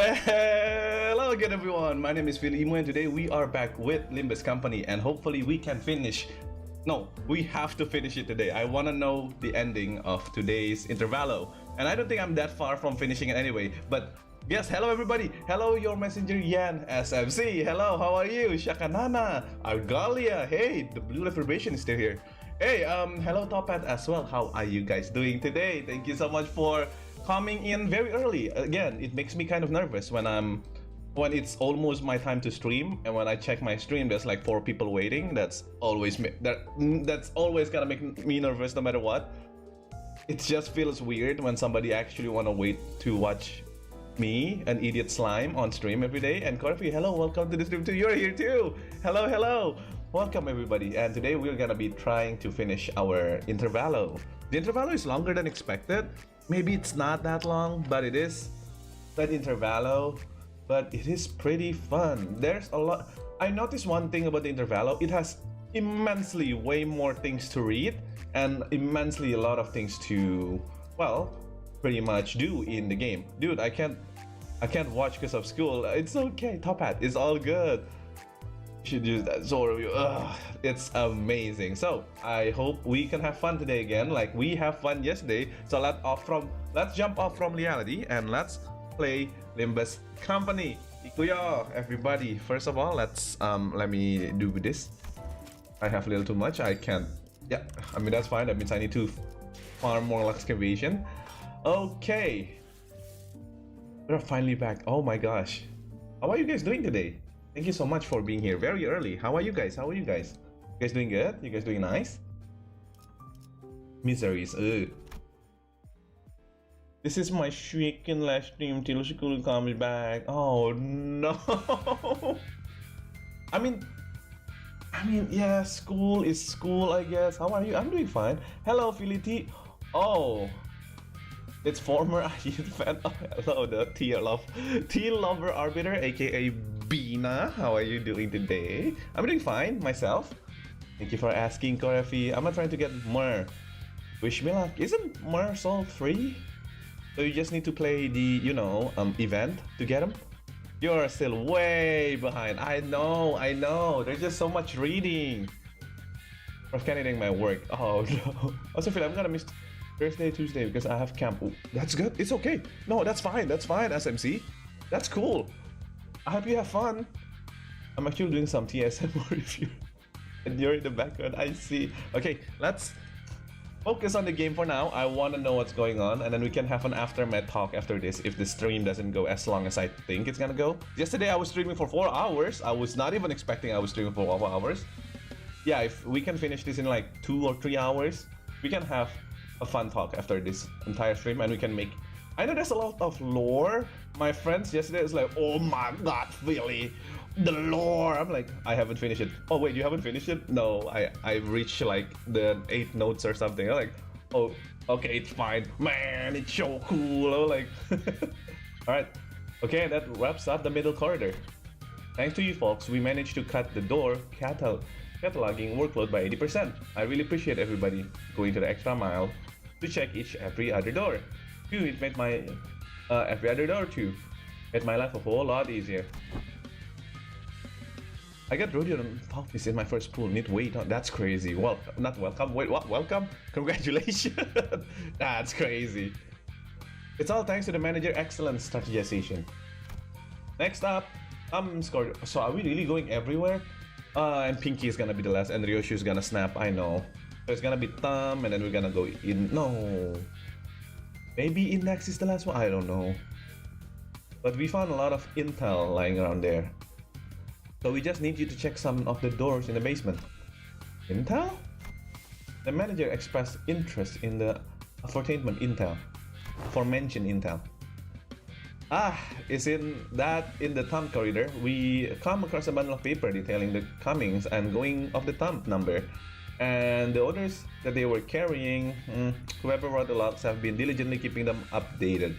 Hello again everyone, my name is Philimo and today we are back with Limbus Company and hopefully we can finish. No, we have to finish it today. I want to know the ending of today's Intervallo and I don't think I'm that far from finishing it anyway. But yes, hello everybody. Hello your messenger Yan SMC. Hello, how are you? Shakanana, Argalia. Hey, the blue reverberation is still here. Hey, hello Topat as well. How are you guys doing today? Thank you so much for coming in very early. Again, it makes me kind of nervous when it's almost my time to stream, and when I check my stream there's like 4 people waiting. That's always gonna make me nervous no matter what. It just feels weird when somebody actually wanna wait to watch me, an idiot slime, on stream every day. And Corfi, hello, welcome to the stream too. You're here too. Hello, welcome everybody. And today we're gonna be trying to finish our Intervallo. The Intervallo is longer than expected. Maybe it's not that long, but it is that Intervallo. But it is pretty fun. There's a lot. I noticed one thing about the Intervallo. It has immensely way more things to read and immensely a lot of things to, well, pretty much do in the game. Dude, I can't watch because of school. It's okay. Top Hat, it's all good. You should use that Zoro. It's amazing. So I hope we can have fun today again, like we have fun yesterday. So let's jump off from reality and let's play Limbus Company. Ikuyo, everybody. First of all, let me do this. I have a little too much. I can't. Yeah, I mean that's fine. That means I need to farm more excavation. Okay, we're finally back. Oh my gosh, how are you guys doing today? Thank you so much for being here very early. How are you guys? You guys doing good? You guys doing nice? Miseries. Ugh. This is my freaking live stream till school comes back. Oh no. I mean, yeah, school is school, I guess. How are you? I'm doing fine. Hello, Phility. Oh, it's former IU fan. Oh, hello, the tea lover arbiter, aka Bina. How are you doing today? I'm doing fine myself. Thank you for asking, Korefi. I'm trying to get more. Wish me luck. Isn't more sold free? So you just need to play the, event to get them. You're still way behind. I know. There's just so much reading. Procrastinating my work. Oh no. Also feel I'm gonna miss Thursday, Tuesday because I have camp. Ooh, that's good. It's okay. No, that's fine. SMC. That's cool. I hope you have fun. I'm actually doing some TSM review. And you're in the background. I see. Okay, let's focus on the game for now. I want to know what's going on, and then we can have an aftermath talk after this if the stream doesn't go as long as I think it's gonna go. Yesterday I was streaming for 4 hours. I was not even expecting I was streaming for 4 hours. Yeah, if we can finish this in like 2 or 3 hours, we can have a fun talk after this entire stream, and we can make... I know there's a lot of lore. My friends yesterday was like, oh my god, Philly, the lore. I'm like, I haven't finished it. Oh wait, you haven't finished it? No, I reached like the 8 notes or something. I'm like, oh, okay, it's fine. Man, it's so cool. I'm like, alright. Okay, that wraps up the middle corridor. Thanks to you folks, we managed to cut the door cataloging workload by 80%. I really appreciate everybody going to the extra mile to check every other door. It made my every other door too. Made my life a whole lot easier. I got rodeo on office in my first pool. Need wait on. That's crazy. Well, not welcome. Wait, what? Welcome? Congratulations. That's crazy. It's all thanks to the manager excellence strategization. Next up, scored. So are we really going everywhere? And Pinky is gonna be the last, and Ryoshu is gonna snap. I know. So it's gonna be Thumb, and then we're gonna go in. No. Maybe Index is the last one, I don't know. But we found a lot of intel lying around there. So we just need you to check some of the doors in the basement. Intel? The manager expressed interest in the aforementioned intel. Is in the thumb corridor, we come across a bundle of paper detailing the comings and going of the thumb number. And the orders that they were carrying, whoever wrote the logs have been diligently keeping them updated.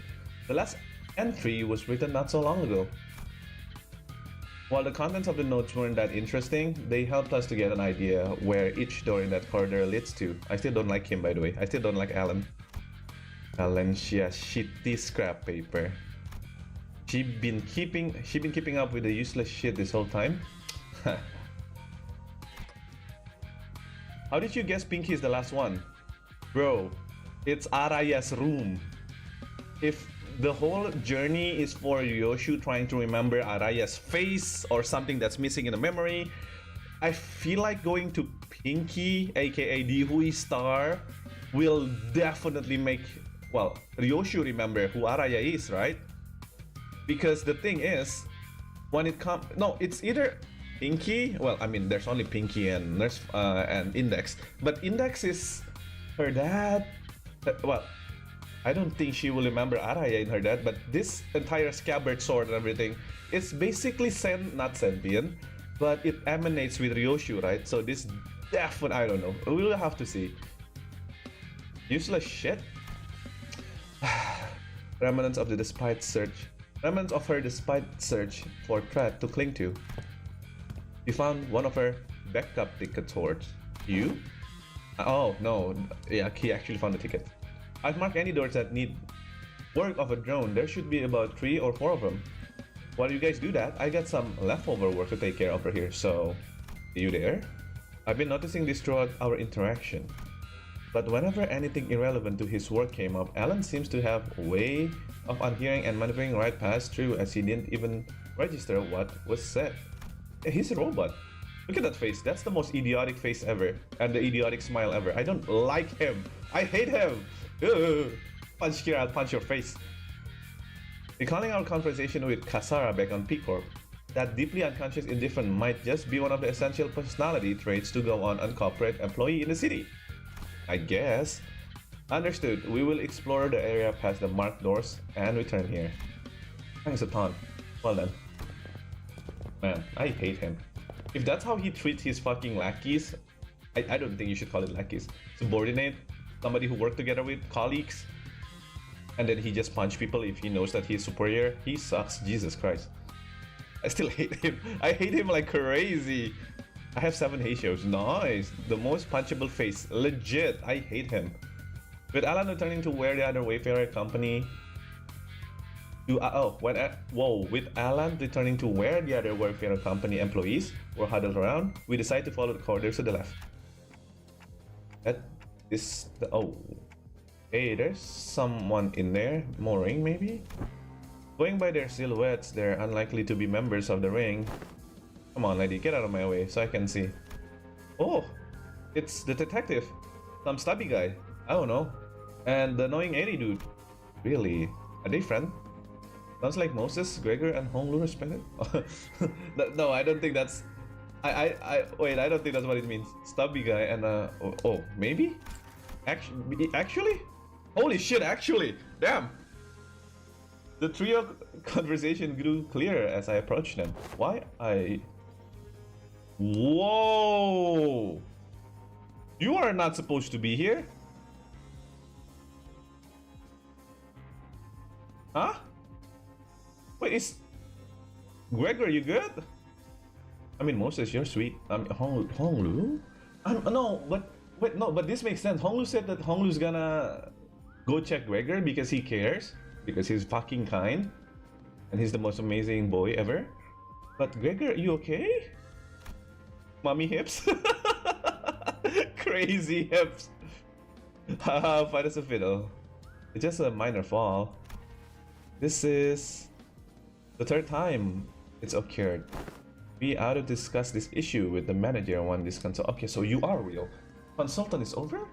The last entry was written not so long ago. While the contents of the notes weren't that interesting, they helped us to get an idea where each door in that corridor leads to. I still don't like him, by the way. I still don't like Alan. Valencia shitty scrap paper. she been keeping up with the useless shit this whole time. How did you guess Pinky is the last one? Bro, it's Araya's room. If the whole journey is for Ryoshu trying to remember Araya's face or something that's missing in the memory, I feel like going to Pinky, aka the Hui Star, will definitely make, well, Ryoshu remember who Araya is, right? Because the thing is, when it comes, no, it's either Pinky, well, I mean, there's only Pinky and and Index, but Index is her dad. Well, I don't think she will remember Araya in her dad, but this entire scabbard sword and everything, it's basically not sentient, but it emanates with Ryoshu, right? So this definitely, I don't know, we'll have to see. Useless shit. Remnants of her despite search for threat to cling to. You found one of her backup ticket swords. You? Oh no, yeah, he actually found the ticket. I've marked any doors that need work of a drone. There should be about 3 or 4 of them. While you guys do that, I got some leftover work to take care of over here, so... See you there? I've been noticing this throughout our interaction. But whenever anything irrelevant to his work came up, Alan seems to have a way of unhearing and maneuvering right past through as he didn't even register what was said. He's a robot. Look at that face. That's the most idiotic face ever. And the idiotic smile ever. I don't like him. I hate him. Ugh. Punch here, I'll punch your face. Recalling our conversation with Kasara back on P-Corp, that deeply unconscious indifference might just be one of the essential personality traits to go on a corporate employee in the city. I guess. Understood. We will explore the area past the marked doors and return here. Thanks a ton. Well then. Man, I hate him. If that's how he treats his fucking lackeys, I don't think you should call it lackeys. Subordinate, somebody who work together with, colleagues, and then he just punch people if he knows that he's superior. He sucks, Jesus Christ. I still hate him. I hate him like crazy. I have 7 Heishios. Nice. The most punchable face. Legit. I hate him. With Alan returning to where the other Wayfarer company... with Alan returning to where the other Wayfarer company employees were huddled around, we decided to follow the corridors to the left. Hey, there's someone in there. Mooring, maybe? Going by their silhouettes, they're unlikely to be members of the ring. Come on, lady, get out of my way so I can see. Oh, it's the detective. Some stubby guy. I don't know. And the annoying 80 dude. Really? Are they friends? Sounds like Moses, Gregor, and Honglu respected. No, I don't think that's... Wait, I don't think that's what it means. Stubby guy and maybe? Actually? Holy shit, actually! Damn! The trio conversation grew clearer as I approached them. Whoa! You are not supposed to be here. Huh? Wait, is... Gregor, you good? I mean, Moses, you're sweet. Honglu? No, but... Wait, no, but this makes sense. Honglu said that Honglu's gonna go check Gregor because he cares. Because he's fucking kind. And he's the most amazing boy ever. But Gregor, are you okay? Mommy hips? Crazy hips. Haha, fight as a fiddle. It's just a minor fall. This is the 3rd time it's occurred. We ought to discuss this issue with the manager on this consult. Okay, so you are real. Consultant is over?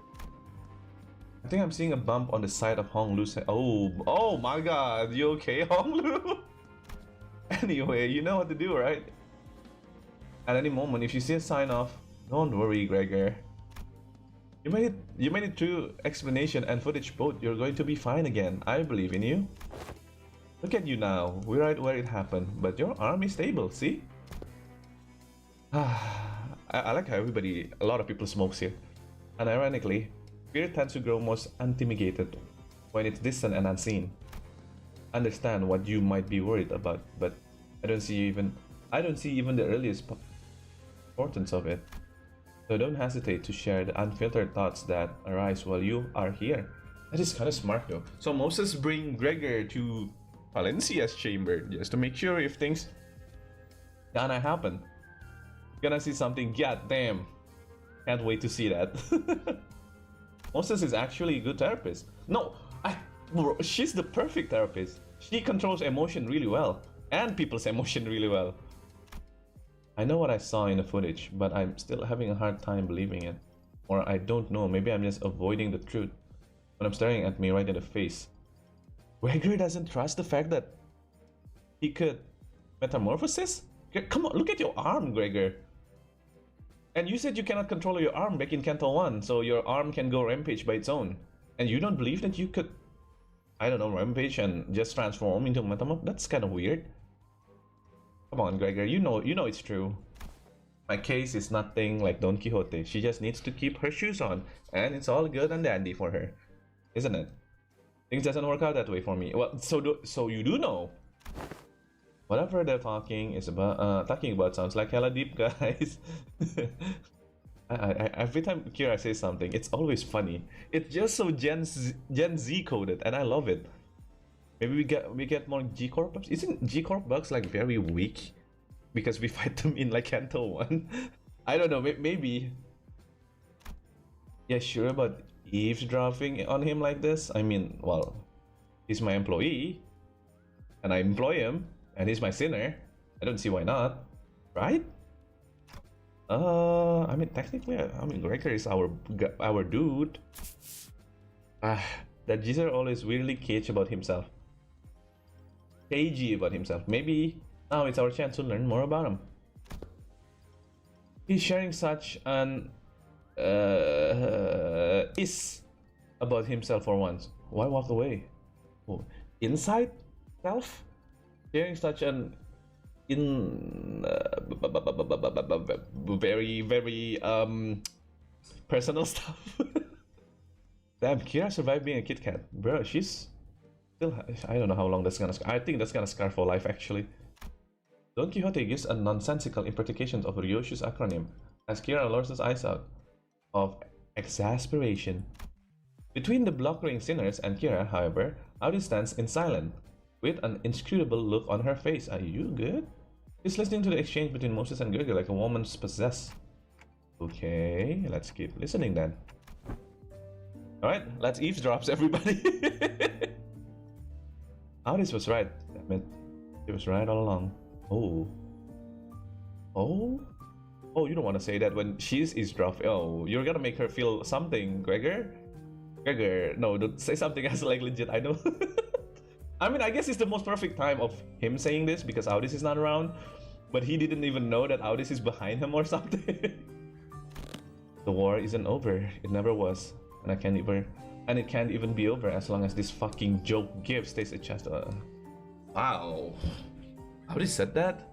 I think I'm seeing a bump on the side of Honglu's head. Oh my god, you okay, Honglu? Anyway, you know what to do, right? At any moment, if you see a sign of, don't worry, Gregor. You made it through explanation and footage both. You're going to be fine again. I believe in you. Look at you now. We're right where it happened, but your arm is stable, see? I like how a lot of people smokes here. And ironically, fear tends to grow most unmitigated when it's distant and unseen. Understand what you might be worried about, but I don't see even the earliest importance of it. So don't hesitate to share the unfiltered thoughts that arise while you are here. That is kind of smart though. So Moses bring Gregor to Valencia's chamber just to make sure if things gonna happen. Gonna see something. God damn. Can't wait to see that. Moses is actually a good therapist. No, bro, she's the perfect therapist. She controls emotion really well and people's emotion really well. I know what I saw in the footage, but I'm still having a hard time believing it. Or I don't know, maybe I'm just avoiding the truth when I'm staring at me right in the face. Gregor doesn't trust the fact that he could metamorphosis? Come on, look at your arm, Gregor. And you said you cannot control your arm back in Canto 1, so your arm can go rampage by its own. And you don't believe that you could, I don't know, rampage and just transform into metamorph? That's kind of weird. Come on, Gregor, you know it's true. My case is nothing like Don Quixote. She just needs to keep her shoes on, and it's all good and dandy for her, isn't it? Things doesn't work out that way for me. Well, so you do know. Whatever they're talking about sounds like hella deep, guys. Every time Kira says something, it's always funny. It's just so Gen Z coded, and I love it. Maybe we get more G Corp bugs. Isn't G Corp bugs like very weak because we fight them in like Canto 1? I don't know. Maybe. Yeah, sure about eavesdropping on him like this. I mean, well, he's my employee, and I employ him, and he's my sinner. I don't see why not, right? I mean, technically, Gregor is our dude. That Geezer always weirdly cagey about himself. Maybe now it's our chance to learn more about him. He's sharing such an is about himself for once. Why walk away? Oh, inside self? Sharing such an very personal stuff. Damn, Kira survived being a Kit Kat. Bro, she's still, I don't know how long that's gonna scar. I think that's gonna scar for life, actually. Don Quixote gives a nonsensical interpretation of Ryoshu's acronym as Kira lures his eyes out of exasperation. Between the block-ring sinners and Kira, however, Audi stands in silence, with an inscrutable look on her face. Are you good? She's listening to the exchange between Moses and Gregor like a woman's possessed. Okay, let's keep listening then. Alright, let's eavesdrop, everybody. Audis was right, damn it. She was right all along. Oh. Oh? Oh, you don't want to say that when she's eavesdropping. Oh, you're gonna make her feel something, Gregor? Gregor, no, don't say something else like legit, I know. I mean, I guess it's the most perfect time of him saying this because Audis is not around, but he didn't even know that Audis is behind him or something. The war isn't over. It never was. And it can't even be over as long as this fucking joke gift stays at chest. Wow. Audis said that?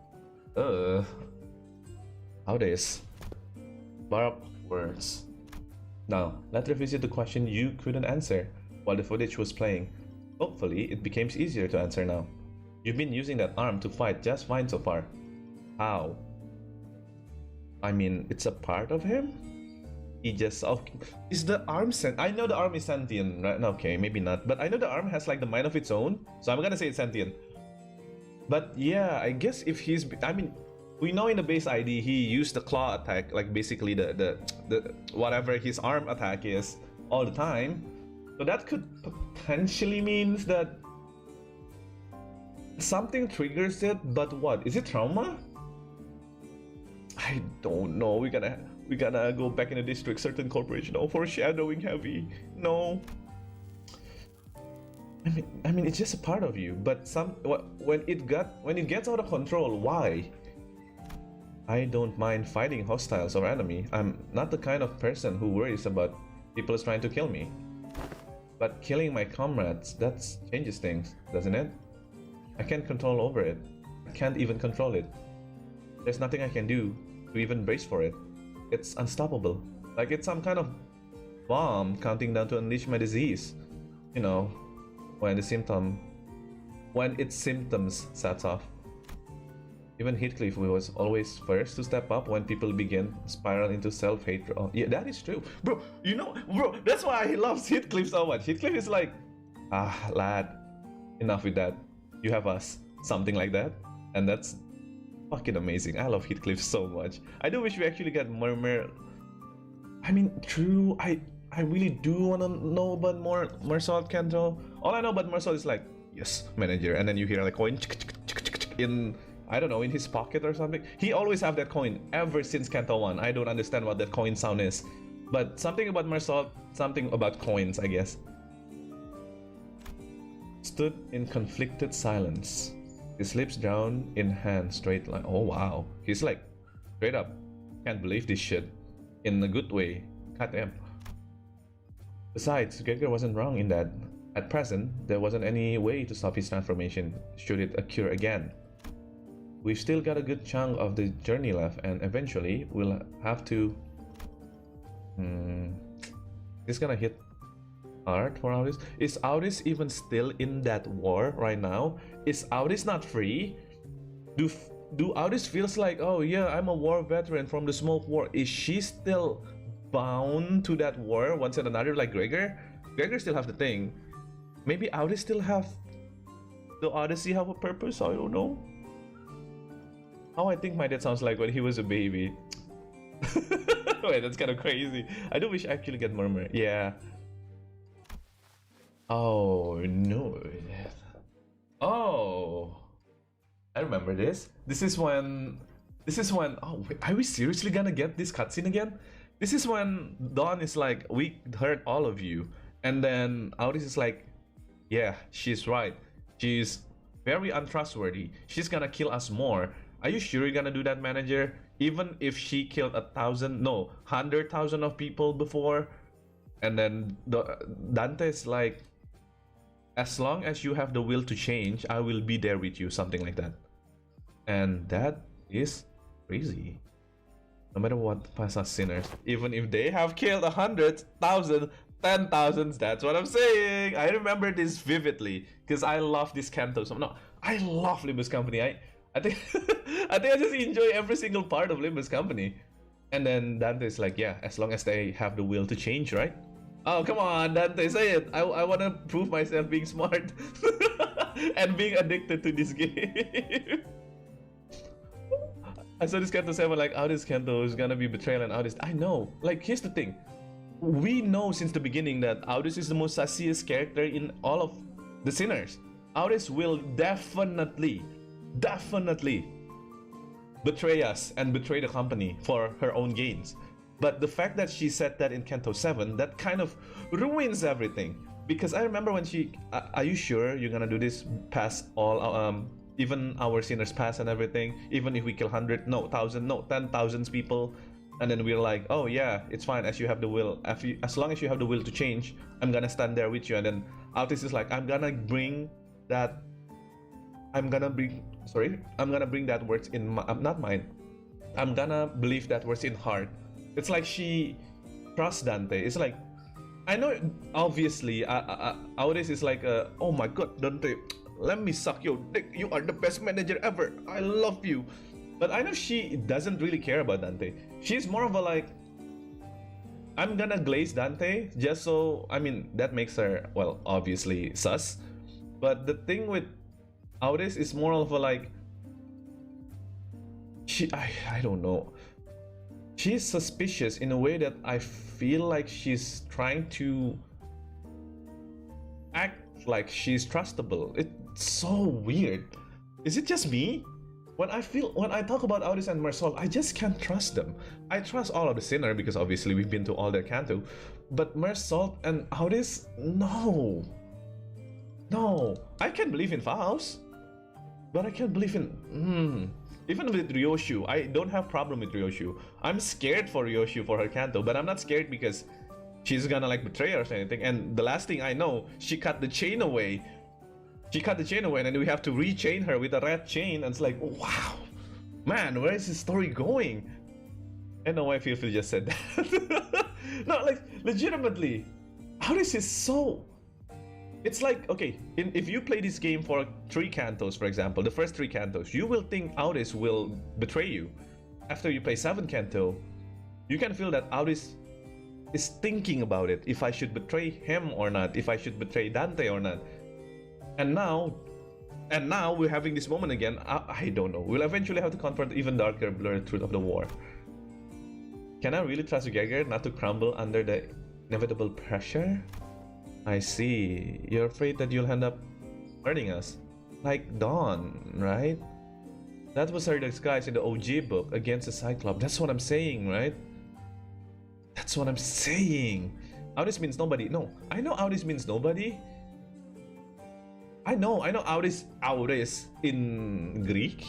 Audis. Barbed words. Now, let's revisit the question you couldn't answer while the footage was playing. Hopefully, it becomes easier to answer now. You've been using that arm to fight just fine so far. How? I mean, it's a part of him? He just... Is the arm sentient? I know the arm is sentient, right? Okay, maybe not. But I know the arm has like the mind of its own. So I'm gonna say it's sentient. But yeah, I guess if he's... I mean, we know in the base ID, he used the claw attack. Like basically the whatever his arm attack is all the time. So that could potentially means that something triggers it, but what? Is it trauma? I don't know. We gotta go back in the district. Certain corporation. Oh, foreshadowing heavy. No. I mean, it's just a part of you. But when it gets out of control, why? I don't mind fighting hostiles or enemy. I'm not the kind of person who worries about people trying to kill me. But killing my comrades, that changes things, doesn't it? I can't control over it. I can't even control it. There's nothing I can do to even brace for it. It's unstoppable. Like it's some kind of bomb counting down to unleash my disease. You know, when its symptoms sets off. Even Heathcliff was always first to step up when people begin spiral into self-hatred. Oh, yeah, that is true. Bro, that's why he loves Heathcliff so much. Heathcliff is like, lad, enough with that. you have us, something like that. And that's fucking amazing. I love Heathcliff so much. I do wish we actually get Murmur. I mean, true, I really do want to know about more Mersault Canto. All I know about Mersault is like, yes, manager, and then you hear like coin in, I don't know, in his pocket or something. He always have that coin ever since Canto 1. I don't understand what that coin sound is. But something about Mersault, something about coins, I guess. Stood in conflicted silence. His lips down in hand, straight line. Oh wow. He's like, straight up. Can't believe this shit. In a good way. Goddamn. Besides, Gregor wasn't wrong in that. At present, there wasn't any way to stop his transformation, should it occur again. We've still got a good chunk of the journey left, and eventually we'll have to... This gonna hit hard for Audis. Is Audis even still in that war right now? Is Audis not free? Do Audis feels like, oh yeah, I'm a war veteran from the Smoke War. Is she still bound to that war once and another like Gregor? Gregor still have the thing. Maybe Audis still have the Odyssey have a purpose? I don't know. How I think my dad sounds like when he was a baby. Wait, that's kind of crazy. I do wish I actually get Murmur. Yeah. Oh no. Oh, I remember this. This is when. Oh wait, are we seriously gonna get this cutscene again? This is when Dawn is like, we hurt all of you, and then Audis is like, yeah, she's right. She's very untrustworthy. She's gonna kill us more. Are you sure you're gonna do that, manager? Even if she killed 100,000 of people before? And then Dante is like, as long as you have the will to change, I will be there with you, something like that. And that is crazy. No matter what past us sinners, even if they have killed 100,000, 10,000, that's what I'm saying. I remember this vividly because I love this Canto. So no, I love Limbus Company. I think I just enjoy every single part of Limbus Company. And then Dante's like, yeah, as long as they have the will to change, right? Oh, come on, Dante, say it. I want to prove myself being smart and being addicted to this game. I saw this Canto 7 like, Audis Canto is gonna be betrayal and Audis. I know. Like, here's the thing. We know since the beginning that Audis is the most sassiest character in all of the Sinners. Audis will definitely betray us and betray the company for her own gains. But the fact that she said that in Canto 7, that kind of ruins everything. Because I remember when she, are you sure you're gonna do this past all, even our sinners past and everything? Even if we kill 100, no, 1,000, no, 10,000 people. And then we're like, oh yeah, it's fine as you have the will. As long as you have the will to change, I'm gonna stand there with you. And then Altis is like, I'm gonna bring that words in my, not mine. I'm gonna believe that words in heart. It's like she trusts Dante. It's like, I know obviously Audis is like, oh my god, Dante, let me suck your dick. You are the best manager ever. I love you. But I know she doesn't really care about Dante. She's more of a like, I'm gonna glaze Dante just so, I mean, that makes her, well, obviously sus. But the thing with Audis is more of a like, I don't know. She's suspicious in a way that I feel like she's trying to act like she's trustable. It's so weird. Is it just me? When I talk about Audis and Mersault, I just can't trust them. I trust all of the Sinner because obviously we've been to all their Canto. But Mersault and Audis, no. No. I can believe in Faust, but I can't believe in... Even with Ryoshu, I don't have problem with Ryoshu. I'm scared for Ryoshu for her Canto, but I'm not scared because she's gonna like betray us or anything. And the last thing I know, she cut the chain away. She cut the chain away, and then we have to rechain her with a red chain. And it's like, wow, man, where is this story going? I know why Phil just said that. No, like legitimately, Audis is so. It's like, okay, if you play this game for 3 Cantos, for example, the first 3 Cantos, you will think Audis will betray you. After you play 7 Canto, you can feel that Audis is thinking about it, if I should betray him or not, if I should betray Dante or not. And now, And now we're having this moment again. I don't know. We'll eventually have to confront the even darker, blurred truth of the war. Can I really trust Gregor not to crumble under the inevitable pressure? I see. You're afraid that you'll end up hurting us. Like Dawn, right? That was her disguise in the OG book against the Cyclops. That's what I'm saying, right? That's what I'm saying. Audis means nobody. No, I know Audis means nobody. I know Auris in Greek.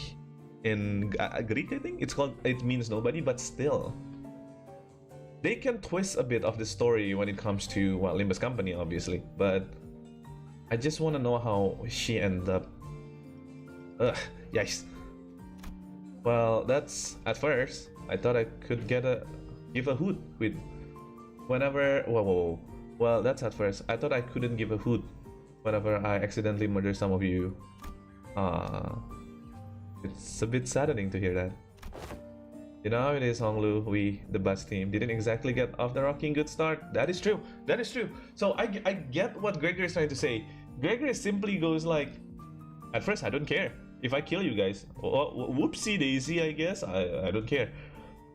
In Greek, I think it's called, it means nobody, but still. They can twist a bit of the story when it comes to, well, Limbus Company, obviously, but I just want to know how she ended up. Yes. Well, that's, at first, I thought I could give a hoot with whenever, whoa. Well, that's at first. I thought I couldn't give a hoot whenever I accidentally murder some of you. It's a bit saddening to hear that. You know how it is, Honglu, we, the bus team, didn't exactly get off the rocking good start. That is true. That is true. So I get what Gregor is trying to say. Gregor simply goes like, at first, I don't care. If I kill you guys, whoopsie daisy, I guess. I don't care.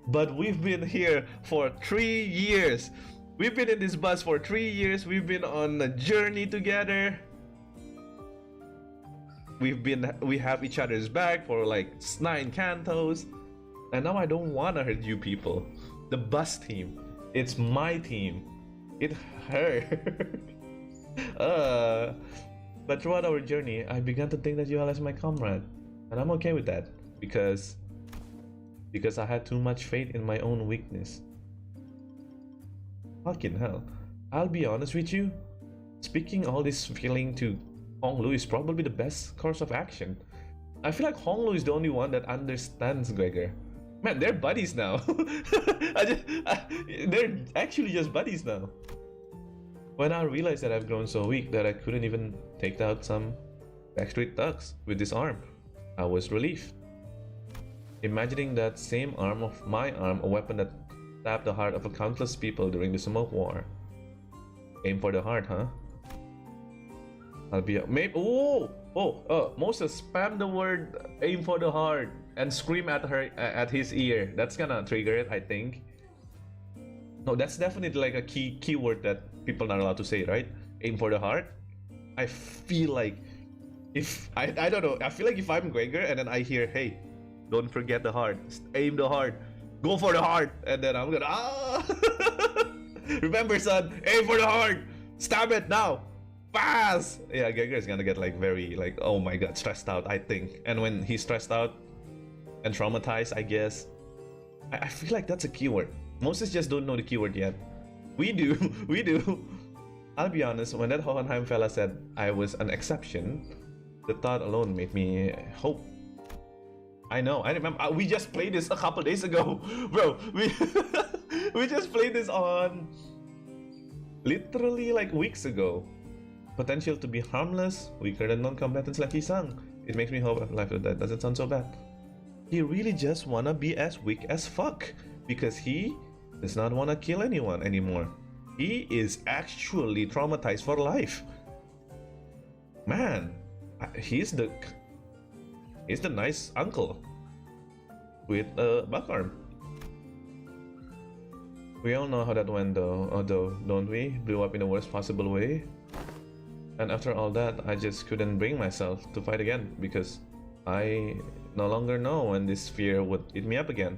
But we've been here for 3 years. We've been in this bus for 3 years. We've been on a journey together. We have each other's back for like 9 cantos. And now I don't want to hurt you people. The bus team. It's my team. It hurt. But throughout our journey, I began to think that you are as my comrade. And I'm okay with that. Because I had too much faith in my own weakness. Fucking hell. I'll be honest with you. Speaking all this feeling to Honglu is probably the best course of action. I feel like Honglu is the only one that understands Gregor. Man, they're buddies now. They're actually just buddies now. When I realized that I've grown so weak that I couldn't even take out some backstreet thugs with this arm, I was relieved. Imagining that same arm of my arm, a weapon that stabbed the heart of countless people during the Smoke War. Aim for the heart, huh? I'll be a maybe. Moses spam the word "aim for the heart" and scream at his ear. That's gonna trigger it, I think. No, that's definitely like a keyword that people are not allowed to say, right? Aim for the heart. I feel like if I don't know. I feel like if I'm Gregor and then I hear, "Hey, don't forget the heart. Aim the heart. Go for the heart," and then I'm gonna remember, son. Aim for the heart. Stab it now. Fast! Yeah, Gregor is gonna get like very like, oh my god, stressed out, I think. And when he's stressed out and traumatized, I guess, I feel like that's a keyword. Moses just don't know the keyword yet. We do. We do. I'll be honest, when that Hohenheim fella said I was an exception, the thought alone made me hope. I know, I remember, we just played this a couple days ago. Bro, we just played this on literally like weeks ago. Potential to be harmless, weaker than non-combatants like Hisang. It makes me hope life of that doesn't sound so bad. He really just wanna be as weak as fuck because he does not wanna kill anyone anymore. He is actually traumatized for life. Man, he's the nice uncle with a buck arm. We all know how that went though, don't we? Blew up in the worst possible way. And after all that, I just couldn't bring myself to fight again because I no longer know when this fear would eat me up again.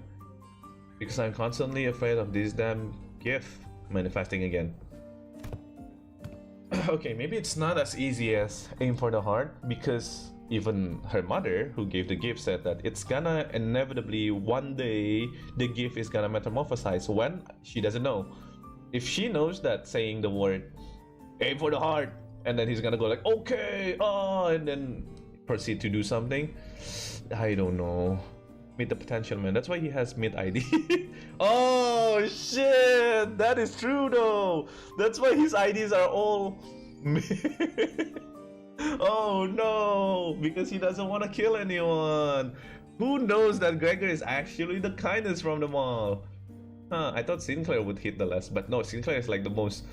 Because I'm constantly afraid of this damn gift manifesting again. Okay, maybe it's not as easy as aim for the heart because even her mother, who gave the gift, said that it's gonna inevitably one day the gift is gonna metamorphosize. When? She doesn't know. If she knows that saying the word aim for the heart and then he's gonna go like, okay, and then proceed to do something. I don't know. Meet the potential, man. That's why he has mid ID. Oh shit, that is true though. That's why his IDs are all oh no, because he doesn't want to kill anyone. Who knows that Gregor is actually the kindest from them all? I thought Sinclair would hit the less, but no, Sinclair is like the most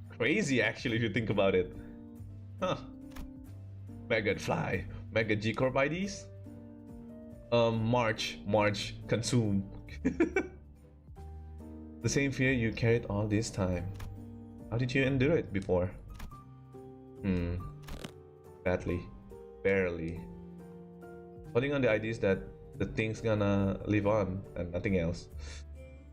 crazy actually if you think about it. Maggot fly, Mega G Corp IDs? March, consume. The same fear you carried all this time. How did you endure it before? Badly. Barely. Holding on the ideas that the thing's gonna live on and nothing else.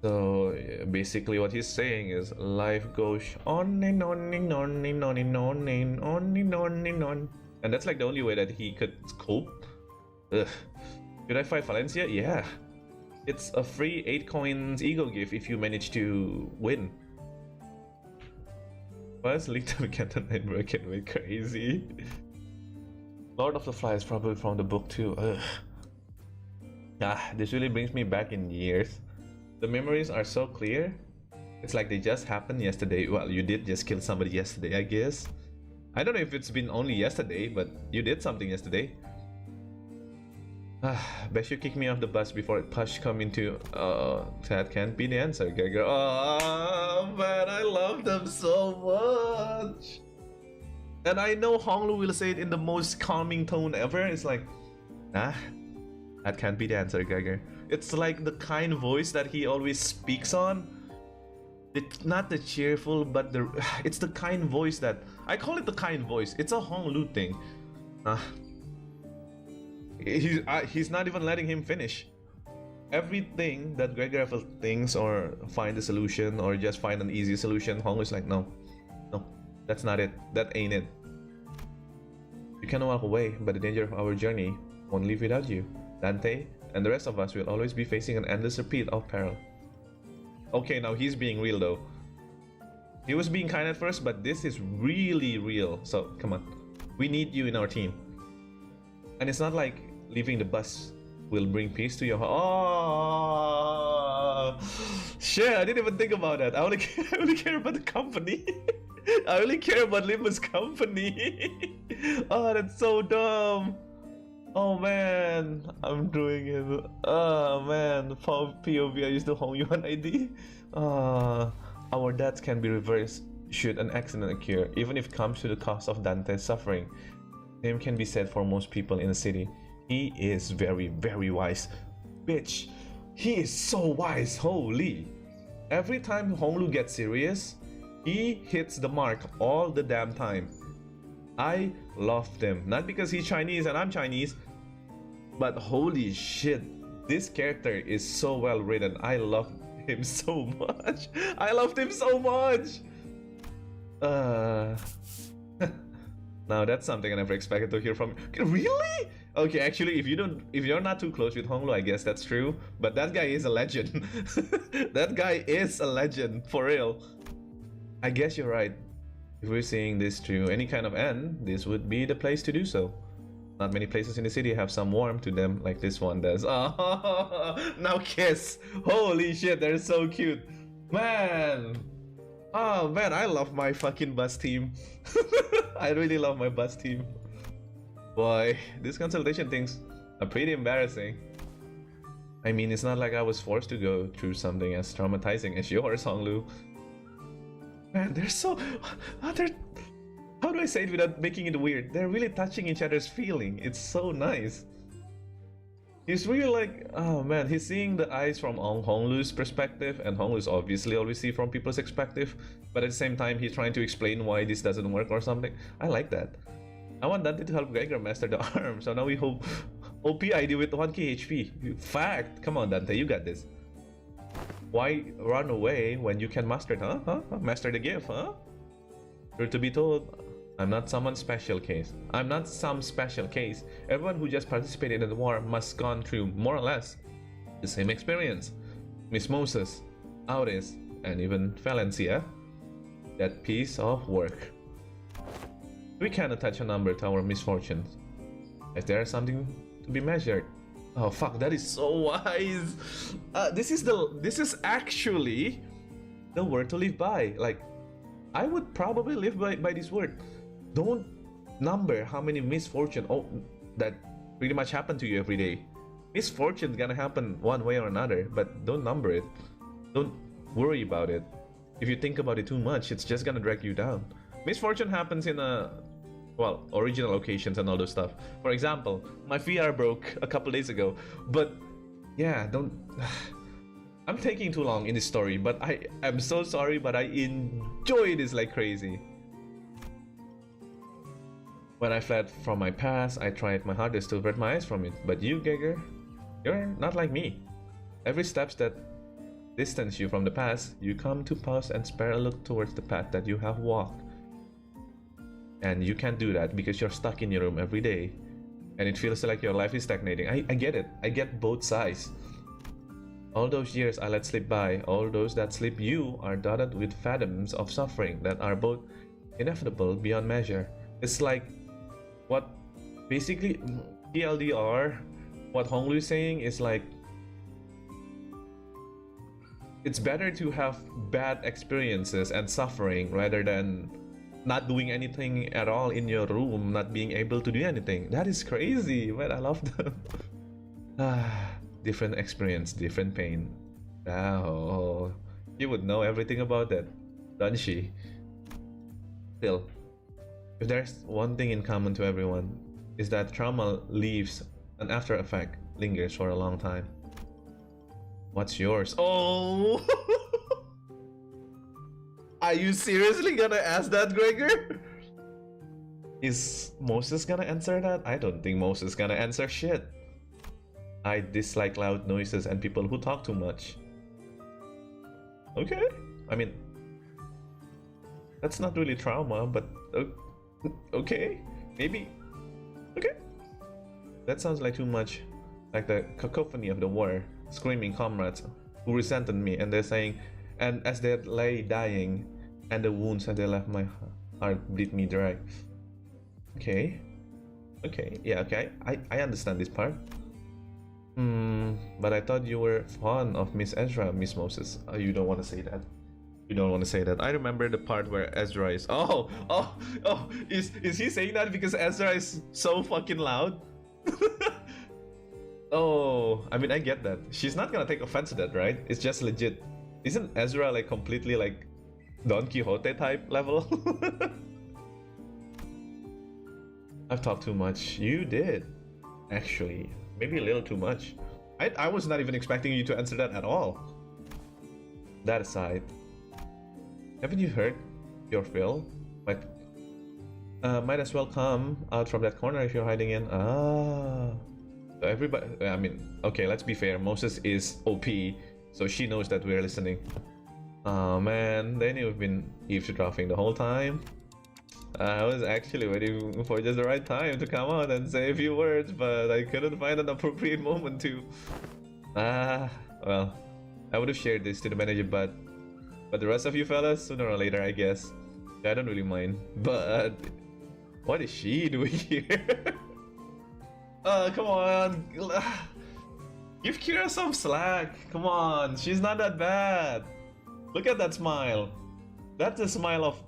So basically what he's saying is life goes on and on and on and on and on and on and on and on. And that's like the only way that he could cope. Ugh. Should I fight Valencia? Yeah. It's a free 8 coins ego gift if you manage to win. First link to Canto 9 broken way crazy. Lord of the Flies probably from the book too. Ugh. This really brings me back in years. The memories are so clear. It's like they just happened yesterday. Well, you did just kill somebody yesterday, I guess. I don't know if it's been only yesterday, but you did something yesterday. Best you kick me off the bus before Push come into. That can't be the answer, Geiger. Oh man, I love them so much. And I know Honglu will say it in the most calming tone ever. It's like, that can't be the answer, Geiger. It's like the kind voice that he always speaks on. It's not the cheerful, but it's the kind voice that I call it the kind voice. It's a Honglu thing. He's not even letting him finish. Everything that Gregor thinks or find a solution or just find an easy solution, Honglu's like, no, that's not it. That ain't it. You can walk away, but the danger of our journey won't leave without you. Dante and the rest of us will always be facing an endless repeat of peril. Okay, now he's being real though. He was being kind at first, but this is really real. So come on, we need you in our team. And it's not like leaving the bus will bring peace to your heart. Oh shit! I didn't even think about that. I only care about the company. I only care about Limbus company. Oh, that's so dumb. Oh man, I'm doing it. Oh man, POV, I used to home you an ID. Our deaths can be reversed should an accident occur, even if it comes to the cost of Dante's suffering. Same can be said for most people in the city. He is very, very wise. Bitch, he is so wise, holy. Every time Honglu gets serious, he hits the mark all the damn time. I love them, not because he's Chinese and I'm Chinese, but holy shit, this character is so well written. I love him so much. I loved him so much. Now that's something I never expected to hear from you. Really? Okay, actually, if you're not too close with Honglu, I guess that's true. But that guy is a legend. That guy is a legend for real. I guess you're right. If we're seeing this through any kind of end, this would be the place to do so. Not many places in the city have some warmth to them like this one does. Oh, now kiss. Holy shit, they're so cute. Man. Oh man, I love my fucking bus team. I really love my bus team. Boy, this consultation things are pretty embarrassing. I mean, it's not like I was forced to go through something as traumatizing as yours, Honglu. Man, they're so... how do I say it without making it weird? They're really touching each other's feeling. It's so nice. He's really like... oh man, he's seeing the eyes from Honglu's perspective, and Honglu's obviously always see from people's perspective, but at the same time he's trying to explain why this doesn't work or something. I like that. I want Dante to help Gregor master the arm, so now we hope OP ID with 1k HP. Fact! Come on Dante, you got this. Why run away when you can master it, huh? Master the gift, huh? You're to be told, I'm not someone special case. I'm not some special case. Everyone who just participated in the war must gone through, more or less, the same experience. Miss Moses, Auris, and even Valencia. That piece of work. We cannot attach a number to our misfortunes. If there is something to be measured. Oh fuck, that is so wise. This is actually the word to live by. Like, I would probably live by this word. Don't number how many misfortune that pretty much happen to you every day. Misfortune's gonna happen one way or another, but don't number it. Don't worry about it. If you think about it too much, it's just gonna drag you down. Misfortune happens in a well, original locations and all those stuff. For example, my VR broke a couple days ago, but yeah, don't. I'm taking too long in this story, but I'm so sorry, but I enjoy this like crazy. When I fled from my past, I tried my hardest to avert my eyes from it. But you, Geiger, you're not like me. Every step that distance you from the past, you come to pause and spare a look towards the path that you have walked. And you can't do that because you're stuck in your room every day. And it feels like your life is stagnating. I get it. I get both sides. All those years I let slip by, all those that slip you are dotted with fathoms of suffering that are both inevitable beyond measure. It's like what basically TLDR, what Honglu is saying is like, it's better to have bad experiences and suffering rather than not doing anything at all in your room, not being able to do anything. That is crazy, man. I love that. Different experience, different pain. Oh, she would know everything about that, doesn't she? Still, if there's one thing in common to everyone, is that trauma leaves an after effect, lingers for a long time. What's yours? Oh! Are you seriously gonna ask that, Gregor? Is Moses gonna answer that? I don't think Moses is gonna answer shit. I dislike loud noises and people who talk too much. Okay. I mean, that's not really trauma, but okay. Maybe. Okay. That sounds like too much like the cacophony of the war, screaming comrades who resented me, and they're saying, and as they lay dying, and the wounds that they left my heart bleed me dry. Okay. Okay. Yeah, okay. I understand this part. But I thought you were fond of Miss Ezra, Miss Moses. Oh, you don't want to say that. You don't want to say that. I remember the part where Ezra is. Oh, is he saying that because Ezra is so fucking loud? Oh, I mean, I get that. She's not gonna take offense to that, right? It's just legit. Isn't Ezra like completely like Don Quixote type level? I've talked too much. You did, actually. Maybe a little too much. I was not even expecting you to answer that at all. That aside, haven't you heard your fill? Might as well come out from that corner if you're hiding in. So everybody, I mean, okay, let's be fair. Moses is OP, so she knows that we're listening. Oh man, they knew we've been eavesdropping the whole time. I was actually waiting for just the right time to come out and say a few words, but I couldn't find an appropriate moment to. Well, I would have shared this to the manager, but the rest of you fellas, sooner or later, I guess. I don't really mind. But what is she doing here? Come on. Give Kira some slack. Come on, she's not that bad. Look at that smile. That's a smile of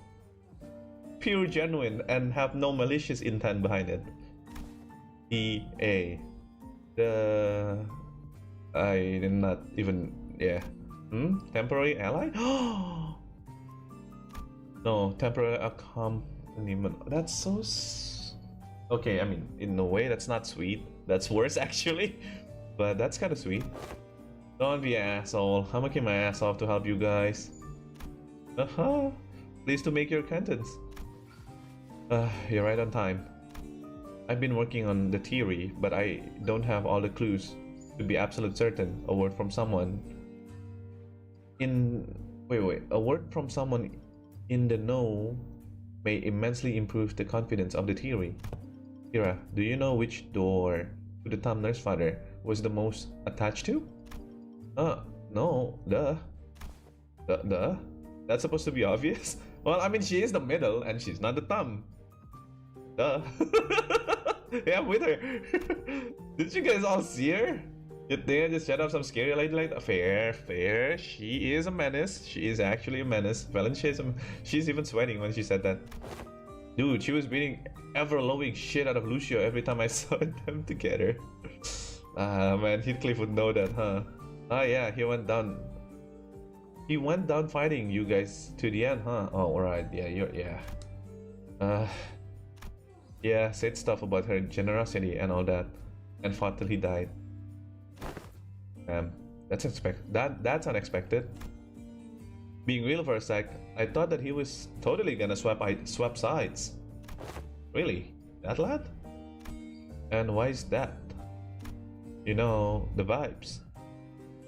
pure genuine and have no malicious intent behind it. EA. I did not even, yeah. Temporary ally? No, temporary accompaniment. That's so okay, I mean, in a way that's not sweet. That's worse actually. But that's kind of sweet. Don't be an asshole. I'm working my ass off to help you guys. Pleased to make your acquaintance. You're right on time. I've been working on the theory, but I don't have all the clues to be absolute certain. A word from someone in... Wait. A word from someone in the know may immensely improve the confidence of the theory. Kira, do you know which door to the Tom Nurse Father was the most attached to? No. Duh. That's supposed to be obvious? Well, I mean, she is the middle, and she's not the thumb. Duh. Yeah, I'm with her. Did you guys all see her? You think I just shut up some scary lady like that? Fair. She is a menace. She is actually a menace. She's even sweating when she said that. Dude, she was beating ever-loving shit out of Lucio every time I saw them together. Man, Heathcliff would know that, huh? Yeah, he went down. He went down fighting you guys to the end, huh? Oh, alright. Yeah, Yeah, said stuff about her generosity and all that, and fought till he died. Um, that's unexpected. Being real for a sec, I thought that he was totally gonna swap sides. Really? That lad? And why is that? You know, the vibes.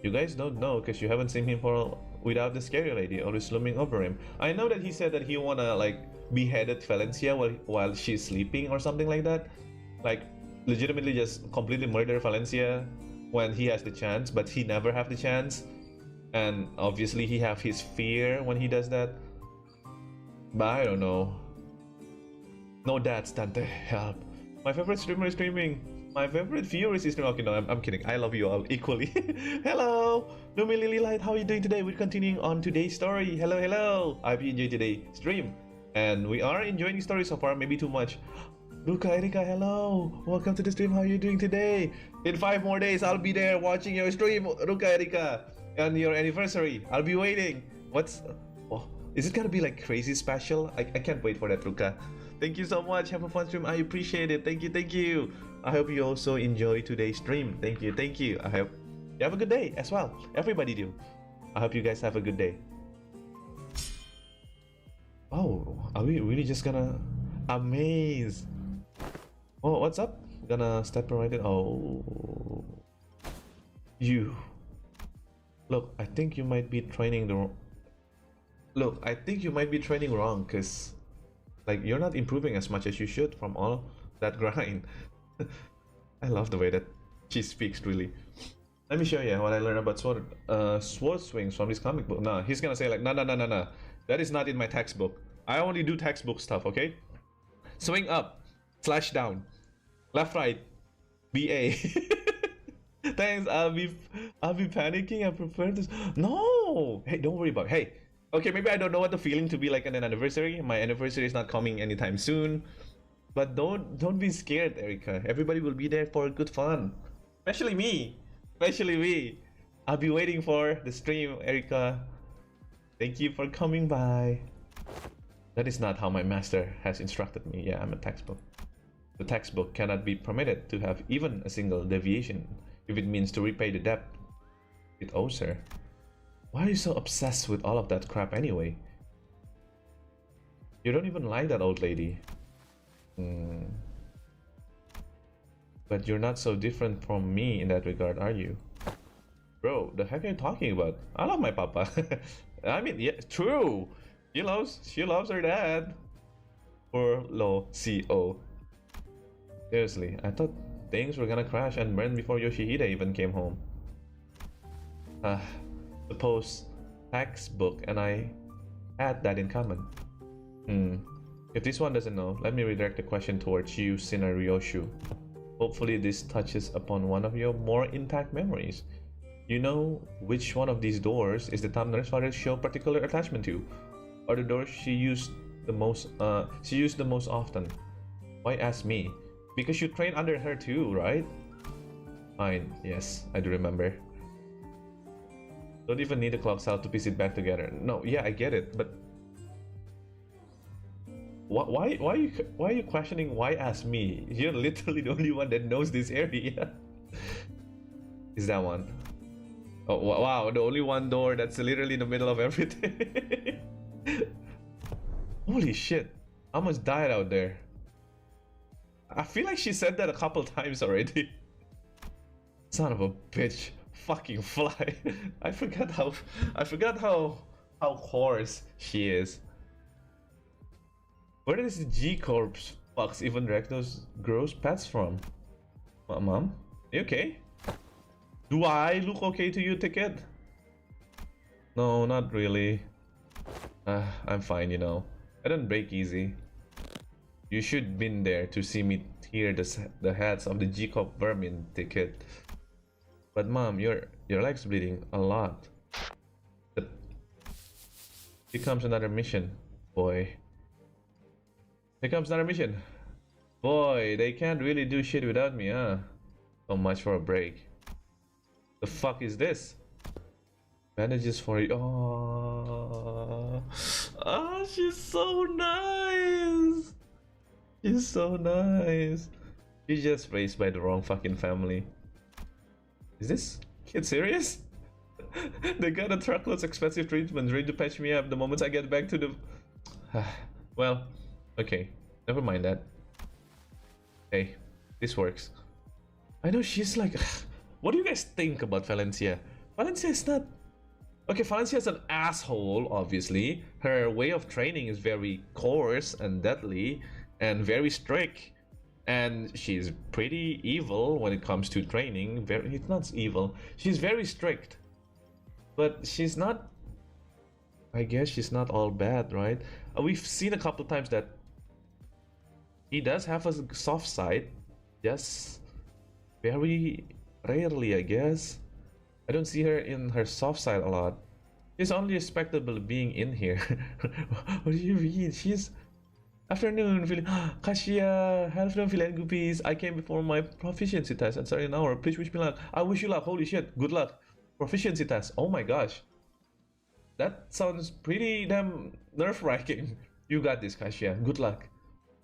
You guys don't know because you haven't seen him for without the scary lady always looming over him. I know that he said that he wanna like beheaded Valencia while she's sleeping or something like that. Like legitimately just completely murder Valencia when he has the chance, but he never have the chance. And obviously he have his fear when he does that. But I don't know. No dads, Dante, help. My favorite streamer is streaming. My favorite viewer is streaming. Okay, no, I'm kidding. I love you all equally. Hello! Lumi Lilylight, how are you doing today? We're continuing on today's story. Hello, hello! I hope you enjoyed today's stream. And we are enjoying the story so far, maybe too much. Luca, Erika, hello! Welcome to the stream. How are you doing today? In 5 more days, I'll be there watching your stream, Luca, Erika. On your anniversary. I'll be waiting. What's... Oh, is it gonna be like crazy special? I can't wait for that, Luca. Thank you so much. Have a fun stream. I appreciate it. Thank you, thank you. I hope you also enjoy today's stream. Thank you, thank you. I hope you have a good day as well. Everybody do. I hope you guys have a good day. Oh, are we really just gonna... Amaze. Oh, what's up? Gonna step right in. Oh. You. Look, I think you might be training the... Look, I think you might be training wrong, because... Like, you're not improving as much as you should from all that grind. I love the way that she speaks, really. Let me show you what I learned about sword swings from this comic book. No, he's gonna say like, no. That is not in my textbook. I only do textbook stuff, okay? Swing up, slash down, left, right, BA. Thanks, I'll be panicking. I prefer this. No! Hey, don't worry about it. Hey, okay, maybe I don't know what the feeling to be like on an anniversary. My anniversary is not coming anytime soon. But don't be scared, Erika. Everybody will be there for good fun. Especially me. Especially me. I'll be waiting for the stream, Erika. Thank you for coming by. That is not how my master has instructed me. Yeah, I'm a textbook. The textbook cannot be permitted to have even a single deviation if it means to repay the debt it owes her. Why are you so obsessed with all of that crap anyway? You don't even like that old lady. But you're not so different from me in that regard, are you? Bro, the heck are you talking about? I love my papa. I mean, yeah, true. She loves her dad. Poor low CO. Seriously, I thought things were gonna crash and burn before Yoshihide even came home. Suppose textbook and I had that in common. If this one doesn't know, let me redirect the question towards you, Sinner Ryoshu. Hopefully this touches upon one of your more intact memories. You know which one of these doors is the top nurse father show particular attachment to, or the door she used the most often. Why ask me? Because you trained under her too, right? Fine, yes, I do remember. Don't even need a clock cell to piece it back together. No, yeah, I get it, but why are you questioning? Why ask me? You're literally the only one that knows this area. Is that one? Oh wow, the only one door that's literally in the middle of everything. Holy shit, I almost died out there. I feel like she said that a couple times already. Son of a bitch. Fucking fly. I forgot how coarse she is. Where does the G-Corp fucks even direct those gross pets from? Mom? You okay? Do I look okay to you, Ticket? No, not really. I'm fine, you know. I don't break easy. You should been there to see me tear the heads of the G-Corp vermin, Ticket. But Mom, your leg's bleeding a lot. But here comes another mission, boy. Here comes another mission. Boy, they can't really do shit without me, huh? So much for a break. The fuck is this? Bandages for you. Oh, she's so nice. She's so nice. She's just raised by the wrong fucking family. Is this kid serious? They got a truckload's expensive treatment ready to patch me up the moment I get back to the... Well, okay. Never mind that. Hey, this works. I know she's like... What do you guys think about Valencia? Valencia is not... Okay, Valencia is an asshole, obviously. Her way of training is very coarse and deadly and very strict. And she's pretty evil when it comes to training. It's not evil. She's very strict. But she's not... I guess she's not all bad, right? We've seen a couple times that he does have a soft side. Just very rarely, I guess. I don't see her in her soft side a lot. She's only respectable being in here. What do you mean? She's... Afternoon, Kasia, hello, feeling goopies. I came before my proficiency test and started an hour. Please wish me luck. I wish you luck. Holy shit, good luck. Proficiency test. Oh my gosh. That sounds pretty damn nerve-wracking. You got this, Kasia. Good luck.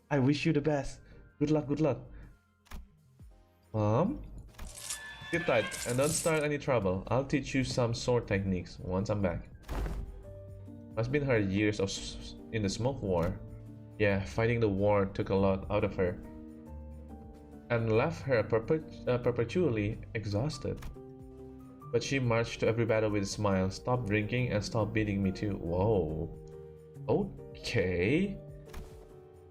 I wish you the best. Good luck, good luck. Sit tight and don't start any trouble. I'll teach you some sword techniques once I'm back. Must been her years of in the smoke war. Yeah, fighting the war took a lot out of her and left her perpetually exhausted. But she marched to every battle with a smile. Stop drinking and stop beating me too. Whoa. Okay.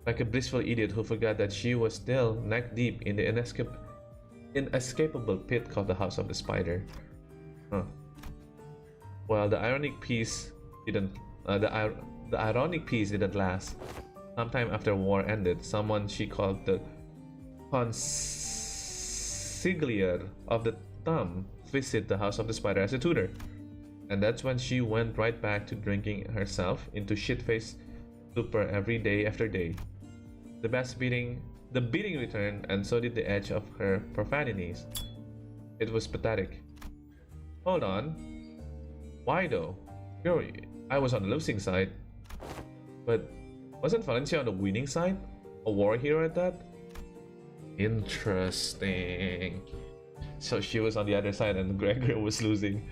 Like a blissful idiot who forgot that she was still neck deep in the inescapable pit called the House of the Spider. Huh. Well, the ironic piece didn't last. Sometime after war ended, someone she called the consigliere of the thumb visit the House of the Spider as a tutor. And that's when she went right back to drinking herself into shit-faced stupor every day after day. The beating returned, and so did the edge of her profanities. It was pathetic. Hold on. Why though? Sure, I was on the losing side. But wasn't Valencia on the winning side? A war hero at that? Interesting. So she was on the other side and Gregor was losing.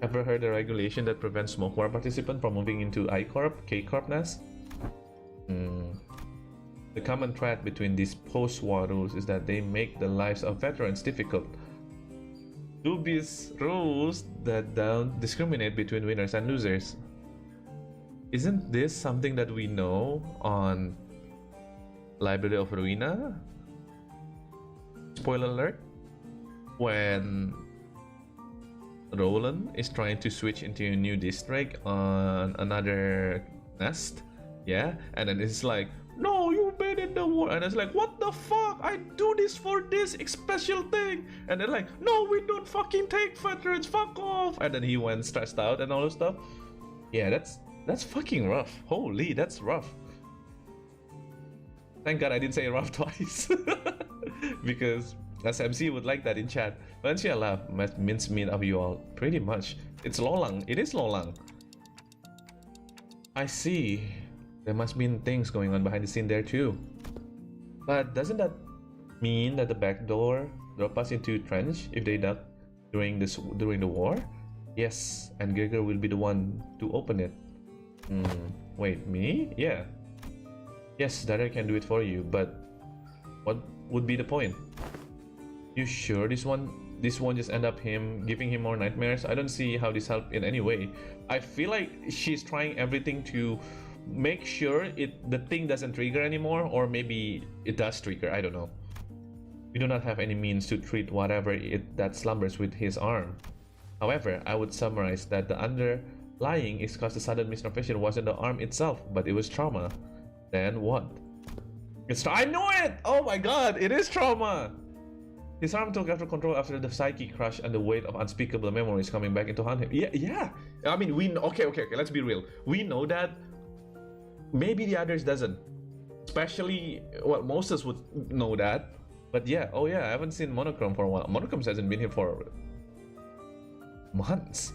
Ever heard the regulation that prevents smoke war participants from moving into I-Corp, K-Corp nest? The common thread between these post-war rules is that they make the lives of veterans difficult. Dubious rules that don't discriminate between winners and losers. Isn't this something that we know on Library of Ruina? Spoiler alert. When Roland is trying to switch into a new district on another nest, yeah, and then it's like, no, you made it the war, and it's like, what the fuck? I do this for this special thing, and they're like, no, we don't fucking take veterans, fuck off, and then he went stressed out and all this stuff. Yeah, that's fucking rough. Holy, that's rough. Thank God I didn't say rough twice, because SMC would like that in chat. Valencia laugh, mincemeat of you all. Pretty much. It's Lolang. It is Lolang. I see. There must be things going on behind the scene there too. But doesn't that mean that the back door drop us into trench if they duck during the war? Yes, and Gregor will be the one to open it. Wait, me? Yeah. Yes, Dada can do it for you, but what would be the point? You sure this won't just end up giving him more nightmares? I don't see how this helped in any way. I feel like she's trying everything to make sure the thing doesn't trigger anymore, or maybe it does trigger, I don't know. We do not have any means to treat whatever that slumbers with his arm. However, I would summarize that the underlying is because the sudden misconception wasn't the arm itself, but it was trauma. Then what? I know it! Oh my god, it is trauma! His arm took control after the psyche crush and the weight of unspeakable memories coming back into haunt him. Yeah. I mean, okay, let's be real. We know that. Maybe the others doesn't. Especially, well, most of us would know that. But yeah, oh yeah, I haven't seen Monochrome for a while. Monochrome hasn't been here for months.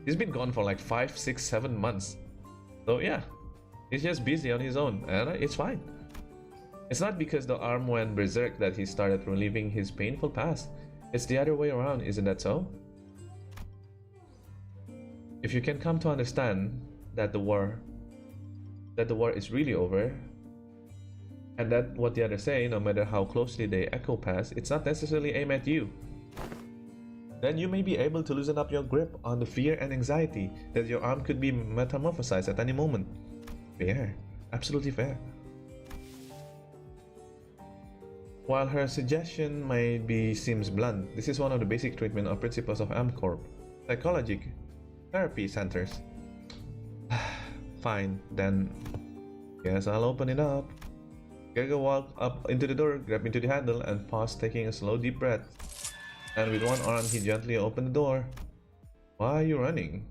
He's been gone for like 5, 6, 7 months. So yeah, He's just busy on his own, and it's fine. It's not because the arm went berserk that he started reliving his painful past. It's the other way around, isn't that so? If you can come to understand that the war is really over, and that what the others say, no matter how closely they echo past, it's not necessarily aimed at you, then you may be able to loosen up your grip on the fear and anxiety that your arm could be metamorphosized at any moment. Fair. Absolutely fair. While her suggestion seems blunt, this is one of the basic treatment or principles of AmCorp, psychologic therapy centers. Fine, then guess I'll open it up. Gregor walked up into the door, grabbed into the handle, and paused, taking a slow deep breath. And with one arm, he gently opened the door. Why are you running?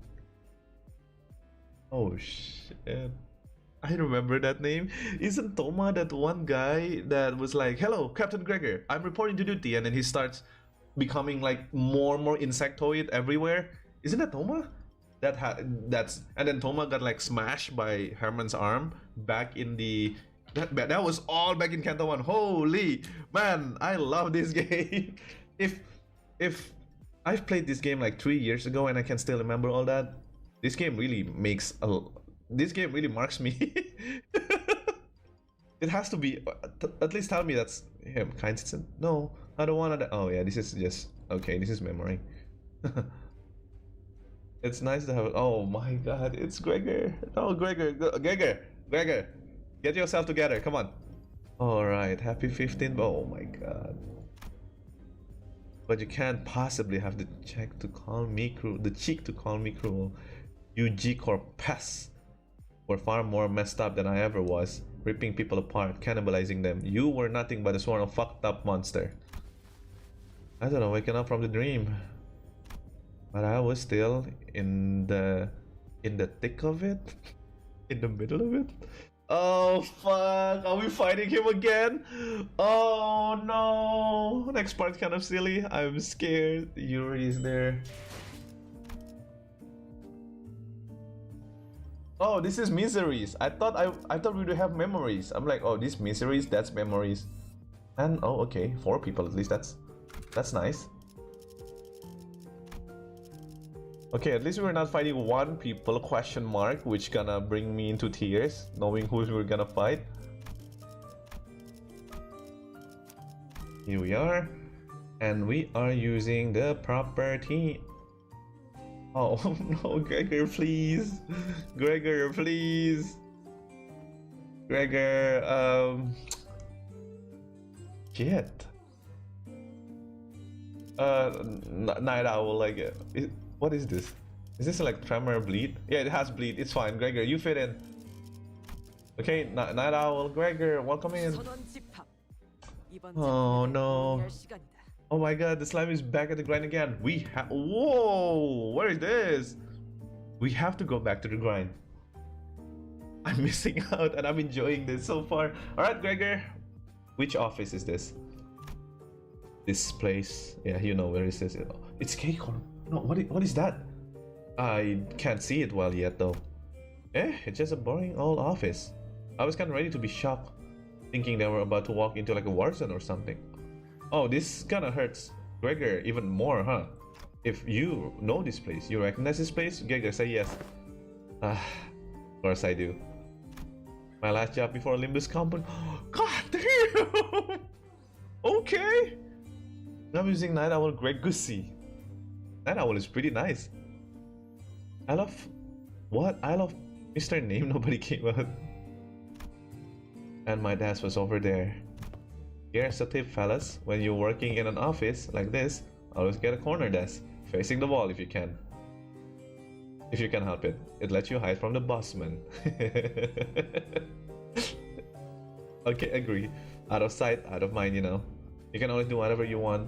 Oh shit. I remember that name. Isn't Toma that one guy that was like, "Hello, Captain Gregor, I'm reporting to duty," and then he starts becoming like more and more insectoid everywhere? Isn't that Toma? That's and then Toma got like smashed by Herman's arm back in the that was all back in Canto 1. Holy man, I love this game. If I've played this game like 3 years ago and I can still remember all that, this game really marks me. It has to be, at least tell me that's him. No, I don't want to. Oh yeah, this is just okay. This is memory. It's nice to have. Oh my god, it's Gregor. No, Gregor, get yourself together. Come on. All right, happy 15th. Oh my god. But you can't possibly have the cheek to call me cruel. You G-Corp pests were far more messed up than I ever was, ripping people apart, cannibalizing them. You were nothing but a sort of fucked up monster. I don't know, waking up from the dream. But I was still in the thick of it? In the middle of it? Oh fuck, are we fighting him again? Oh no, next part's kind of silly. I'm scared. Yuri is there. Oh, this is miseries. I thought we would have memories. I'm like, oh, these miseries, that's memories. And oh, okay, 4 people at least. That's nice. Okay, at least we're not fighting 1 people, question mark, which gonna bring me into tears, knowing who we're gonna fight. Here we are, and we are using the property. Oh no, Gregor, please. Gregor, please. Gregor, shit. Night Owl, like it. What is this? Is this like tremor bleed? Yeah, it has bleed. It's fine. Gregor, you fit in. Okay, Night Owl, Gregor, welcome in. Oh no. Oh my god, the slime is back at the grind again. Whoa, what is this? We have to go back to the grind. I'm missing out and I'm enjoying this so far. Alright, Gregor. Which office is this? This place. Yeah, you know where it says it. It's K-Corp. No, what is that? I can't see it well yet though. It's just a boring old office. I was kind of ready to be shocked, thinking they were about to walk into like a war zone or something. Oh, this kind of hurts Gregor even more, huh? If you know this place, you recognize this place? Gregor, say yes. Of course I do. My last job before Limbus company. God damn! Okay! Now I'm using Night Owl Greg Gussie. Night Owl is pretty nice. I love Mr. Name nobody came out. And my desk was over there. Here's a tip, fellas. When you're working in an office like this, always get a corner desk, facing the wall if you can. If you can help it. It lets you hide from the bossman. Okay, agree. Out of sight, out of mind, you know. You can always do whatever you want.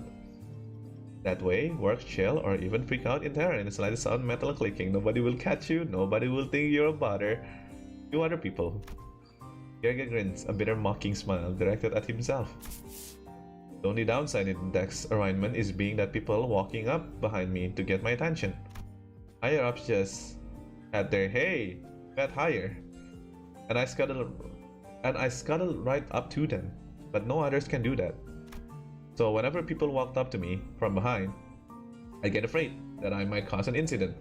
That way, work, chill, or even freak out in terror in the slightest sound metal clicking. Nobody will catch you, nobody will think you're a bother to other people. Gregor grins, a bitter mocking smile directed at himself. The only downside in desk arrangement is being that people walking up behind me to get my attention. Higher ups just at their hey, get higher. and I scuttled right up to them, but no others can do that. So whenever people walked up to me from behind, I get afraid that I might cause an incident.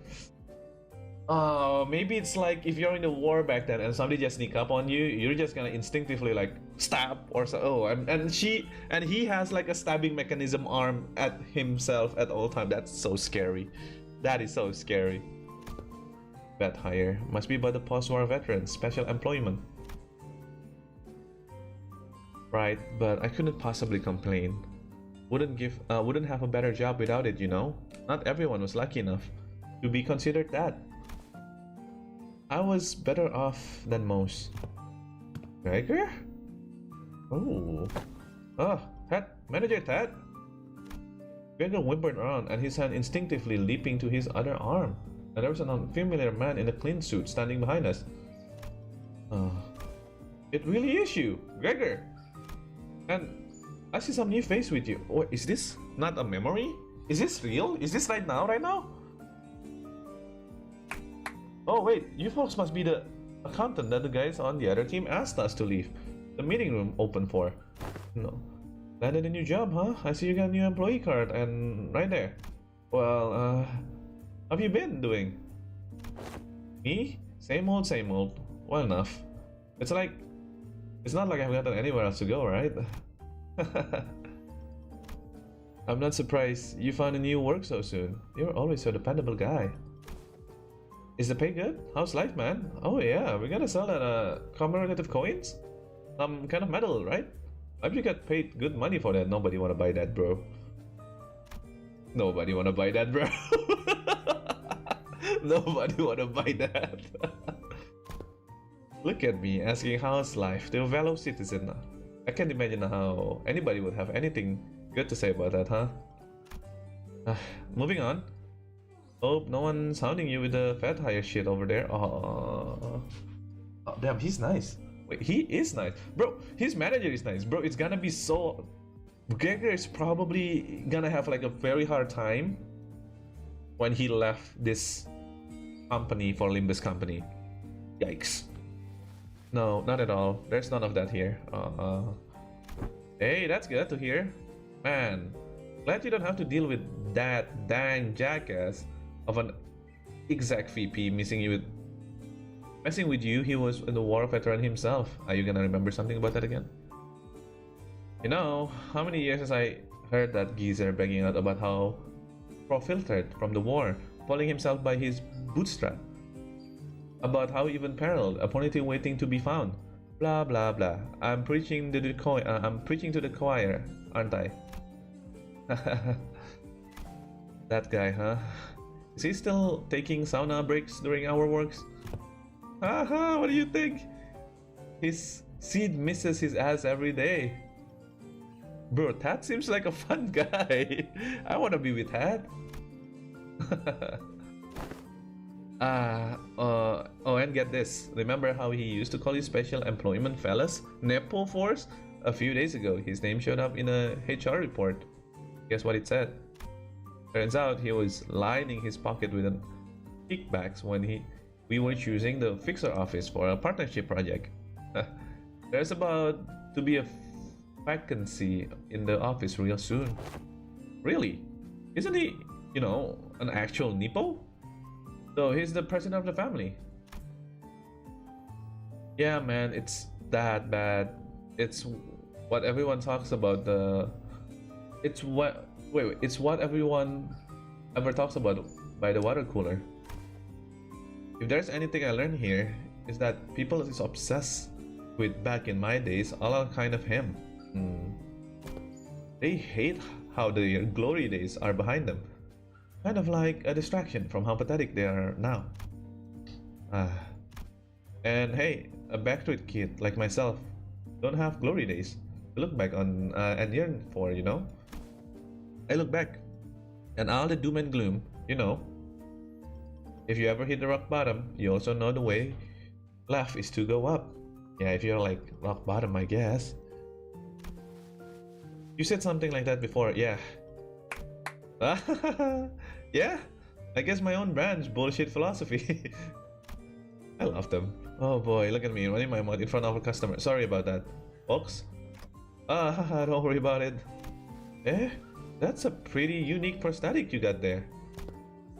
Maybe it's like if you're in a war back then and somebody just sneak up on you, you're just gonna instinctively like stab or so. Oh, and he has like a stabbing mechanism arm at himself at all time. That's so scary. That is so scary. Vet hire must be by the post-war veterans, special employment. Right, but I couldn't possibly complain. Wouldn't have a better job without it, you know? Not everyone was lucky enough to be considered that. I was better off than most. Gregor? Oh. Ted. Manager Ted? Gregor whimpered around and his hand instinctively leaping to his other arm. And there was an unfamiliar man in a clean suit standing behind us. It really is you, Gregor. And I see some new face with you. Oh, is this not a memory? Is this real? Is this right now? Oh wait, you folks must be the accountant that the guys on the other team asked us to leave the meeting room open for. No. Landed a new job, huh? I see you got a new employee card and right there. Well, how have you been doing? Me? Same old. Well enough. It's not like I've gotten anywhere else to go, right? I'm not surprised you found a new work so soon. You're always so dependable guy. Is the pay good? How's life, man? Oh yeah, we're gonna sell that commemorative coins? Some kind of medal, right? I bet you got paid good money for that. Nobody wanna buy that, bro. Nobody wanna buy that, bro. Nobody wanna buy that. Look at me asking how's life to a fellow citizen. I can't imagine how anybody would have anything good to say about that, huh? Moving on. Hope no one's hounding you with the fat hire shit over there. Oh, damn, he's nice. Wait, he is nice. Bro, his manager is nice. Bro, it's gonna be so... Gregor is probably gonna have like a very hard time when he left this company for Limbus company. Yikes. No, not at all. There's none of that here. Hey, that's good to hear. Man, glad you don't have to deal with that dang jackass of an exec VP messing with you. He was a war veteran himself. Are you gonna remember something about that again? You know, how many years has I heard that geezer begging out about how pro-filtered from the war, pulling himself by his bootstrap, about how even periled, a ponytail waiting to be found, blah blah blah. I'm preaching to the choir, aren't I? That guy, huh? Is he still taking sauna breaks during our works? Haha, what do you think? His seed misses his ass every day. Bro, Tad seems like a fun guy. I wanna be with Tad. Oh, and get this. Remember how he used to call his special employment fellas Nepo Force? A few days ago, his name showed up in a HR report. Guess what it said? Turns out he was lining his pocket with kickbacks when we were choosing the fixer office for a partnership project. There's about to be a vacancy in the office real soon. Really? Isn't he, an actual Nepo? So he's the president of the family. Yeah, man, it's that bad. It's what everyone talks about. It's what everyone ever talks about by the water cooler. If there's anything I learned here, is that people is obsessed with back in my days, all kind of him. They hate how the glory days are behind them. Kind of like a distraction from how pathetic they are now. And hey, a backstreet kid like myself don't have glory days to look back on and yearn for, I look back and all the doom and gloom, if you ever hit the rock bottom, you also know the way left is to go up. Yeah, if you're like rock bottom, I guess. You said something like that before, yeah. Yeah, I guess my own brand's bullshit philosophy. I love them. Oh boy, look at me running my mouth in front of a customer. Sorry about that, folks. Don't worry about it. Eh? That's a pretty unique prosthetic you got there.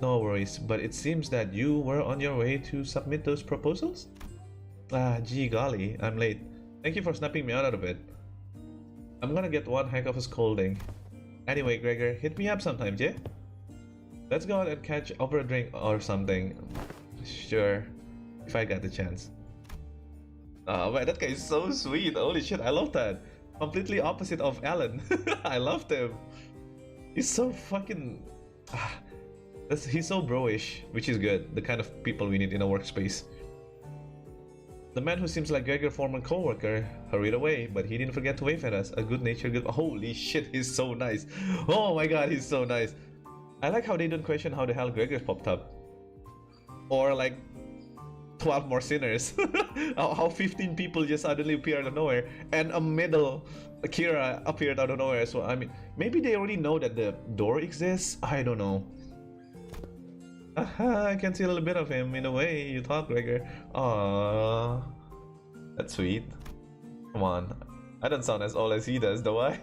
No worries, but it seems that you were on your way to submit those proposals? Gee golly, I'm late. Thank you for snapping me out of it. I'm gonna get one heck of a scolding. Anyway, Gregor, hit me up sometime, yeah? Let's go out and catch over a drink or something. Sure, if I get the chance. Oh man, that guy is so sweet. Holy shit, I love that. Completely opposite of Alan. I loved him. He's so fucking... he's so bro-ish, which is good. The kind of people we need in a workspace. The man who seems like Gregor's former co-worker hurried away, but he didn't forget to wave at us. A good-natured good... Holy shit, he's so nice. Oh my god, he's so nice. I like how they don't question how the hell Gregor popped up. Or like 12 more sinners. How 15 people just suddenly appear out of nowhere, and a middle Kira appeared out of nowhere. So I mean, maybe they already know that the door exists. I don't know. I can see a little bit of him in the way you talk, Gregor. Aww, that's sweet. Come on, I don't sound as old as he does, do I?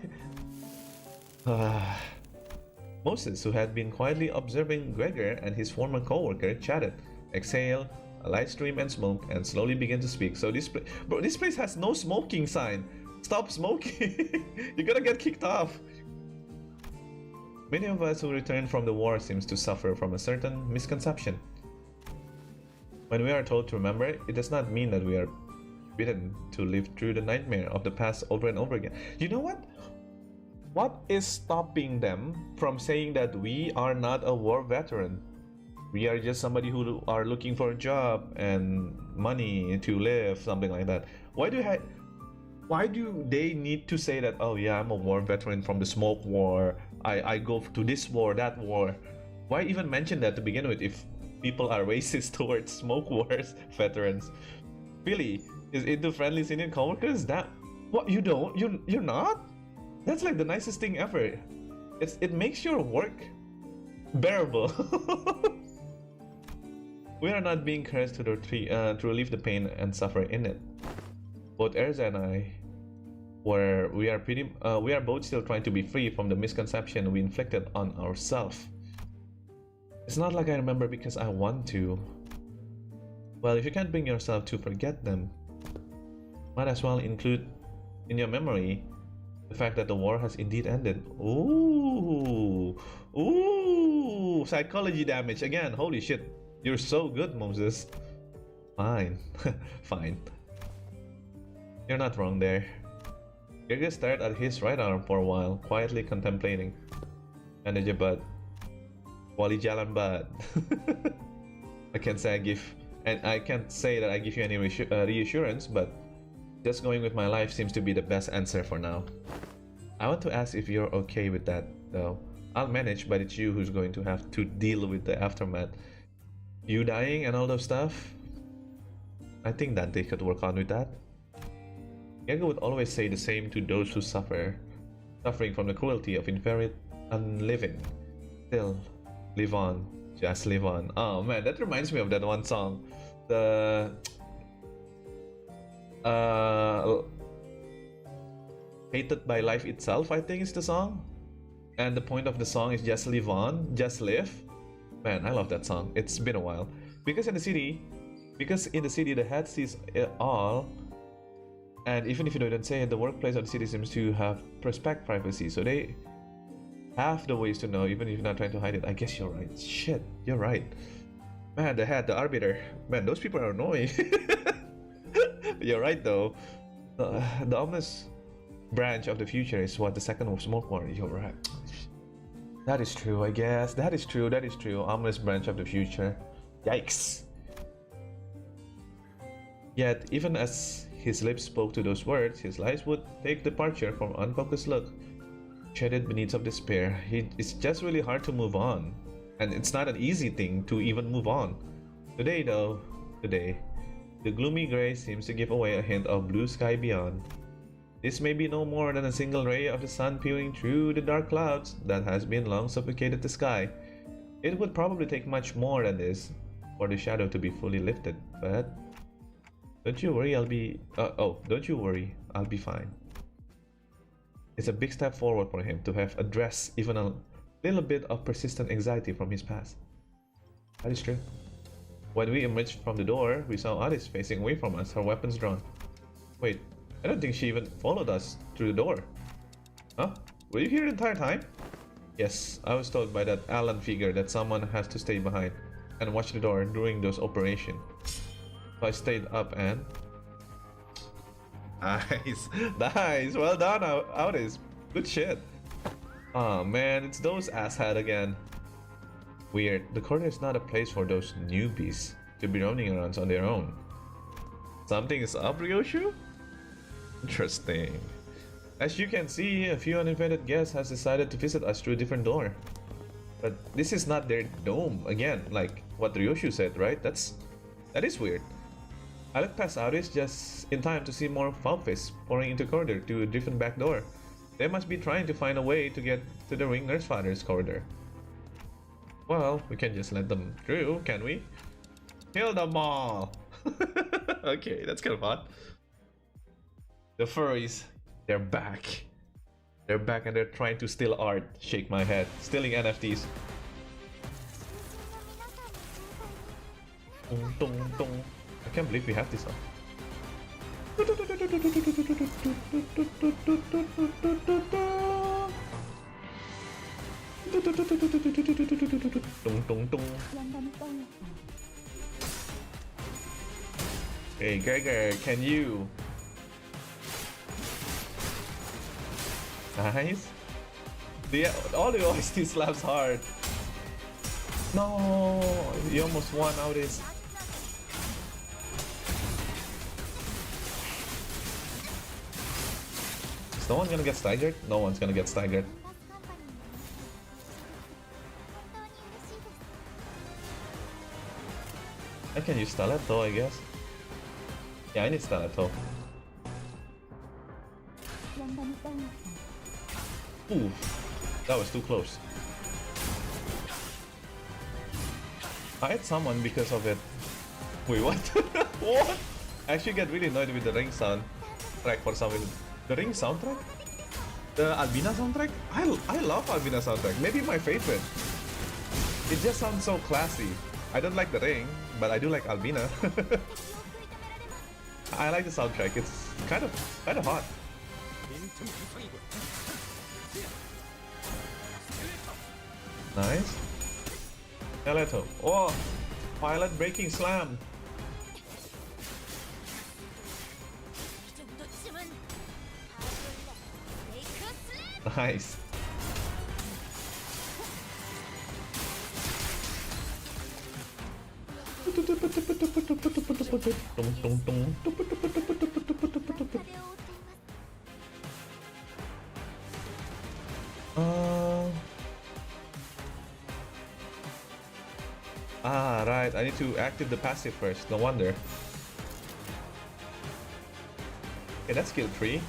Moses, who had been quietly observing Gregor and his former co-worker, chatted, exhaled a light stream and smoke, and slowly began to speak. So this place has no smoking sign. Stop smoking. You're gonna get kicked off. Many of us who return from the war seems to suffer from a certain misconception. When we are told to remember, it does not mean that we are bidden to live through the nightmare of the past over and over again. You know what? What is stopping them from saying that we are not a war veteran? We are just somebody who are looking for a job and money to live, something like that. Why do they need to say that, oh yeah, I'm a war veteran from the smoke war, I go to this war, that war? Why even mention that to begin with if people are racist towards smoke wars veterans? Really? Is into friendly senior coworkers? That what, you don't? You're not? That's like the nicest thing ever. It makes your work bearable. We are not being cursed to relieve the pain and suffer in it. Both Erza and I we are both still trying to be free from the misconception we inflicted on ourselves. It's not like I remember because I want to. Well, if you can't bring yourself to forget them, might as well include in your memory the fact that the war has indeed ended. Ooh, psychology damage again. Holy shit, you're so good, Moses. Fine, fine. You're not wrong there. Gregor stared at his right arm for a while, quietly contemplating. Manager Bud. Wali Jalan Bud. I can't say that I give you any reassurance, but just going with my life seems to be the best answer for now. I want to ask if you're okay with that, though. I'll manage, but it's you who's going to have to deal with the aftermath. You dying and all those stuff? I think that they could work on with that. Gregor would always say the same to those who suffering from the cruelty of infinite unliving. Still, live on, just live on. Oh man, that reminds me of that one song. The Hated by Life Itself, I think is the song. And the point of the song is just live on, just live. Man, I love that song. It's been a while. Because in the city the head sees it all. And even if you don't say it, the workplace or the city seems to respect privacy, so they have the ways to know, even if you're not trying to hide it. I guess you're right. Shit, you're right. Man, the head, the arbiter. Man, those people are annoying. You're right though. The ominous branch of the future is what the second smoke war. You're right. That is true, I guess. That is true. Ominous branch of the future. Yikes. Yet, even as his lips spoke to those words, his eyes would take departure from unfocused look, shaded beneath of despair. It's just really hard to move on, and it's not an easy thing to even move on. Today, the gloomy gray seems to give away a hint of blue sky beyond. This may be no more than a single ray of the sun peering through the dark clouds that has been long suffocated the sky. It would probably take much more than this for the shadow to be fully lifted, but Don't you worry, I'll be... oh, don't you worry, I'll be fine. It's a big step forward for him to have addressed even a little bit of persistent anxiety from his past. That is true. When we emerged from the door, we saw Alice facing away from us, her weapons drawn. Wait, I don't think she even followed us through the door. Huh? Were you here the entire time? Yes, I was told by that Alan figure that someone has to stay behind and watch the door during those operations. So I stayed up and... Nice! Nice! Well done, Alice. Good shit. Oh man, it's those asshat again. Weird. The corner is not a place for those newbies to be roaming around on their own. Something is up, Ryoshu? Interesting. As you can see, a few uninvited guests has decided to visit us through a different door. But this is not their dome, again, like what Ryoshu said, right? That is weird. I looked past Aris just in time to see more foul-face pouring into corridor to a different back door. They must be trying to find a way to get to the ring nurse father's corridor. Well, we can just let them through, can we? Kill them all! Okay, that's kind of fun. The furries, they're back. They're back and they're trying to steal art. Shake my head. Stealing NFTs. Dong, dong, dong. I can't believe we have this on. Dong, dong, dong. Hey Gregor, can you? Nice. All the OST slaps hard. No, you almost won out this. Is no one gonna get staggered? No one's gonna get staggered. I can use stiletto, I guess. Yeah, I need stiletto. Ooh, that was too close. I hit someone because of it. Wait, what? What? I actually get really annoyed with the ring soundtrack for some reason. The ring soundtrack? The Albina soundtrack? I love Albina soundtrack. Maybe my favorite. It just sounds so classy. I don't like the ring, but I do like Albina. I like the soundtrack. It's kind of hot. Nice. Skeleton. Oh, pilot breaking slam. Nice. Right. I need to activate the passive first. No wonder. Okay, that's skill 3.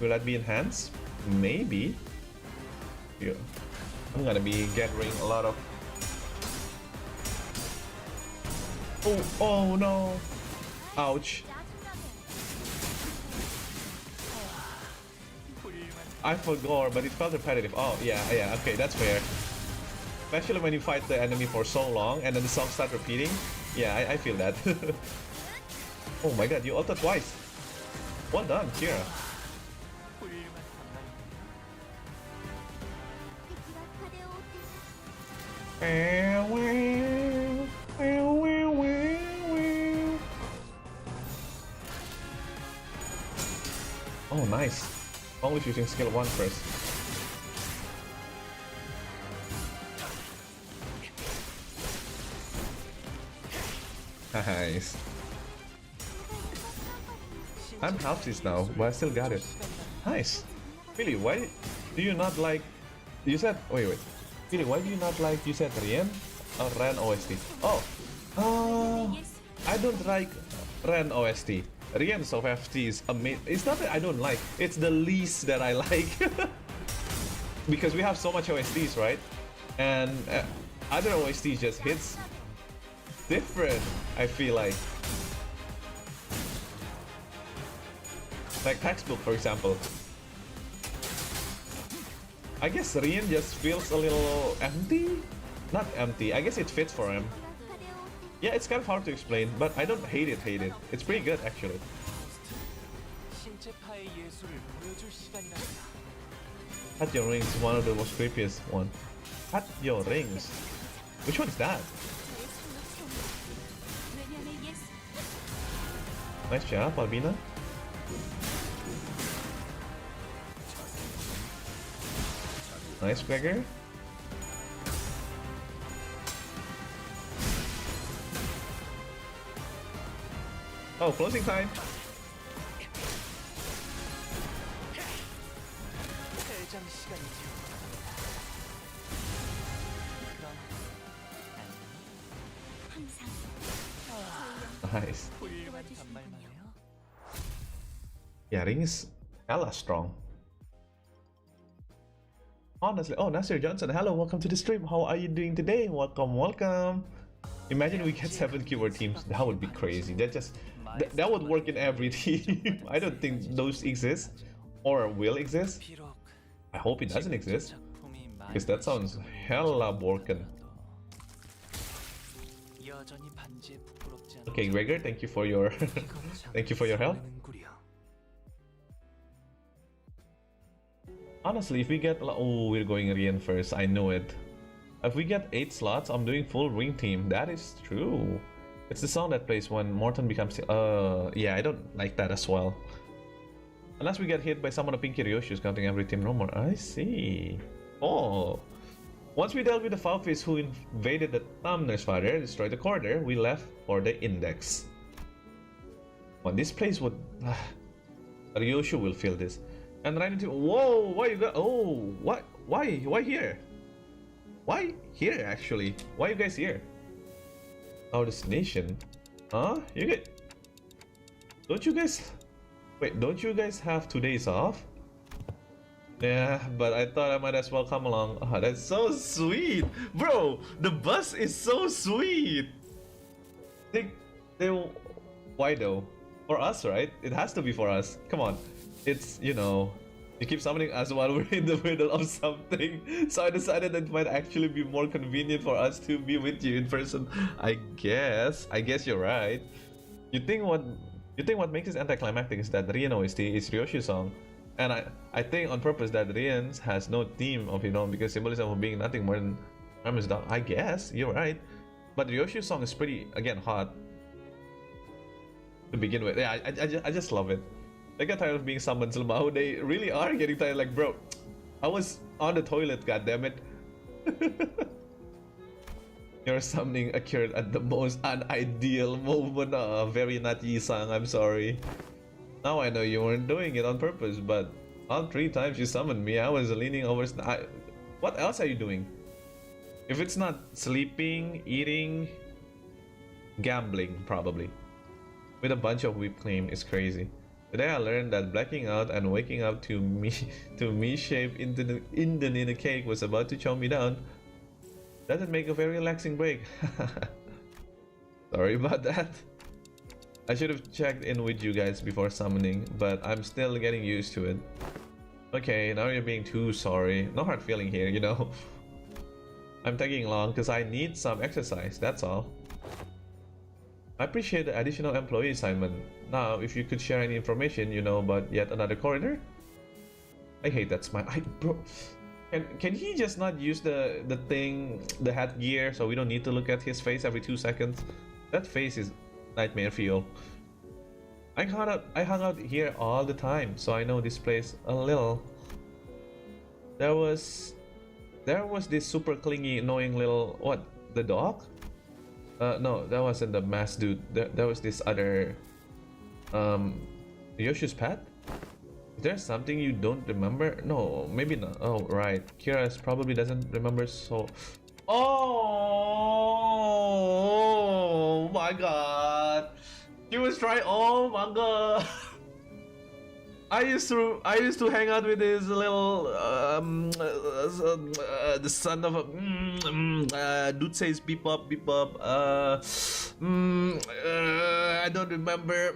Will that be enhanced? Maybe. Yeah. I'm gonna be gathering a lot of... Oh no! Ouch. I forgot, but it felt repetitive. Oh, yeah, okay, that's fair. Especially when you fight the enemy for so long and then the song starts repeating. Yeah, I feel that. Oh my god, you ulted twice. Well done, Kira. Oh, nice. Only using skill 1 first. Nice. I'm half this now, but I still got it. Nice. Billy, why do you not like... You said... Wait. Billy, why do you not like... You said Rien or Ren OST? Oh. I don't like Ren OST. Rien's OST is amazing. It's not that I don't like. It's the least that I like. Because we have so much OSTs, right? And other OSTs just hits different, I feel like. Like textbook, for example. I guess Rien just feels a little empty? Not empty, I guess it fits for him. Yeah, it's kind of hard to explain, but I don't hate it. It's pretty good, actually. Cut Your Rings is one of the most creepiest one. Cut Your Rings? Which one's that? Nice job, Albina. Nice, Gregor. Oh, closing time. Nice. Yeah, Ring is hella strong. Honestly, oh, Nasir Johnson, hello, welcome to the stream. How are you doing today? Welcome. Imagine we get 7 keyword teams. That would be crazy. That would work in every team. I don't think those exist or will exist. I hope it doesn't exist, because that sounds hella broken. Okay, Gregor, thank you for your thank you for your help. Honestly, if we get, oh, we're going Rien first. I know it. If we get 8 slots, I'm doing full ring team. That is true. It's the song that plays when Morton becomes. Yeah, I don't like that as well. Unless we get hit by someone of Pinky Ryoshu counting every team no more. I see. Oh. Once we dealt with the Foulface who invaded the Thumbner's father, destroyed the corridor, we left for the index. Well, this place would. Ryoshu will feel this. And right into. Whoa! Why you got. Oh! What? Why? Why here? Why here actually? Why you guys here? Our destination? Huh? You get. Don't you guys. Wait, don't you guys have 2 days off? Yeah, but I thought I might as well come along. Oh, that's so sweet! Bro, the bus is so sweet! They why though? For us, right? It has to be for us. Come on. It's, you know, you keep summoning us while we're in the middle of something. So I decided that it might actually be more convenient for us to be with you in person. I guess you're right. You think what makes this anticlimactic is that Rien OST is Ryoshu's song. And I think on purpose that Rien has no theme of his own because symbolism of being nothing more than Ramen's dog. I guess, you're right. But Ryoshu's song is pretty, again, hot. To begin with. Yeah, I just love it. I got tired of being summoned, Slimedia. They really are getting tired. Like, bro, I was on the toilet, goddammit. Your summoning occurred at the most unideal moment. Very not Yi-sang, I'm sorry. Now I know you weren't doing it on purpose, but all 3 times you summoned me, I was leaning over. What else are you doing? If it's not sleeping, eating, gambling, probably. With a bunch of whipped cream is crazy. Today I learned that blacking out and waking up to me shape into the cake was about to chow me down. Doesn't make a very relaxing break. Sorry about that. I should have checked in with you guys before summoning, but I'm still getting used to it. Okay, now you're being too sorry. No hard feeling here, you know. I'm tagging along because I need some exercise, that's all. I appreciate the additional employee assignment. Now, if you could share any information you know about yet another corridor? I hate that smile. Bro, can he just not use the headgear so we don't need to look at his face every 2 seconds? That face is nightmare fuel. I hung out here all the time, so I know this place a little. There was this super clingy, annoying little the dog? No, that wasn't the masked dude. There was this other Yoshi's pet? Is there something you don't remember? No, maybe not. Oh, right. Kira probably doesn't remember, so. Oh my god. She was trying. Oh my god. I used to hang out with this little the son of a dude says beep up. I I don't remember.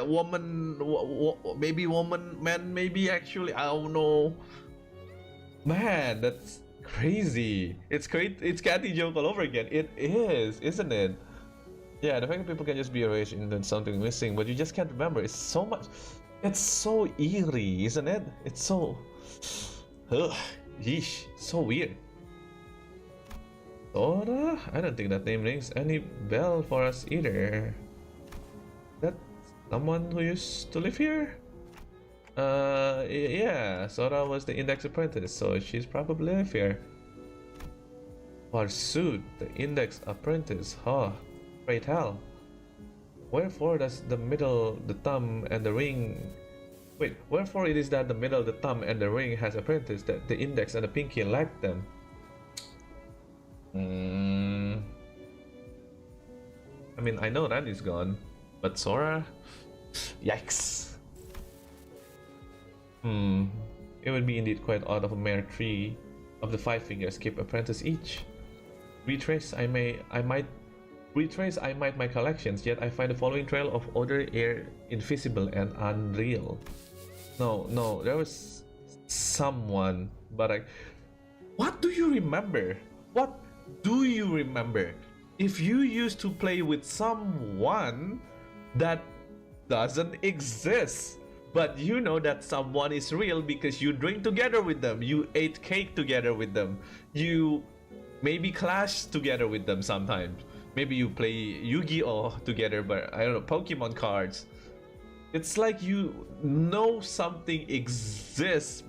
Woman, maybe woman, man, maybe actually. I don't know. Man, that's crazy. It's great. It's Cathy joke all over again. It is, isn't it? Yeah, the fact that people can just be erased and then something missing, but you just can't remember. It's so much. It's so eerie, isn't it? It's so. Ugh, yeesh, so weird. Sora? I don't think that name rings any bell for us either. That someone who used to live here? Yeah, Sora was the index apprentice, so she's probably live here. Pursued the index apprentice, huh? Pray tell. Wherefore does the middle, the thumb, and the ring... Wait, wherefore it is that the middle, the thumb, and the ring has apprentice, that the index and the pinky lack them? I mean, I know Randy's gone, but Sora? Yikes. It would be indeed quite odd of a mere 3 of the 5 fingers keep apprentice each. Retrace I might my collections, yet I find the following trail of odor air invisible and unreal. No, there was someone, but what do you remember? What do you remember? If you used to play with someone that doesn't exist, but you know that someone is real because you drink together with them, you ate cake together with them, you maybe clash together with them sometimes. Maybe you play Yu-Gi-Oh together, but I don't know, Pokemon cards. It's like you know something exists,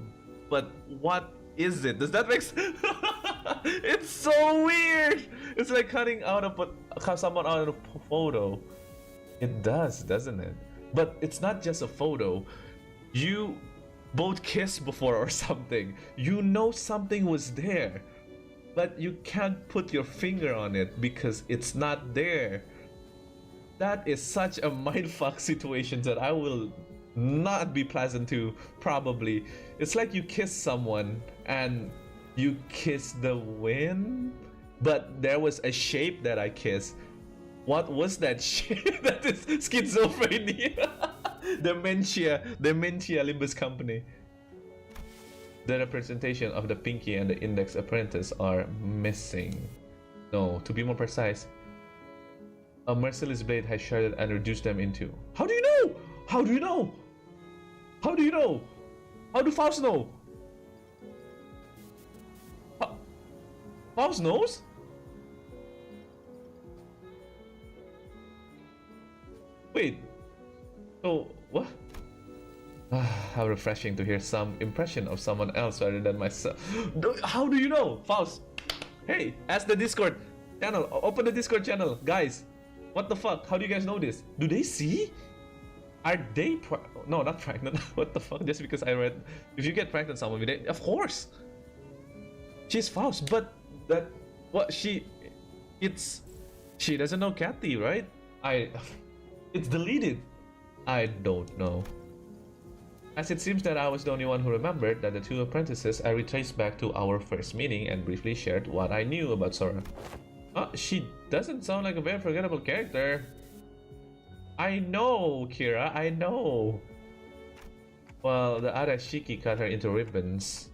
but what is it? Does that make sense? It's so weird. It's like cutting someone out of a photo. It does, doesn't it? But it's not just a photo. You both kissed before or something. You know something was there, but you can't put your finger on it because it's not there. That is such a mindfuck situation that I will not be pleasant to, probably. It's like you kiss someone and you kiss the wind, but there was a shape that I kissed. What was that shape? That is schizophrenia. Dementia Limbus company. The representation of the pinky and the index apprentice are missing. No, to be more precise, a merciless blade has shredded and reduced them into... How do you know? How do you know? How do you know? How do Faust know? Faust knows? Wait. So, what? How refreshing to hear some impression of someone else rather than myself. How do you know? Faust. Hey, ask the Discord channel. Open the Discord channel. Guys, what the fuck? How do you guys know this? Do they see? Are they no, not pregnant. What the fuck? Just because I read, if you get pregnant someone with it, of course. She's Faust, but that what she doesn't know Cathy, right? It's deleted. I don't know. As it seems that I was the only one who remembered that the two apprentices, I retraced back to our first meeting and briefly shared what I knew about Sora. She doesn't sound like a very forgettable character. I know, Kira, I know. Well, the Arashiki cut her into ribbons.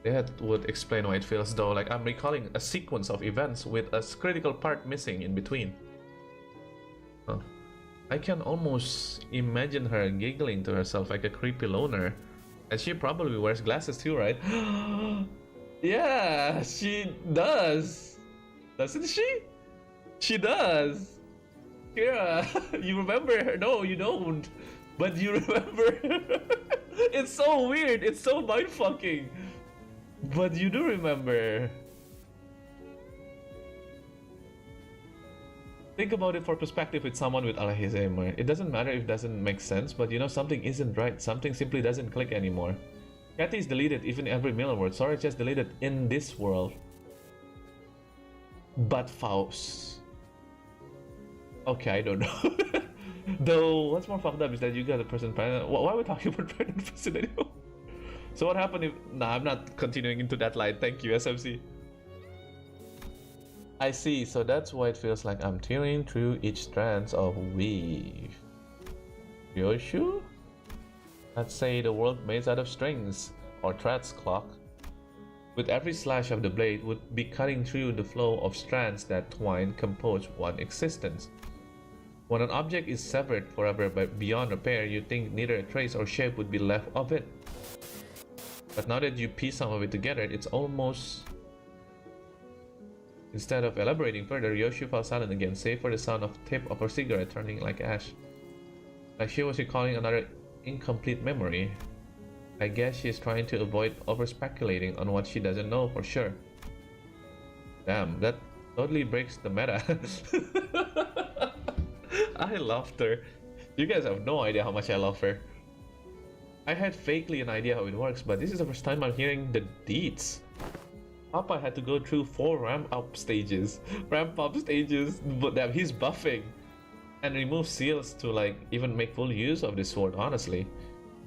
That would explain why it feels though like I'm recalling a sequence of events with a critical part missing in between. Huh. I can almost imagine her giggling to herself like a creepy loner. And she probably wears glasses too, right? Yeah, she does. Doesn't she? She does. Yeah, you remember her? No, you don't. But you remember her. It's so weird. It's so mindfucking. But you do remember. Think about it for perspective with someone with Alzheimer's. It doesn't matter if it doesn't make sense, but you know something isn't right. Something simply doesn't click anymore. Cathy is deleted, even every middle word. Sora just deleted in this world. But Faust. Okay, I don't know. Though, what's more fucked up is that you got a person pregnant. Why are we talking about pregnant person anymore? So what happened if... Nah, I'm not continuing into that line. Thank you, SMC. I see, so that's why it feels like I'm tearing through each strand of weave. Ryoshu? Let's say the world made out of strings, or threads, clock. With every slash of the blade would be cutting through the flow of strands that twine compose one existence. When an object is severed forever beyond repair, you think neither a trace or shape would be left of it. But now that you piece some of it together, it's almost... Instead of elaborating further, Ryoshu fell silent again, save for the sound of the tip of her cigarette turning like ash. Like she was recalling another incomplete memory. I guess she's trying to avoid over-speculating on what she doesn't know for sure. Damn, that totally breaks the meta. I loved her. You guys have no idea how much I love her. I had vaguely an idea how it works, but this is the first time I'm hearing the deets. Papa had to go through 4 ramp-up stages, but that he's buffing, and remove seals to like even make full use of this sword. Honestly,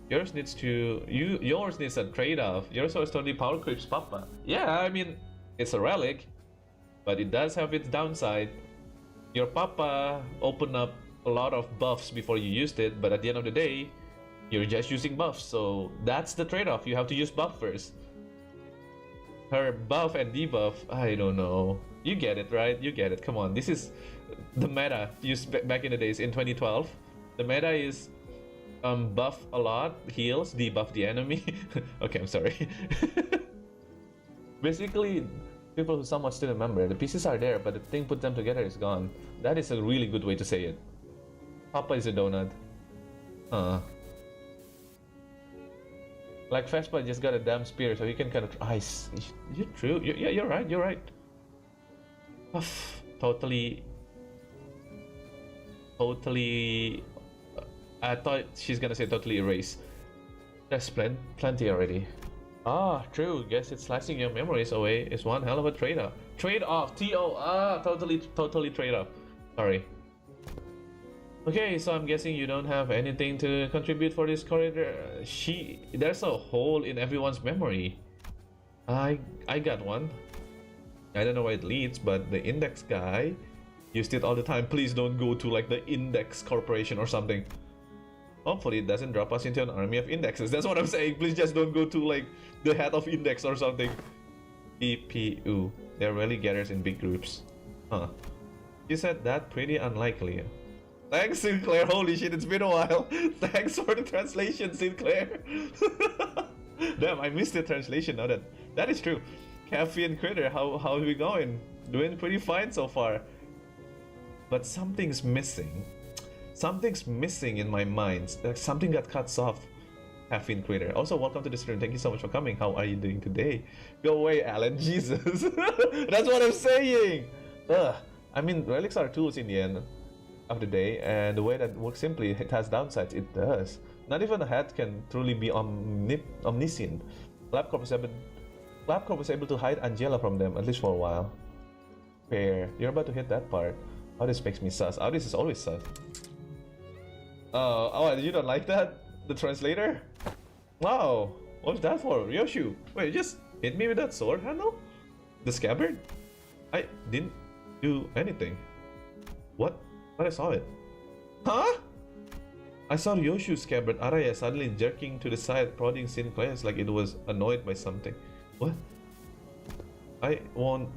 yours needs a trade-off. Yours was totally power creeps Papa. Yeah, I mean it's a relic, but it does have its downside. Your Papa opened up a lot of buffs before you used it, but at the end of the day, you're just using buffs, so that's the trade-off. You have to use buff first. Her buff and debuff, I don't know. You get it, right? You get it. Come on, this is the meta used back in the days in 2012. The meta is buff a lot, heals, debuff the enemy. Okay, I'm sorry. Basically, people who somewhat still remember, the pieces are there, but the thing put them together is gone. That is a really good way to say it. Papa is a donut. Like Vespa just got a damn spear, so he can kind of... You're true. Yeah, you're right. You're right. Totally. I thought she's gonna say totally erase. There's plenty already. Ah, true. Guess it's slicing your memories away is one hell of a trade-off. Trade-off. Totally trade-off. Sorry. Okay, so I'm guessing you don't have anything to contribute for this corridor. There's a hole in everyone's memory. I got one. I don't know where it leads, but the index guy used it all the time. Please don't go to like the Index Corporation or something. Hopefully it doesn't drop us into an army of indexes. That's what I'm saying. Please just don't go to like the head of index or something. EPU. They're really gatherers in big groups. Huh. You said that pretty unlikely. Thanks, Sinclair. Holy shit, it's been a while. Thanks for the translation, Sinclair. Damn, I missed the translation now that is true. Caffeine Critter, how are we going? Doing pretty fine so far. But something's missing. Something's missing in my mind. Like something got cut off. Caffeine Critter. Also, welcome to the stream. Thank you so much for coming. How are you doing today? Go away, Alan. Jesus. That's what I'm saying. I mean, relics are tools in the end of the day, and the way that works simply, it has downsides. It does. Not even a hat can truly be omniscient. LabCorp was able to hide Angela from them, at least for a while. Fair. You're about to hit that part. Oh, this makes me sus. Oh, this is always sus. Oh, you don't like that? The translator? Wow. What's that for? Ryoshu. Wait, you just hit me with that sword handle? The scabbard? I didn't do anything. What? But I saw it. Huh? I saw Ryoshu's scabbard Araya suddenly jerking to the side, prodding Sinclair's like it was annoyed by something. What? I won't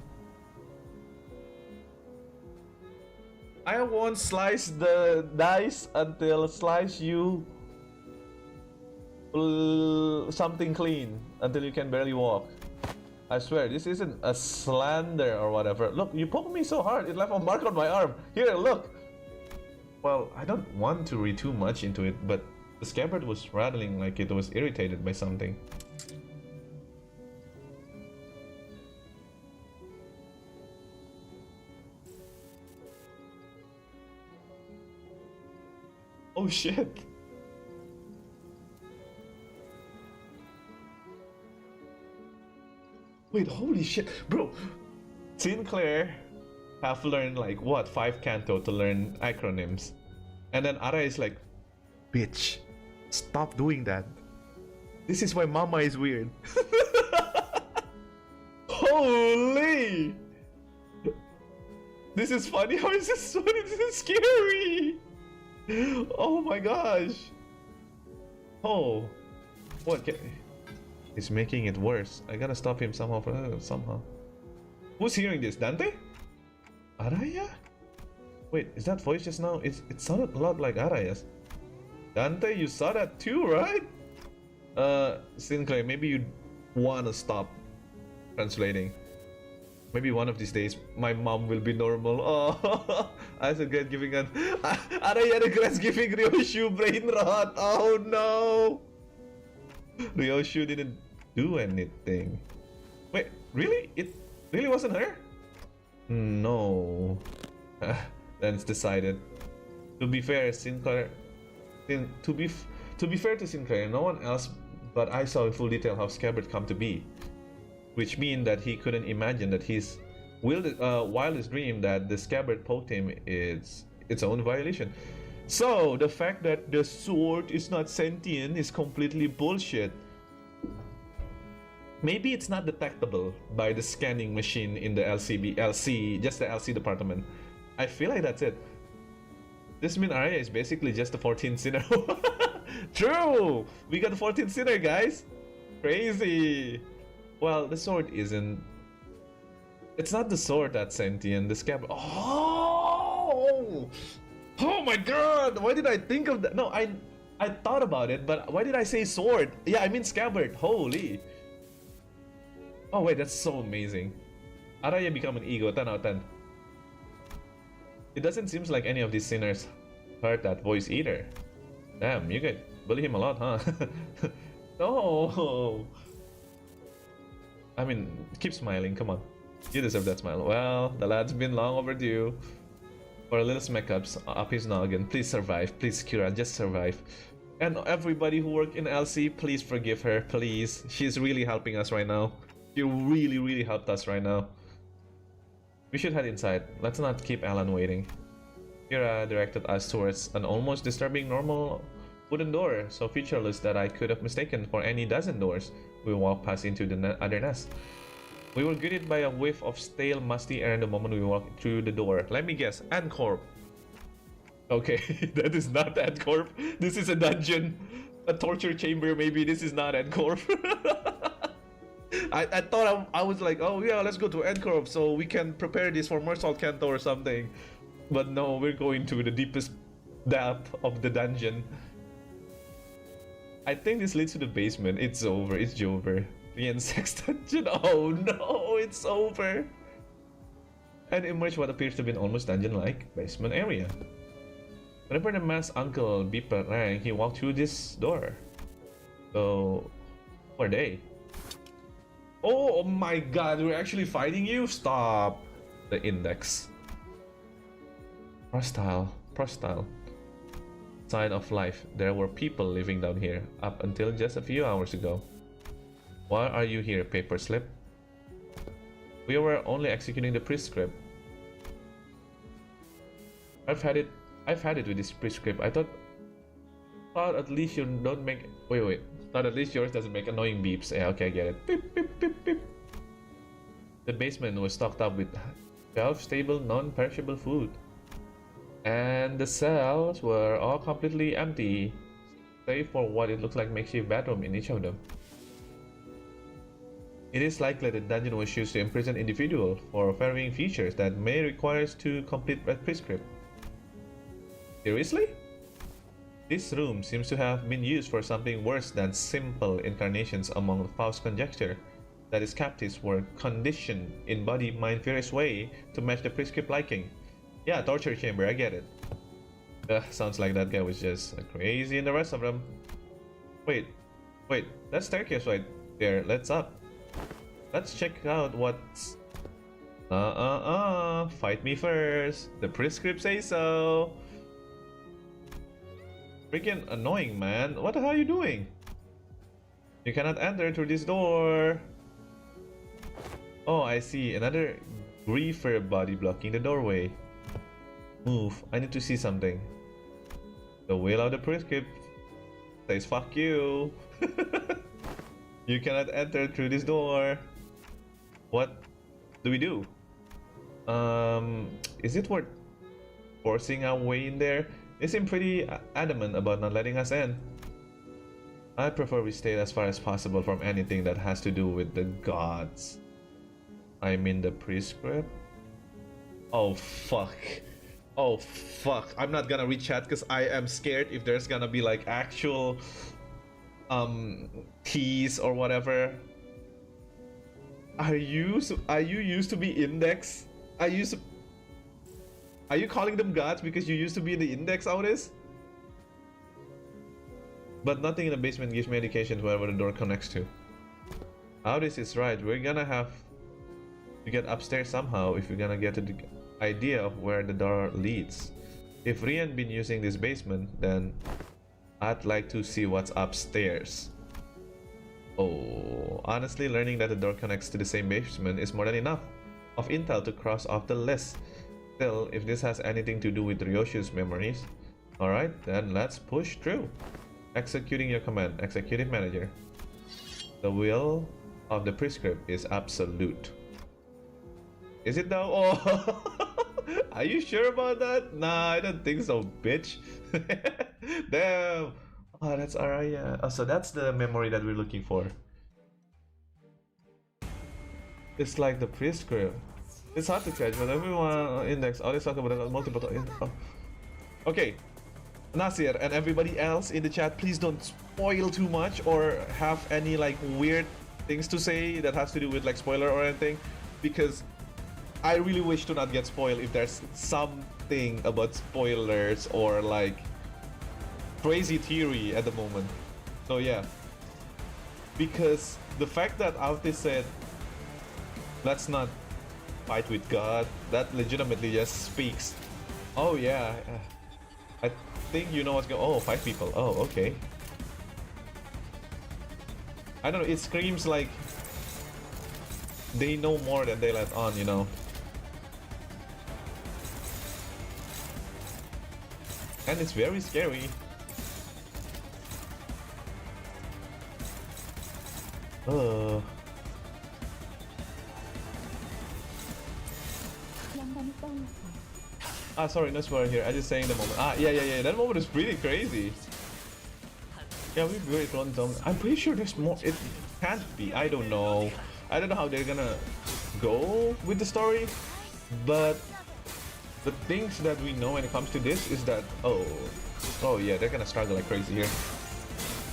slice the dice until slice you something clean until you can barely walk. I swear, this isn't a slander or whatever. Look, you poked me so hard, it left a mark on my arm. Here, look. Well, I don't want to read too much into it, but the scabbard was rattling like it was irritated by something. Oh shit. Wait, holy shit. Bro, Sinclair have learned like what, 5 Canto to learn acronyms. And then Ara is like, bitch, stop doing that. This is why mama is weird. Holy! This is funny. How is this funny? This is scary. Oh my gosh. Oh. What? He's making it worse. I gotta stop him somehow. Somehow. Who's hearing this? Dante? Araya? Wait, is that voice just now? It sounded a lot like Araya's. Dante, you saw that too, right? Sinclair, maybe you wanna stop translating. Maybe one of these days, my mom will be normal. Oh, I forget giving an Araya regrets giving Ryoshu brain rot. Oh no! Ryoshu didn't do anything. Wait, really? It really wasn't her? No. Then it's decided. To be fair, Sinclair. To be fair to Sinclair, no one else but I saw in full detail how Scabbard come to be, which means that he couldn't imagine that his wildest dream that the Scabbard poked him is its own violation. So the fact that the sword is not sentient is completely bullshit. Maybe it's not detectable by the scanning machine in the LC, just the LC department. I feel like that's it. This means Arya is basically just the 14th sinner. True! We got the 14th sinner, guys! Crazy! Well, the sword isn't... It's not the sword that's sentient, the Scabbard... Oh! Oh my god! Why did I think of that? No, I thought about it, but why did I say sword? Yeah, I mean Scabbard. Holy! Oh wait, that's so amazing. Araya become an ego, 10 out of 10. It doesn't seem like any of these sinners heard that voice either. Damn, you could bully him a lot, huh? No! I mean, keep smiling, come on. You deserve that smile. Well, the lad's been long overdue. For a little smack ups up his noggin. Please survive, please Kira, just survive. And everybody who work in LC, please forgive her, please. She's really helping us right now. She really helped us right now. We should head inside. Let's not keep Alan waiting. Kira directed us towards an almost disturbing normal wooden door, so featureless that I could have mistaken for any dozen doors. We walked past into the other nest. We were greeted by a whiff of stale, musty air the moment we walked through the door. Let me guess, Antcorp. Okay, that is not Antcorp. This is a dungeon. A torture chamber, maybe. This is not Antcorp. I thought I was like, oh yeah, let's go to Antcorp so we can prepare this for Mersault Canto or something. But no, we're going to the deepest depth of the dungeon. I think this leads to the basement. It's over. It's over. The insects dungeon. Oh no, it's over. And emerged what appears to be an almost dungeon-like basement area. Whenever the masked uncle beeper rang, he walked through this door. So, who are they? Oh my god, we're actually fighting you? Stop. The index. Prostyle. Sign of life. There were people living down here up until just a few hours ago. Why are you here, paper slip? We were only executing the prescript. I've had it with this prescript. I thought at least you don't make... Wait. Thought at least yours doesn't make annoying beeps. Yeah, okay, I get it. Beep, beep, beep, beep. The basement was stocked up with shelf-stable, non-perishable food. And the cells were all completely empty, save for what it looked like makeshift bedroom in each of them. It is likely the dungeon was used to imprison individuals for varying features that may require us to complete a prescript. Seriously? This room seems to have been used for something worse than simple incarnations among Faust's conjecture that his captives were conditioned in body, mind, various way to match the prescript liking. Yeah, torture chamber, I get it. Sounds like that guy was just crazy and the rest of them. Wait, that staircase right there, let's up. Let's check out what's... Fight me first. The prescript say so. Freaking annoying, man. What the hell are you doing? You cannot enter through this door. Oh, I see. Another griefer body blocking the doorway. Move. I need to see something. The wheel of the prescript says fuck you. You cannot enter through this door. What do we do? Is it worth forcing our way in there? They seem pretty adamant about not letting us in. I prefer we stay as far as possible from anything that has to do with the gods. I mean the prescript. Oh fuck. Oh fuck. I'm not gonna read chat because I am scared if there's gonna be like actual keys or whatever. Are you used to be index? Are you calling them gods because you used to be in the index, Otis? But nothing in the basement gives me indication wherever the door connects to. Otis is right. We're gonna have to get upstairs somehow if we're gonna get to the idea of where the door leads. If Rian been using this basement, then I'd like to see what's upstairs. Oh, honestly, learning that the door connects to the same basement is more than enough of intel to cross off the list. Still, if this has anything to do with Ryoshu's memories, alright, then let's push through. Executing your command, Executive Manager. The will of the prescript is absolute. Is it though? Oh, are you sure about that? Nah, I don't think so, bitch. Damn. Oh, that's Araya. Oh, so that's the memory that we're looking for. It's like the prescript. It's hard to catch, but everyone index always talk about multiple. Oh. Okay, Nasir and everybody else in the chat, please don't spoil too much or have any like weird things to say that has to do with like spoiler or anything, because I really wish to not get spoiled if there's something about spoilers or like crazy theory at the moment. So yeah, because the fact that Alti said let's not fight with God, that legitimately just speaks. Oh yeah, I think you know what's going. Oh, 5 people. Oh, okay. I don't know. It screams like they know more than they let on, you know. And it's very scary. Sorry, no spoiler here. I just saying the moment. Yeah. That moment is pretty crazy. Yeah, we really thrown some. I'm pretty sure there's more. It can't be. I don't know. I don't know how they're gonna go with the story, but the things that we know when it comes to this is that oh yeah, they're gonna struggle like crazy here.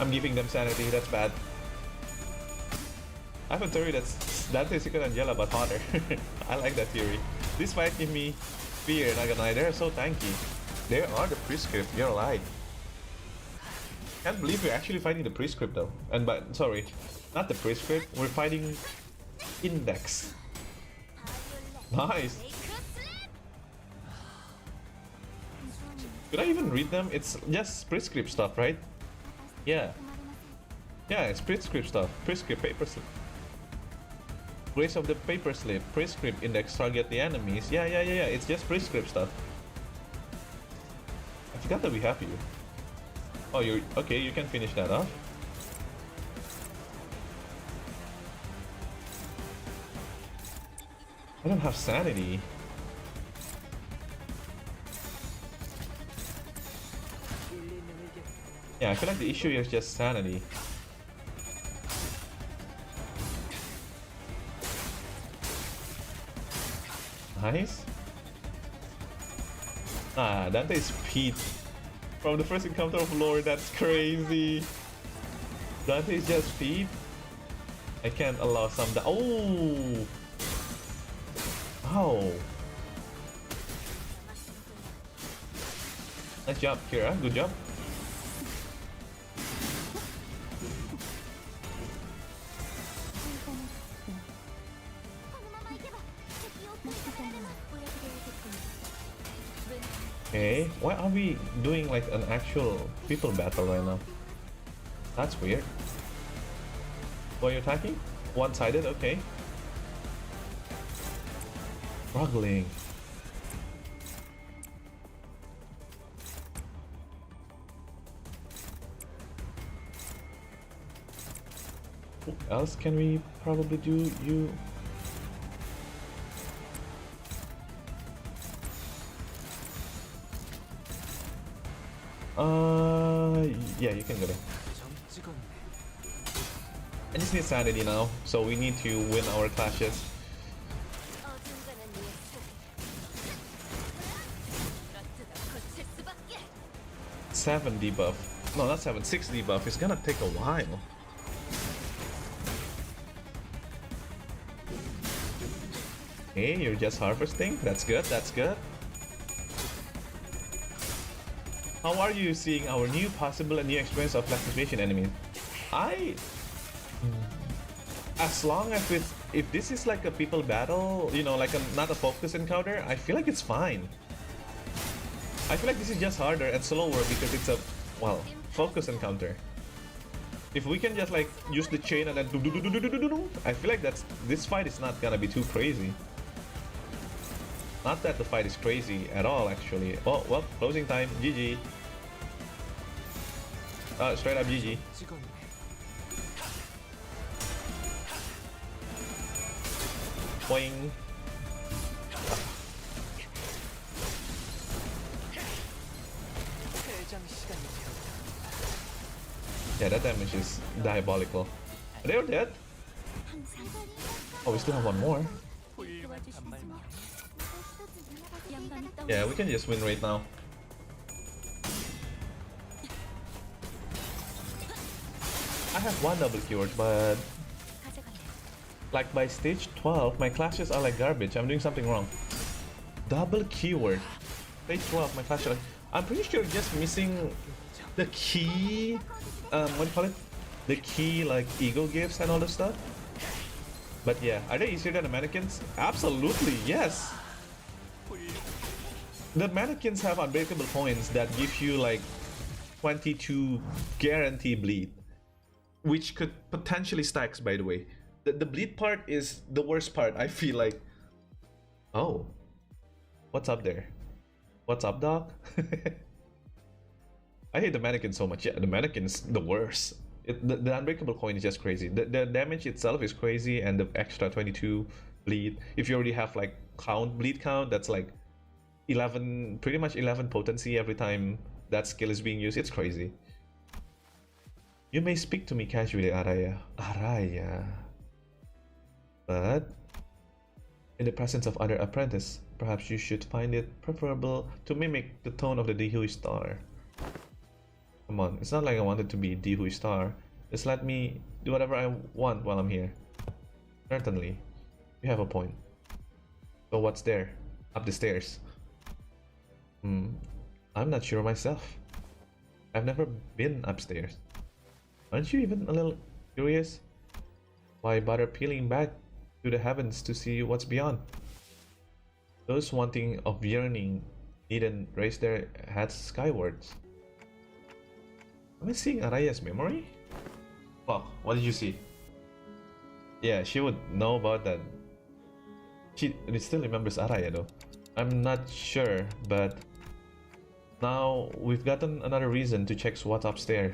I'm giving them sanity. That's bad. I have a theory that's Dante's Secret Angela but hotter. I like that theory. This fight give me fear, not gonna lie. They're so tanky. They are the prescript. You're right. Can't believe we're actually fighting the prescript though. And but sorry, not the prescript. We're fighting index. Nice. Could I even read them? It's just prescript stuff, right? Yeah. Yeah, it's prescript stuff. Prescript paper slip. Grace of the paper slip. Prescript index target the enemies. Yeah. It's just prescript stuff. I forgot that we have you. Oh, you're okay. You can finish that off. I don't have sanity. Yeah, I feel like the issue here is just sanity. Nice. Dante is Pete. From the first encounter of Lord, that's crazy. Dante is just Pete. I can't allow some oh! Wow. Nice job, Kira. Good job. Okay, why are we doing like an actual people battle right now? That's weird. Why are you attacking? One-sided, okay. Struggling. What else can we probably do? You... Yeah, you can go there. I just need sanity now, so we need to win our clashes. 7 debuff. No, not 7, 6 debuff. It's gonna take a while. Hey, you're just harvesting? That's good, that's good. How are you seeing our new possible and new experience of fluctuation enemies? As long as if this is like a people battle, you know, like not a focus encounter, I feel like it's fine. I feel like this is just harder and slower because it's a, well, focus encounter. If we can just like use the chain and then I feel like this fight is not gonna be too crazy. Not that the fight is crazy at all, actually. Oh, well, closing time. GG. Straight up GG. Boing. Yeah, that damage is diabolical. They're dead. Oh, we still have one more. Yeah, we can just win right now. I have one double cured, but like by stage 12, my clashes are like garbage. I'm doing something wrong. Double keyword. Stage 12, my clashes are like... I'm pretty sure just missing the key... what do you call it? The key, like, ego gifts and all this stuff. But yeah, are they easier than the mannequins? Absolutely, yes! The mannequins have unbreakable points that give you like 22 guarantee bleed, which could potentially stacks, by the way. The bleed part is the worst part, I feel like. Oh, what's up there? What's up, Doc? I hate the mannequin so much. Yeah, the mannequin's the worst. The unbreakable coin is just crazy. The damage itself is crazy, and the extra 22 bleed. If you already have like bleed count, that's like 11, pretty much 11 potency every time that skill is being used. It's crazy. You may speak to me casually, Araya. Araya. But in the presence of other apprentice, perhaps you should find it preferable to mimic the tone of the Dihui star. Come on, it's not like I wanted to be Dihui star. Just let me do whatever I want while I'm here. Certainly. You have a point. So what's there? Up the stairs. I'm not sure myself. I've never been upstairs. Aren't you even a little curious? Why bother peeling back to the heavens to see what's beyond? Those wanting of yearning needn't raise their heads skywards. Am I seeing Araya's memory? Well, what did you see? Yeah, she would know about that. She still remembers Araya though. I'm not sure, but now we've gotten another reason to check what's upstairs.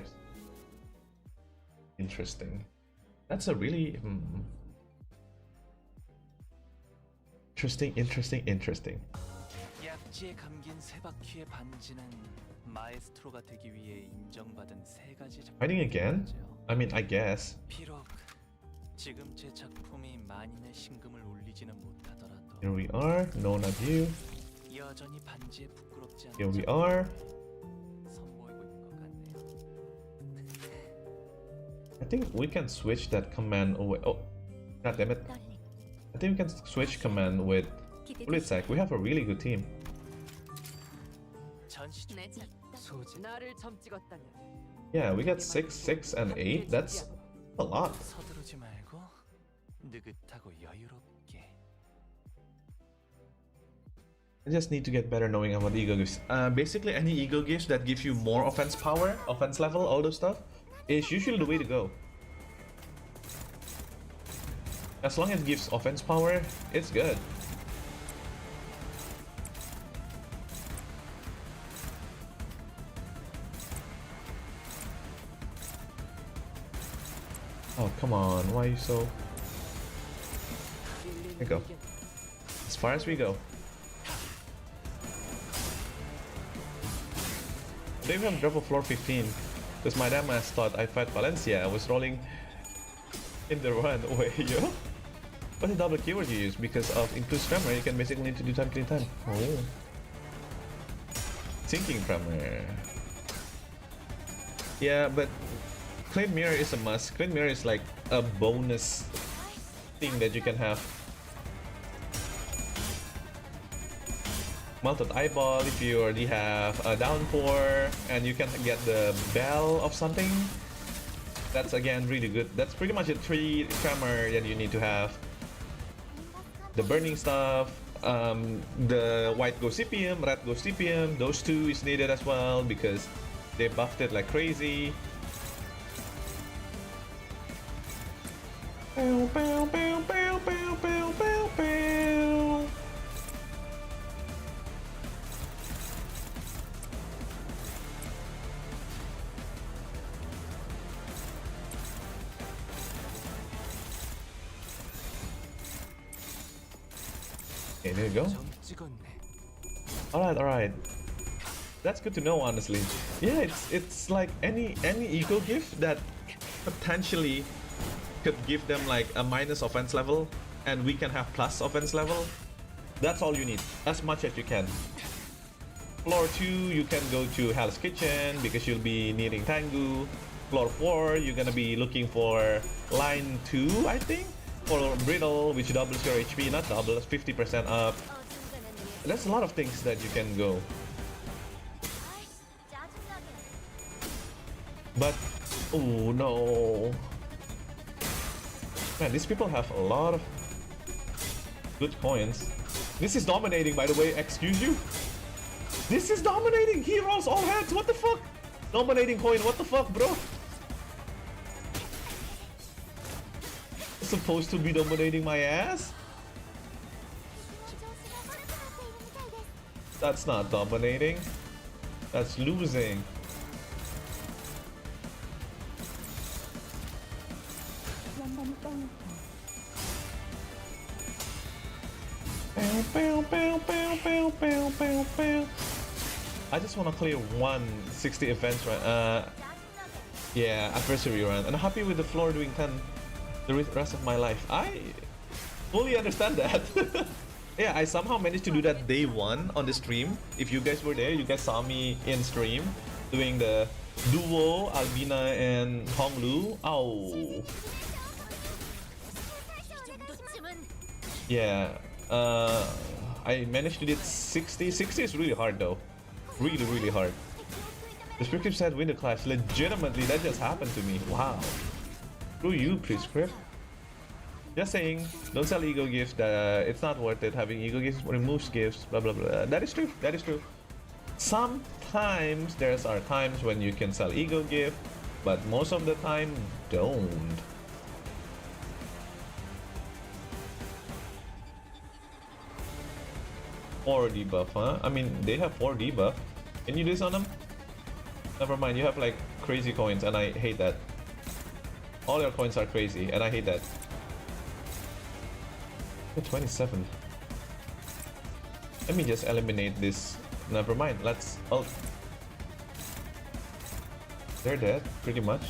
Interesting. That's a really interesting. 약지에 감긴 세 바퀴의 반지는 마에스트로가 되기 위해 인정받은 세 가지 Fighting again? I mean, I guess. 비록 지금 제 작품이 만인의 신금을 울리지는 못하더라도 Here we are. No, not you. 여전히 반지에 부끄럽지 않은 Here we are. 선보이고 있는 것 같네요. I think we can switch that command away. Oh, god damn it. I think we can switch command with Blitzak. We have a really good team. 전시 중 소지 나를 점 찍었다냐. Yeah, we got 6, 6, and 8. That's a lot. 서두르지 말고 느긋하고 여유롭게. I just need to get better knowing about ego gifts. Basically, any ego gifts that give you more offense power, offense level, all those stuff, is usually the way to go. As long as it gives offense power, it's good. Oh, come on, why are you so... There we go. As far as we go. they have drop of floor 15. Because my dumbass thought I fight Valencia. I was rolling in the run away, yo. What's the double keyword you use? Because of include tremor, you can basically need to do time killing time. Oh. Sinking tremor. Yeah, but Claim Mirror is a must. Claim Mirror is like a bonus thing that you can have. Melted Eyeball if you already have a Downpour and you can get the Bell of something. That's again really good. That's pretty much a 3 tremor that you need to have. The Burning Stuff, the White Gossypium, Red Gossypium, those 2 is needed as well because they buffed it like crazy. Bow, bow, bow, bow, bow, bow, bow, bow. Okay, there you go. Alright. That's good to know, honestly. Yeah, it's like any ego gift that potentially could give them like a minus offense level and we can have plus offense level. That's all you need, as much as you can. Floor 2, you can go to Hell's Kitchen because you'll be needing Tengu. Floor 4, you're gonna be looking for line 2, I think, for Brittle, which doubles your HP, not double, that's 50% up. There's a lot of things that you can go. But, oh no. Man, these people have a lot of good coins. This is dominating, by the way, excuse you? This is dominating! He rolls all heads, what the fuck? Dominating coin, what the fuck, bro? It's supposed to be dominating my ass? That's not dominating. That's losing. I just want to clear 160 events run. Yeah, adversary run. And I'm happy with the floor doing 10 the rest of my life. I fully understand that. Yeah, I somehow managed to do that day 1 on the stream. If you guys were there, you guys saw me in stream doing the duo Albina and Honglu. Oh. Yeah. I managed to do 60. 60 is really hard though. Really hard. The Prescript said win the clash. Legitimately, that just happened to me. Wow. Screw you, Prescript. Just saying, don't sell ego gifts. It's not worth it. Having ego gifts removes gifts. Blah blah blah. That is true. That is true. Sometimes there's are times when you can sell ego gift, but most of the time don't. Four debuff, huh? I mean, they have 4 debuff. Can you do this on them? Never mind, you have like crazy coins and I hate that. All your coins are crazy and I hate that. 27. Let me just eliminate this. Never mind, let's ult. They're dead, pretty much.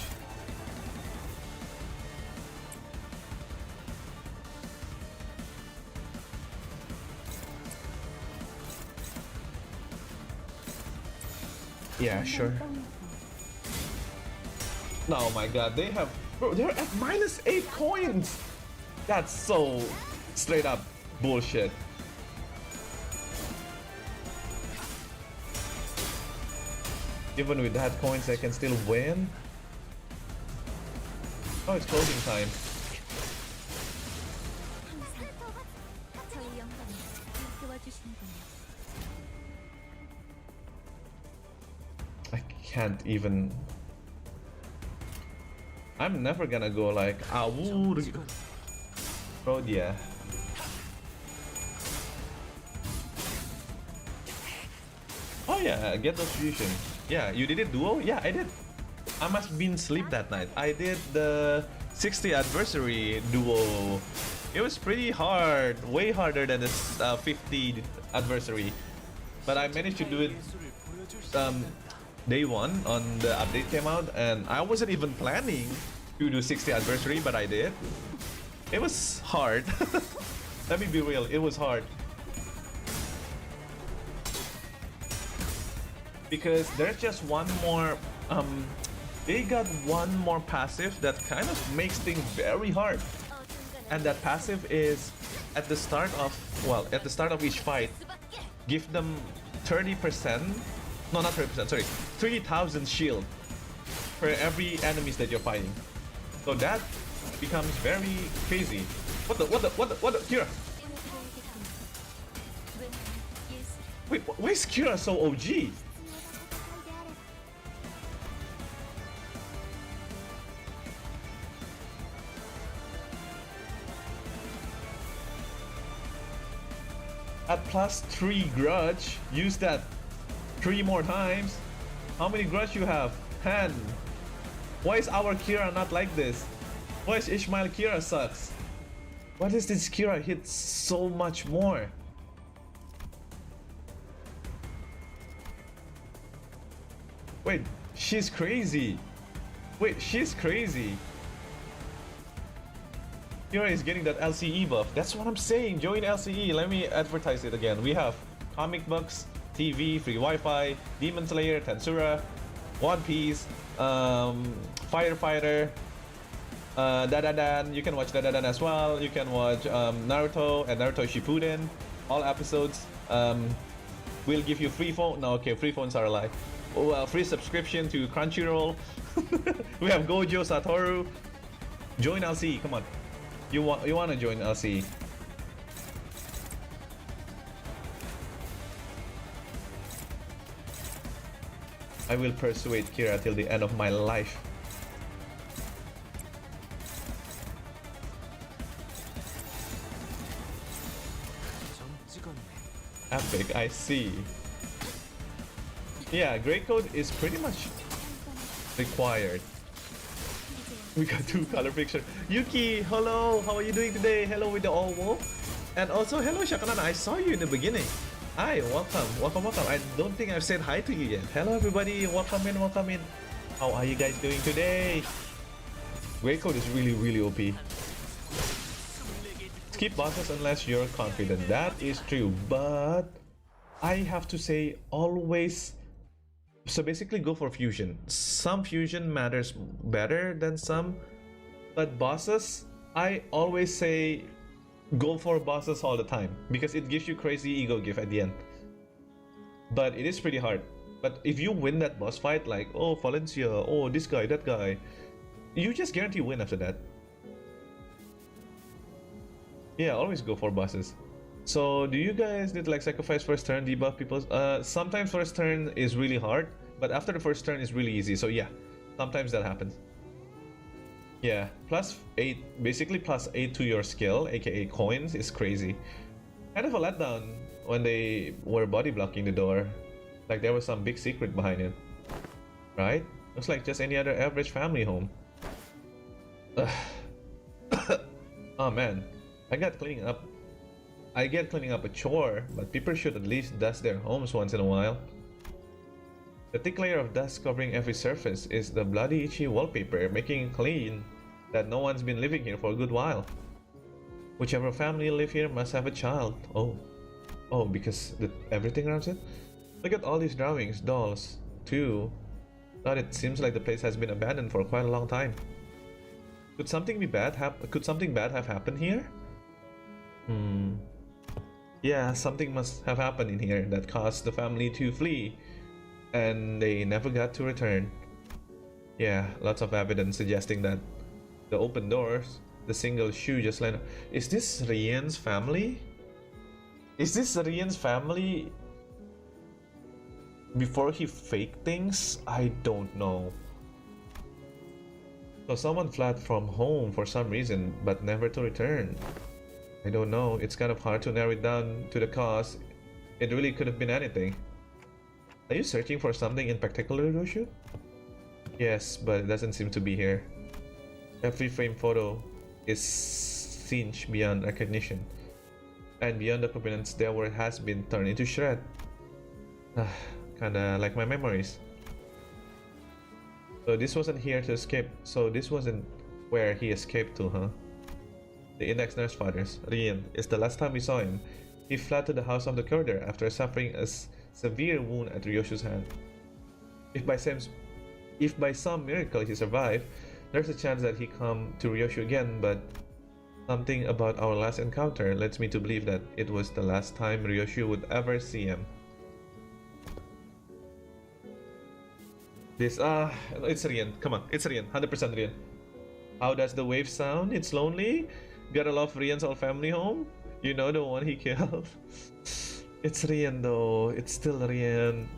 Yeah, sure. Oh my god, they have... Bro, they're at -8 coins! That's so straight up bullshit. Even with that coins, I can still win? Oh, it's closing time. I can't even... I'm never gonna go like Awur. Bro, yeah. Oh yeah, get those fusion. Yeah, you did it duo? Yeah, I did. I must have been asleep that night. I did the 60 adversary duo. It was pretty hard, way harder than the 50 adversary. But I managed to do it day one on the update came out, and I wasn't even planning to do 60th anniversary, but I did. It was hard. Let me be real, it was hard. Because there's just one more, they got one more passive that kind of makes things very hard. And that passive is at the start of, well, at the start of each fight, give them 30%, no, not 30%, sorry, 3,000 shield for every enemies that you're fighting. So that becomes very crazy. What the, Kira? Wait, why is Kira so OG? At +3 grudge, use that 3 more times. How many grudge you have? 10. Why is our Kira not like this? Why is Ishmael Kira sucks? Why does this Kira hit so much more? Wait, she's crazy. Wait, she's crazy. Kira is getting that LCE buff. That's what I'm saying. Join LCE. Let me advertise it again. We have comic books, TV, free Wi-Fi, Demon Slayer, Tensura, One Piece, Firefighter, Dadadan. You can watch Dadadan as well. You can watch Naruto and Naruto Shippuden. All episodes. We'll give you free phone. No, okay, free phones are a lie. Free subscription to Crunchyroll. We have Gojo, Satoru. Join LCE. Come on. You want to join LCE? I will persuade Kira till the end of my life. Epic, I see. Yeah, gray code is pretty much required. We got 2 color picture. Yuki, hello, how are you doing today? Hello with the all wolf. And also, hello Shakanan, I saw you in the beginning. Hi, welcome. I don't think I've said hi to you yet. Hello everybody, welcome in. How are you guys doing today? Gray code is really OP. Skip bosses unless you're confident. That is true, but I have to say always. So basically go for fusion. Some fusion matters better than some, but bosses, I always say go for bosses all the time because it gives you crazy ego gift at the end. But it is pretty hard. But if you win that boss fight, like, oh Valencia, oh this guy, that guy, you just guarantee win after that. Yeah, always go for bosses. So do you guys need to like sacrifice first turn, debuff people? Sometimes first turn is really hard, but after the first turn is really easy. So yeah, sometimes that happens. Yeah, +8, basically +8 to your skill, aka coins, is crazy. Kind of a letdown when they were body blocking the door. Like there was some big secret behind it. Right? Looks like just any other average family home. Oh man, I get cleaning up a chore, but people should at least dust their homes once in a while. The thick layer of dust covering every surface is the bloody itchy wallpaper, making it clean that no one's been living here for a good while. Whichever family live here must have a child. Oh, because everything around it? Look at all these drawings, dolls, too. But it seems like the place has been abandoned for quite a long time. Could something bad have happened here? Yeah, something must have happened in here that caused the family to flee, and they never got to return. Yeah, lots of evidence suggesting that the open doors, the single shoe just landed. Is this Rien's family? Is this Rien's family before he faked things? I don't know. So someone fled from home for some reason, but never to return. I don't know, it's kind of hard to narrow it down to the cause. It really could have been anything. Are you searching for something in particular, Ryoshu? Yes, but it doesn't seem to be here. Every frame photo is singed beyond recognition. And beyond the components there where it has been turned into shred. Kinda like my memories. So this wasn't here to escape. So this wasn't where he escaped to, huh? The index nurse fathers. Rien is the last time we saw him. He fled to the house of the corridor after suffering a severe wound at Ryoshu's hand. If by some miracle he survived, there's a chance that he come to Ryoshu again, but something about our last encounter leads me to believe that it was the last time Ryoshu would ever see him. This it's Rien. Come on, it's Rien. 100% Rien. How does the wave sound? It's lonely. Gotta love Rien's old family home. You know, the one he killed. It's Rien though. It's still Rien.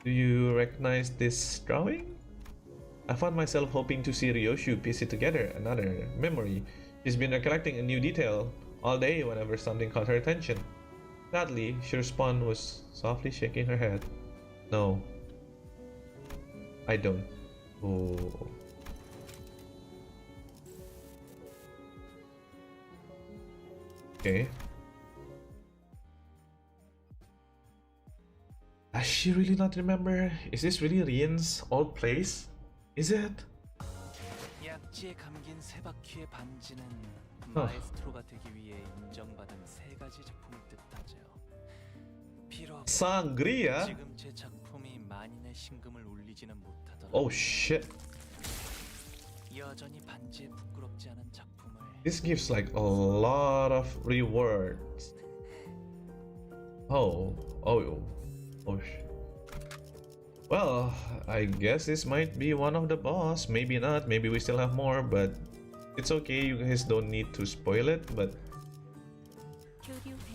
Do you recognize this drawing? I found myself hoping to see Ryoshu piece it together, another memory. She's been recollecting a new detail all day whenever something caught her attention. Sadly, she responded was softly shaking her head. No. I don't. Oh. Okay. Does she really not remember? Is this really Rien's old place? Is it? 약지에 감긴 세 바퀴의 반지는 마에스트로가 되기 위해 인정받은 세 가지 작품을 뜻하죠. 비록 Sangria? 지금 제 작품이 만인의 심금을 울리지는 못하더라도 Oh shit. 여전히 반지에 부끄럽지 않은 작품을 This gives like a lot of rewards. Oh. Well, I guess this might be one of the boss. Maybe not. Maybe we still have more, but it's okay. You guys don't need to spoil it. But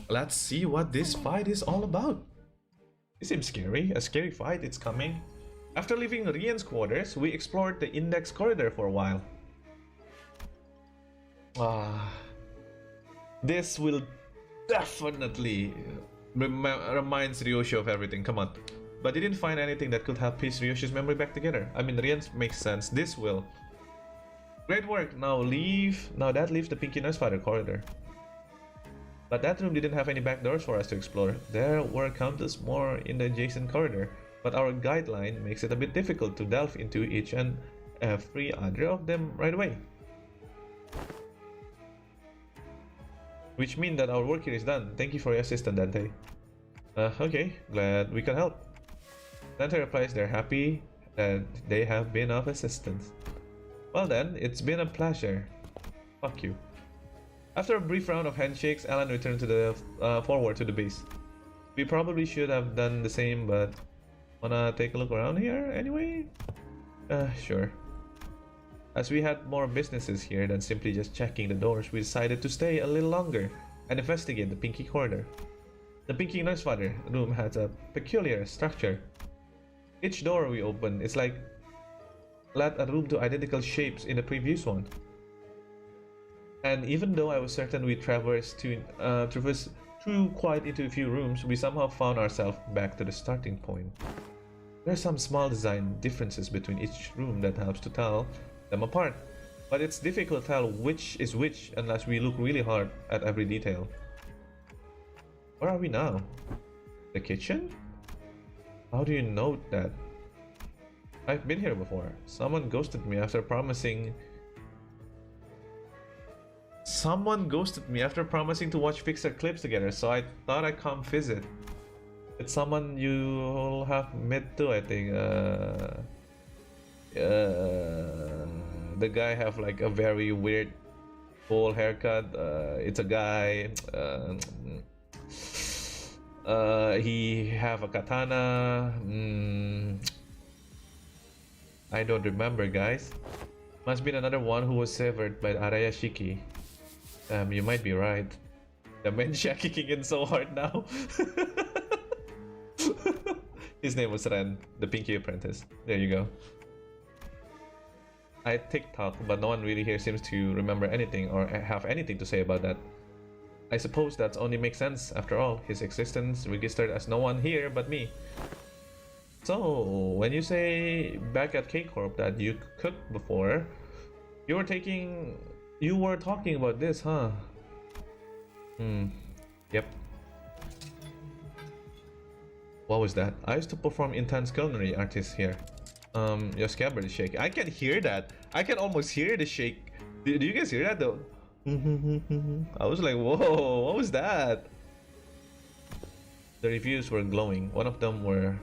let's see what this fight is all about. It seems scary. A scary fight. It's coming. After leaving Rien's quarters, we explored the index corridor for a while. This will definitely reminds Ryoshu of everything. Come on. But didn't find anything that could help piece Ryoshu's memory back together. I mean, Rien's makes sense. This will. Great work. Now that leaves the Pinky Nurse Father corridor. But that room didn't have any back doors for us to explore. There were countless more in the adjacent corridor, but our guideline makes it a bit difficult to delve into each and every other of them right away. Which means that our work here is done. Thank you for your assistance, Dante. Okay, glad we can help. Dante replies they're happy that they have been of assistance. Well then, it's been a pleasure. Fuck you. After a brief round of handshakes, Alan returned to the forward to the base. We probably should have done the same, but wanna take a look around here anyway? Sure. As we had more businesses here than simply just checking the doors, we decided to stay a little longer and investigate the Pinky Corridor. The Pinky Nurse Father room has a peculiar structure. Each door we open is like led a room to identical shapes in the previous one. And even though I was certain we traversed through quite into a few rooms, we somehow found ourselves back to the starting point. There are some small design differences between each room that helps to tell them apart, but it's difficult to tell which is which unless we look really hard at every detail. Where are we now? The kitchen? How do you know that? I've been here before. Someone ghosted me after promising to watch Fixer clips together, so I thought I'd come visit. It's someone you'll have met too, I think. The guy have like a very weird full haircut. It's a guy. He have a katana. I don't remember, guys. Must be another one who was severed by Arayashiki. You might be right. The Mensha kicking in so hard now. His name was Ren, the Pinky Apprentice. There you go. I TikTok, but no one really here seems to remember anything or have anything to say about that. I suppose that only makes sense. After all, his existence registered as no one here but me. So, when you say back at K-Corp that you cooked before, you were talking about this, huh? Yep. What was that? I used to perform intense culinary artists here. Your scabbard is shaking. I can hear that. I can almost hear the shake. Do you guys hear that though? I was like, whoa, what was that? The reviews were glowing. One of them were...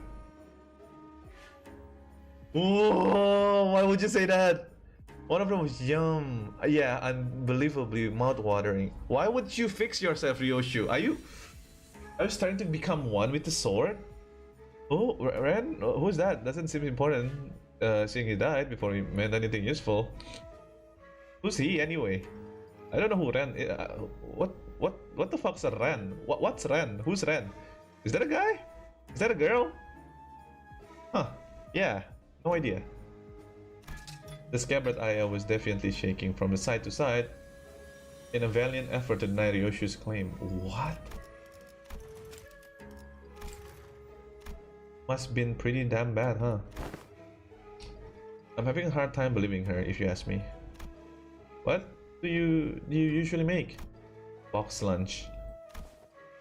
Whoa, why would you say that? One of them was yum. Yeah, unbelievably mouth-watering. Why would you fix yourself, Ryoshu? Are you starting to become one with the sword? Oh, Ren? Who's that? Doesn't seem important, seeing he died before he meant anything useful. Who's he anyway? I don't know who Ren is. What the fuck's a Ren? What's Ren? Who's Ren? Is that a guy? Is that a girl? Huh. Yeah, no idea. The scabbard Aya was defiantly shaking from side to side in a valiant effort to deny Ryoshu's claim. What? Must been pretty damn bad, huh? I'm having a hard time believing her, if you ask me. What do you usually make? Box lunch.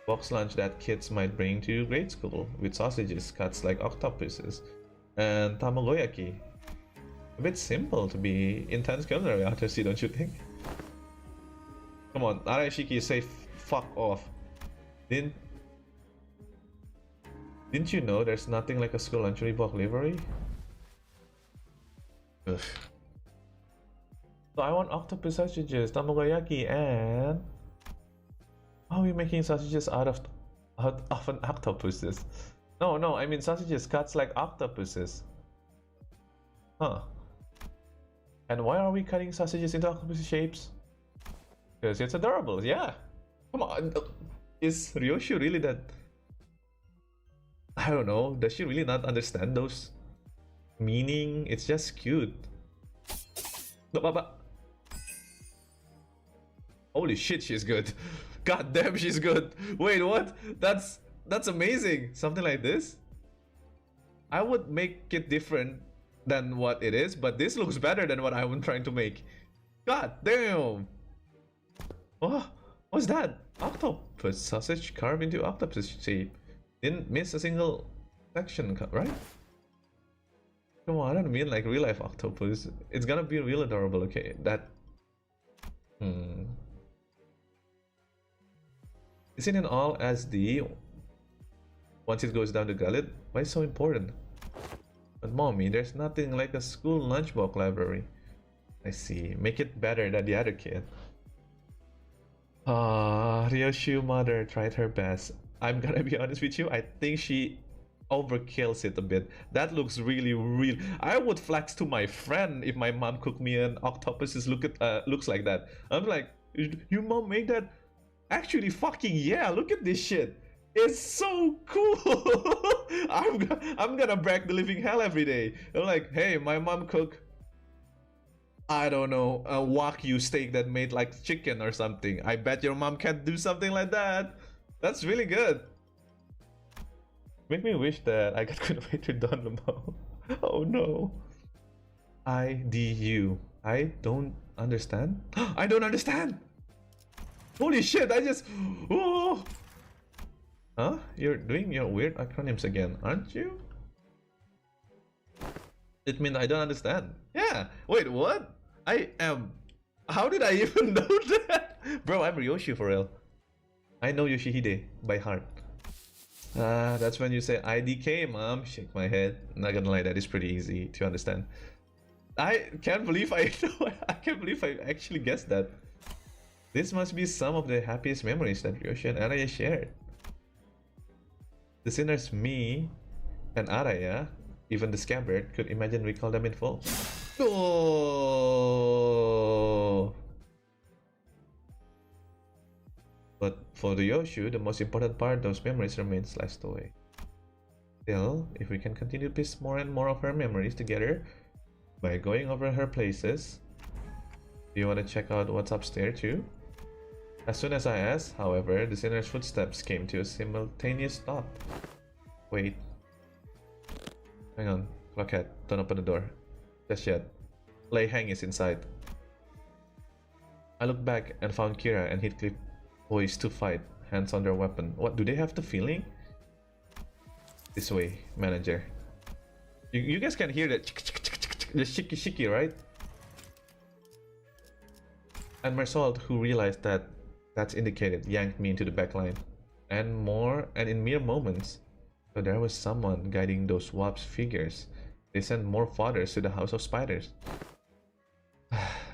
Box lunch that kids might bring to grade school, with sausages cut like octopuses, and tamagoyaki. A bit simple to be intense culinary artistry, don't you think? Come on, Arashiki, say fuck off. Didn't you know there's nothing like a school lunch Reebok livery? Ugh. So I want octopus sausages, tamagoyaki, and... How are we making sausages out of an octopuses? No, I mean sausages cuts like octopuses. Huh. And why are we cutting sausages into octopus shapes? Because it's adorable, yeah. Come on, is Ryoshu really that... I don't know, does she really not understand those meaning? It's just cute. Holy shit, she's good. God damn, she's good. Wait, what? That's amazing. Something like this? I would make it different than what it is, but this looks better than what I'm trying to make. God damn. Oh, what's that? Octopus sausage carved into octopus shape. Didn't miss a single section, right? Come on, I don't mean like real life octopus. It's gonna be real adorable, okay? That... Isn't it all as the... Once it goes down the gullet? Why so important? But mommy, there's nothing like a school lunchbox library. I see. Make it better than the other kid. Ryoshu mother tried her best. I'm gonna be honest with you, I think she overkills it a bit. That looks really real. I would flex to my friend if my mom cooked me an octopus looks like that. I'm like, your mom made that? Actually, fucking yeah, look at this shit. It's so cool. I'm gonna brag the living hell every day. I'm like, hey, my mom cooked, I don't know, a wagyu steak that made like chicken or something. I bet your mom can't do something like that. That's really good. Make me wish that I got conveyed to Don Lamau. Oh no. IDU. I don't understand. I don't understand. Holy shit, I just... Oh. Huh? You're doing your weird acronyms again, aren't you? It means I don't understand. Yeah. Wait, what? I am... How did I even know that? Bro, I'm Ryoshu for real. I know Yoshihide by heart. That's when you say IDK, mom. Shake my head. Not gonna lie, that is pretty easy to understand. I can't believe I know. I can't believe I actually guessed that. This must be some of the happiest memories that Ryoshu and Araya shared. The sinners, me and Araya, even the scabbard, could imagine recall them in full. Oh! But for Ryoshu, the most important part, those memories remain slashed away. Still, if we can continue to piece more and more of her memories together by going over her places, do you want to check out what's upstairs too? As soon as I asked, however, the sinner's footsteps came to a simultaneous stop. Wait. Hang on. Clockhead, don't open the door. Just yet. Lei Hang is inside. I looked back and found Kira and Heathcliff poised to fight, hands on their weapon. What, do they have the feeling? This way, manager. You guys can hear that the shiki, right? And Marsault, who realized that that's indicated, yanked me into the back line. And in mere moments, so there was someone guiding those wasp figures. They sent more fathers to the house of spiders.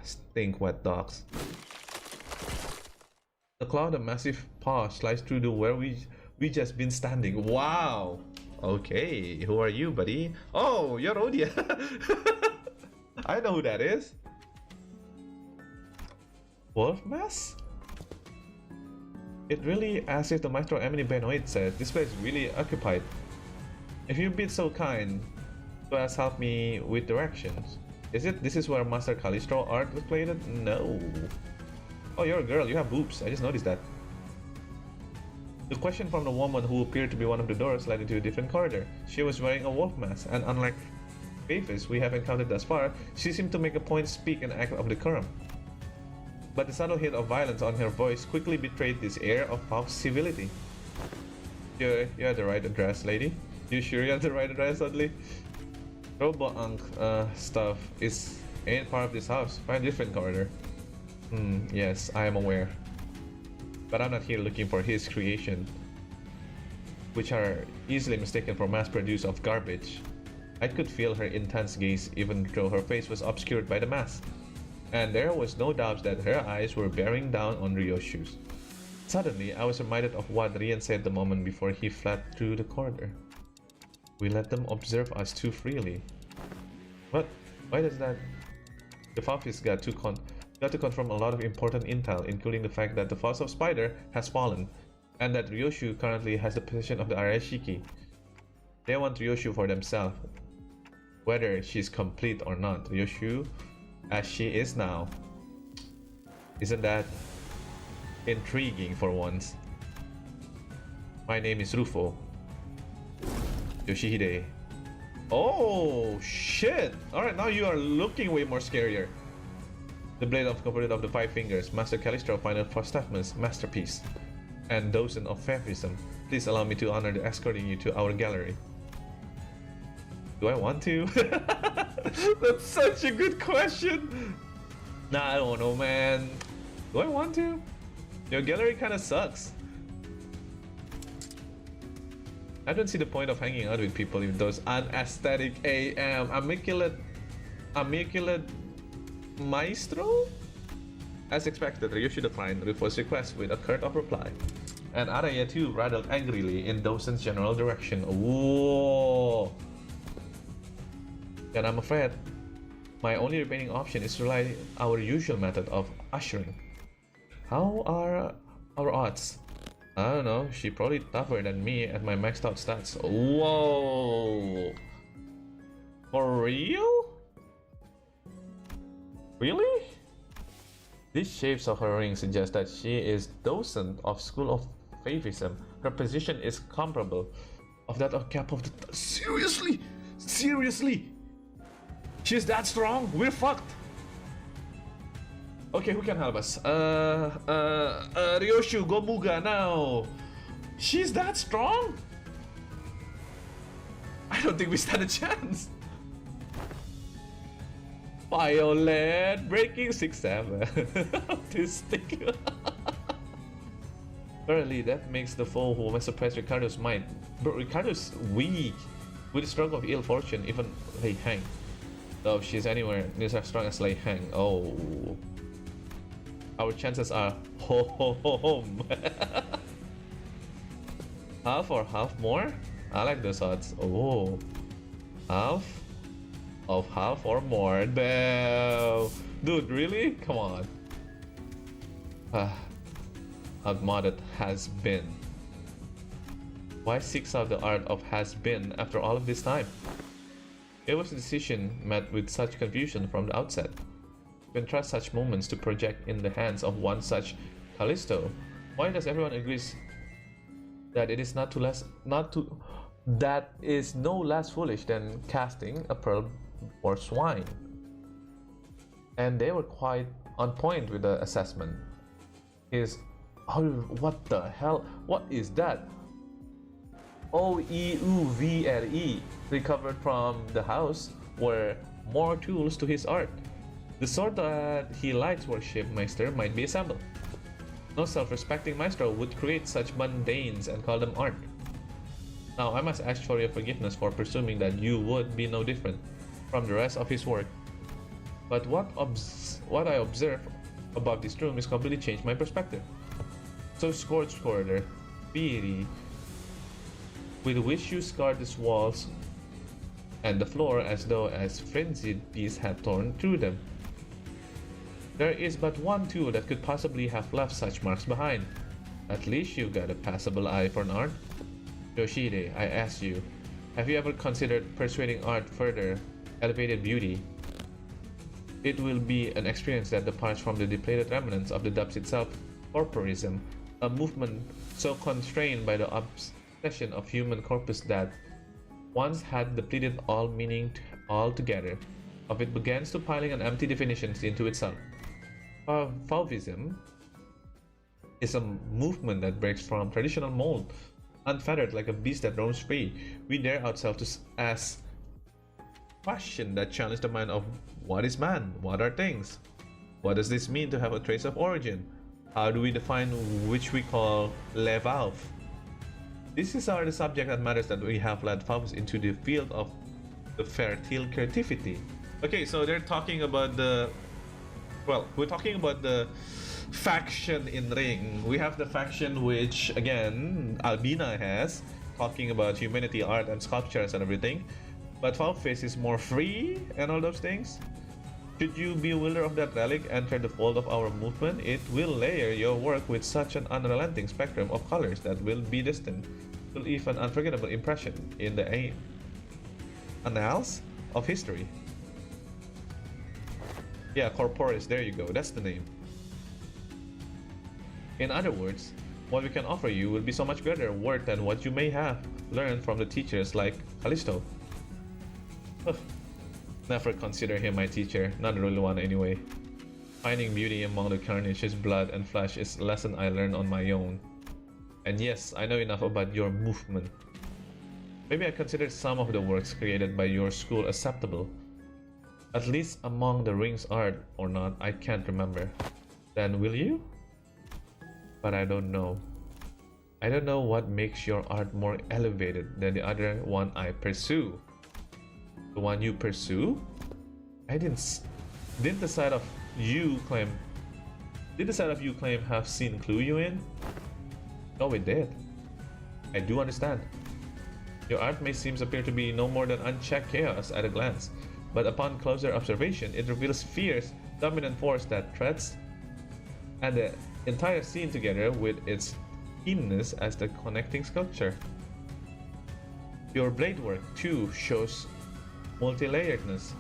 Stink wet dogs. The cloud of massive paw sliced through the where we just been standing. Wow. Okay, who are you, buddy? Oh, you're Odia. I know who that is. Wolf mask? It really as if the Maestro Emily Benoit said, this place is really occupied. If you've been so kind to ask help me with directions. This is where Master Calistro art was played? No. Oh, you're a girl, you have boobs. I just noticed that. The question from the woman who appeared to be one of the doors led into a different corridor. She was wearing a wolf mask, and unlike faces we have encountered thus far, she seemed to make a point, speak, and act of decorum. But the subtle hint of violence on her voice quickly betrayed this air of false civility. You have the right address, lady? You sure you have the right address, Dudley? Robo-Unk stuff ain't part of this house. Find a different corridor. Yes, I am aware. But I'm not here looking for his creation, which are easily mistaken for mass-produced of garbage. I could feel her intense gaze even though her face was obscured by the mask. And there was no doubt that her eyes were bearing down on Ryoshu's. Suddenly, I was reminded of what Rian said the moment before he fled through the corridor. We let them observe us too freely. What? Why does that? The Fafis got to confirm a lot of important intel, including the fact that the Falls of Spider has fallen, and that Ryoshu currently has the position of the Arashiki. They want Ryoshu for themselves, whether she's complete or not. Ryoshu, as she is now. Isn't that intriguing for once? My name is Rufo Yoshihide. Oh shit! Alright, now you are looking way more scarier. The blade of component of the five fingers, Master Calistro final for Staffman's masterpiece, and docent of Fafism. Please allow me to honor the escorting you to our gallery. Do I want to? That's such a good question. Nah, I don't know, man. Do I want to? Your gallery kind of sucks. I don't see the point of hanging out with people in those unaesthetic immaculate maestro? As expected, Ryoshu declined Rufo's request with a curt of reply. And Araya too rattled angrily in Dosen's general direction. Whoa! And I'm afraid my only remaining option is to rely our usual method of ushering. How are our odds? I don't know, she probably tougher than me at my maxed out stats. Whoa! For real? Really? These shapes of her ring suggest that she is docent of School of Fafism. Her position is comparable of that of Cap of the... Seriously? Seriously? She's that strong? We're fucked. Okay, who can help us? Ryoshu, go Muga now. She's that strong? I don't think we stand a chance. Violet, breaking 6-7. Autistic. Apparently, that makes the foe who must suppress Ricardo's might. But Ricardo's weak. With the stroke of ill fortune, even Lei Hang. Though if she's anywhere near as strong as Lei Hang, oh. Our chances are home. Half or half more? I like those odds. Oh. Half of half or more. Damn. Dude, really? Come on. Outmoded has been. Why seek out the art of has been after all of this time? It was a decision met with such confusion from the outset. You can trust such moments to project in the hands of one such Callisto. Why does everyone agree that it is that is no less foolish than casting a pearl or swine? And they were quite on point with the assessment. Oh, what the hell? What is that? OEUVLE recovered from the house were more tools to his art. The sort that he likes worship Meister might be assembled. No self-respecting maestro would create such mundanes and call them art. Now I must ask for your forgiveness for presuming that you would be no different from the rest of his work. But what I observe above this room is completely changed my perspective. So scorched corridor, piety, with which you scarred these walls and the floor as though as frenzied beasts had torn through them. There is but one tool that could possibly have left such marks behind. At least you've got a passable eye for an art. Yoshide, I ask you, have you ever considered persuading art further, elevated beauty? It will be an experience that departs from the depleted remnants of the depths itself, corporism, a movement so constrained by the obsession of human corpus that once had depleted all meaning altogether, of it begins to piling an empty definitions into itself. Fauvism is a movement that breaks from traditional mold, unfettered like a beast that roams free. We dare ourselves to ask questions that challenge the mind of what is man, what are things, what does this mean to have a trace of origin, how do we define which we call levauf. These are the subject that matters that we have led Faust into the field of the fertile creativity. Okay, so they're talking about we're talking about the faction in Ring. We have the faction which, again, Albina has, talking about humanity, art, and sculptures and everything. But Face is more free and all those things. Should you be a wielder of that relic enter the fold of our movement, it will layer your work with such an unrelenting spectrum of colors that will be destined to leave an unforgettable impression in the annals of history. Yeah, Corporis, there you go, that's the name. In other words, what we can offer you will be so much greater worth than what you may have learned from the teachers like Callisto. Never consider him my teacher, not really one anyway. Finding beauty among the carnage's blood and flesh is a lesson I learned on my own. And yes, I know enough about your movement. Maybe I consider some of the works created by your school acceptable. At least among the Ring's art or not, I can't remember. Then will you? But I don't know. I don't know what makes your art more elevated than the other one I pursue. The one you pursue? Did the side of you claim have seen clue you in? No, it did. I do understand. Your art may appear to be no more than unchecked chaos at a glance, but upon closer observation, it reveals fierce, dominant force that threads and the entire scene together with its keenness as the connecting sculpture. Your blade work, too, shows multi-layeredness.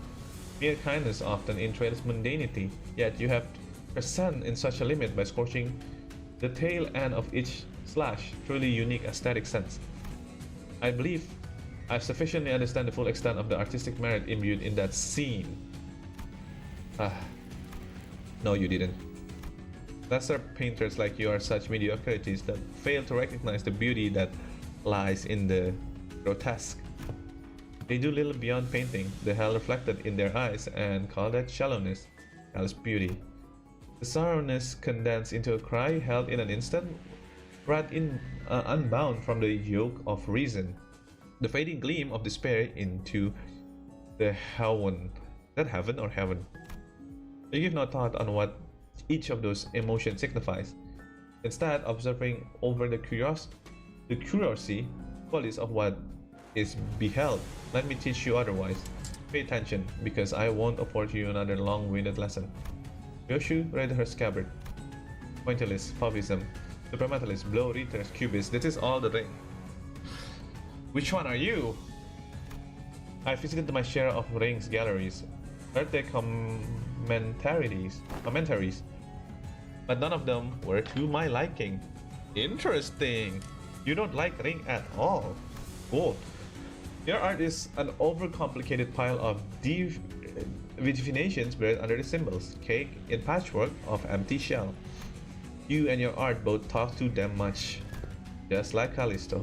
Mere kindness often entrails mundanity, yet you have present in such a limit by scorching the tail end of each slash, truly unique aesthetic sense. I believe I sufficiently understand the full extent of the artistic merit imbued in that scene. No, you didn't. Lesser painters like you are such mediocrities that fail to recognize the beauty that lies in the grotesque. They do little beyond painting the hell reflected in their eyes and call that shallowness, callous beauty. The sorrowness condensed into a cry held in an instant, brought in unbound from the yoke of reason. The fading gleam of despair into the heaven. That heaven or heaven? You give no thought on what each of those emotions signifies. Instead, observing over the curiosity qualities of what is beheld. Let me teach you otherwise. Pay attention, because I won't afford you another long-winded lesson. Ryoshu read her scabbard. Pointillist, Fauvism, Supramentalist, Blow Readers, Cubist. This is all the Ring. Which one are you? I visited my share of Ring's galleries, heard their commentaries, but none of them were to my liking. Interesting. You don't like Ring at all. Cool. Your art is an overcomplicated pile of definitions buried under the symbols, cake in patchwork of empty shell. You and your art both talk too damn much, just like Callisto.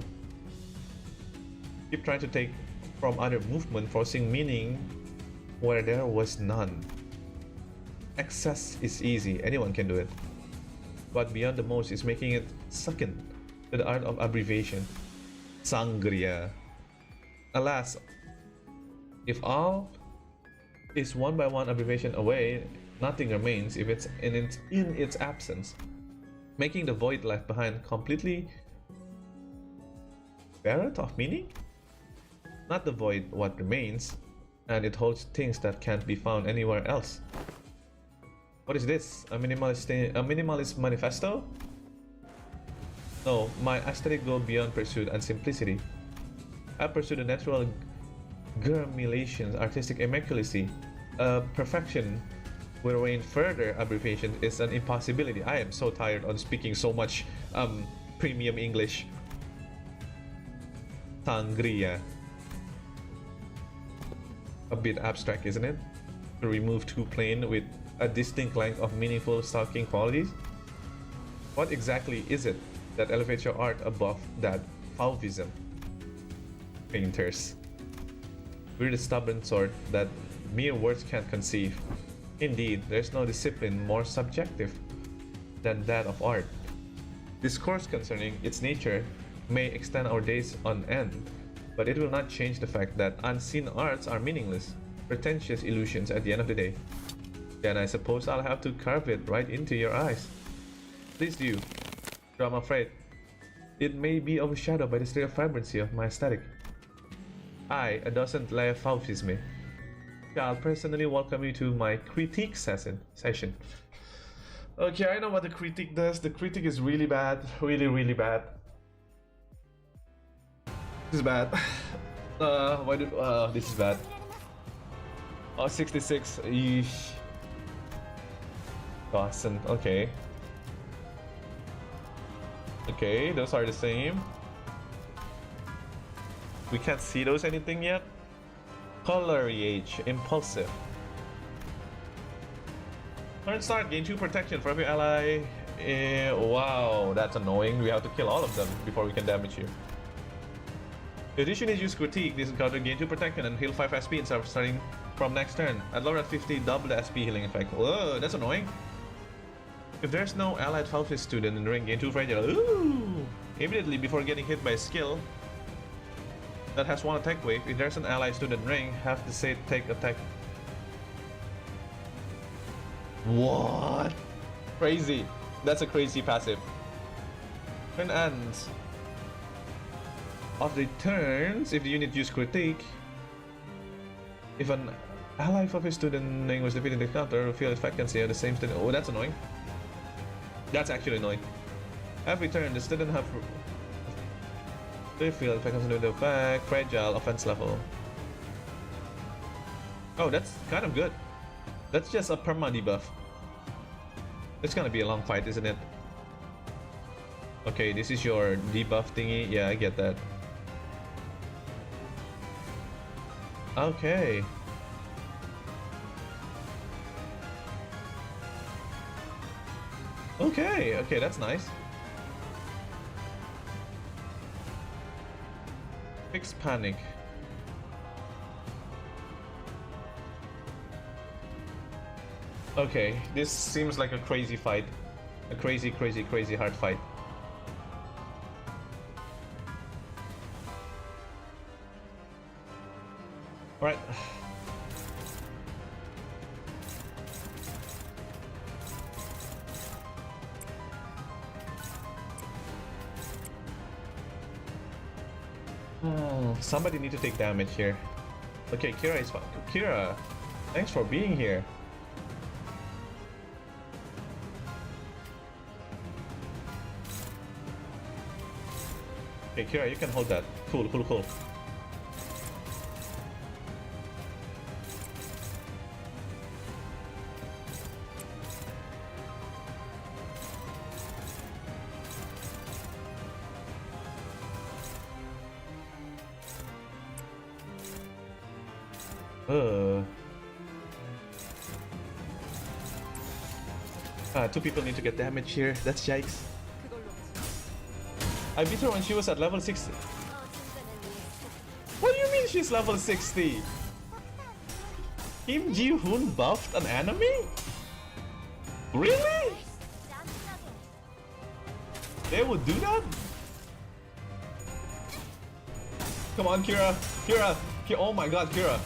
Keep trying to take from other movement, forcing meaning where there was none. Excess is easy, anyone can do it. But beyond the most is making it second to the art of abbreviation. Sangria. Alas, if all is one by one abbreviation away, nothing remains if it's in its absence, making the void left behind completely bereft of meaning? Not the void what remains, and it holds things that can't be found anywhere else. What is this? A minimalist manifesto? No, my aesthetic go beyond pursuit and simplicity. I pursue the natural gurmulations, artistic immaculacy. Perfection wherein further abbreviation is an impossibility. I am so tired on speaking so much premium English. Sangria. A bit abstract, isn't it? To remove two plain with a distinct length of meaningful stalking qualities? What exactly is it that elevates your art above that fauvism? Painters. We're the stubborn sort that mere words can't conceive. Indeed, there's no discipline more subjective than that of art. Discourse concerning its nature may extend our days on end, but it will not change the fact that unseen arts are meaningless, pretentious illusions at the end of the day. Then I suppose I'll have to carve it right into your eyes. Please do, though I'm afraid it may be overshadowed by the sheer vibrancy of my aesthetic. I, a doesn't layer fauvisme, shall personally welcome you to my critique session. Okay, I know what the critique does. The critique is really bad, really bad. This is bad. This is bad. Oh, 66. Eesh. Dawson. Okay. Okay, those are the same. We can't see those anything yet. Coloriage, impulsive. Turn start, gain 2 protection for every ally. Wow, that's annoying. We have to kill all of them before we can damage you. Additionally, use critique. This encounter gain 2 protection and heal 5 SP instead of starting from next turn. At lower at 50, double the SP healing effect. Whoa, that's annoying. If there's no allied Falfist student in the ring, gain 2 fragile. Ooh! Immediately before getting hit by a skill that has 1 attack wave, if there's an allied student in the ring, have to say take attack. What? Crazy. That's a crazy passive. Turn ends. Of the turns, if the unit use critique, if an allied Falfist student ring was defeated in the counter, feel effect can say the same student. Oh, that's annoying. That's actually annoying. Every turn, the student have they feel effect comes into the effect, fragile, offense level. Oh, that's kind of good. That's just a perma debuff. It's gonna be a long fight, isn't it? Okay, this is your debuff thingy. Yeah, I get that. Okay. Okay, that's nice. Fix panic. Okay, this seems like a crazy fight. A crazy hard fight. Alright. Somebody need to take damage here. Okay, Kira is fine. Kira, thanks for being here. Okay, Kira, you can hold that. Cool. Two people need to get damage here. That's yikes. I beat her when she was at level 6. Ryoshu's level 60. Kim Ji-hoon buffed an enemy? Really? They would do that? Come on, Kira. Oh my god, Kira.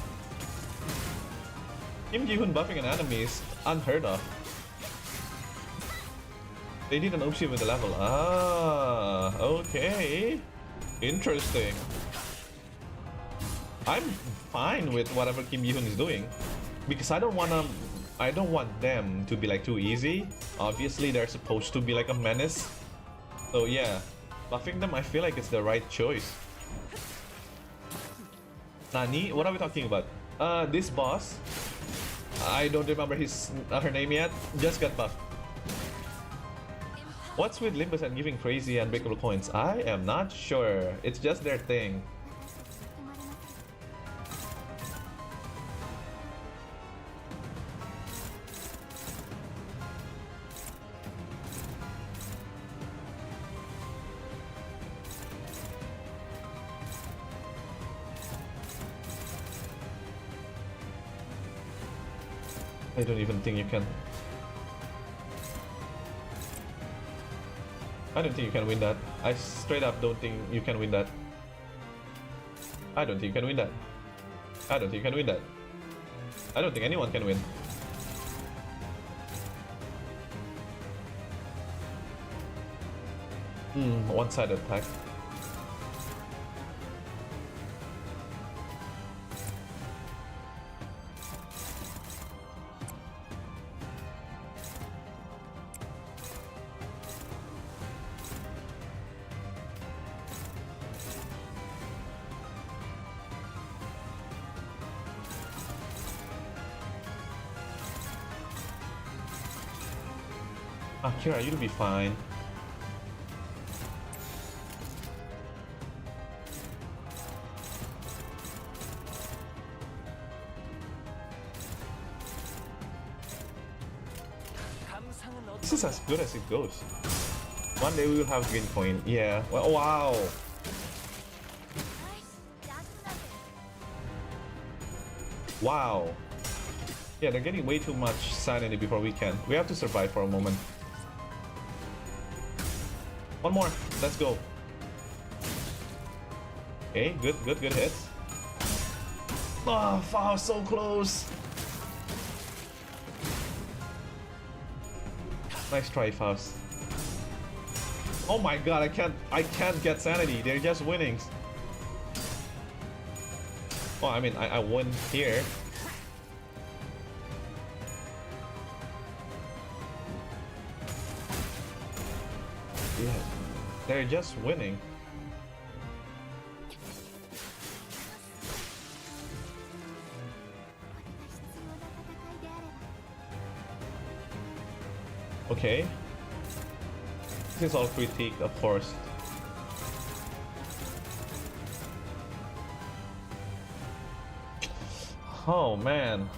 Kim Ji-hoon buffing an enemy is unheard of. They did an option with the level. Ah, okay. Interesting. I'm fine with whatever Kim Ji-hoon is doing because I don't want them to be like too easy. Obviously, they're supposed to be like a menace. So yeah, buffing them, I feel like it's the right choice. Nani? What are we talking about? This boss, I don't remember her name yet, just got buffed. What's with Limbus and giving crazy unbreakable coins? I am not sure. It's just their thing. I don't even think you can. I don't think you can win that. I straight up don't think you can win that. I don't think you can win that. I don't think you can win that. I don't think anyone can win. One-sided attack. Kira, you'll be fine. This is as good as it goes. One day we will have green coin. Yeah. Well, wow. Wow. Yeah, they're getting way too much sanity before we can. We have to survive for a moment. One more. Let's go. Okay, good hits. Oh, wow, so close. Nice try, Faust. Oh my god, I can't get sanity. They're just winning. Oh, I mean, I won here. Yeah, they're just winning. Okay. This is all critique, of course. Oh man.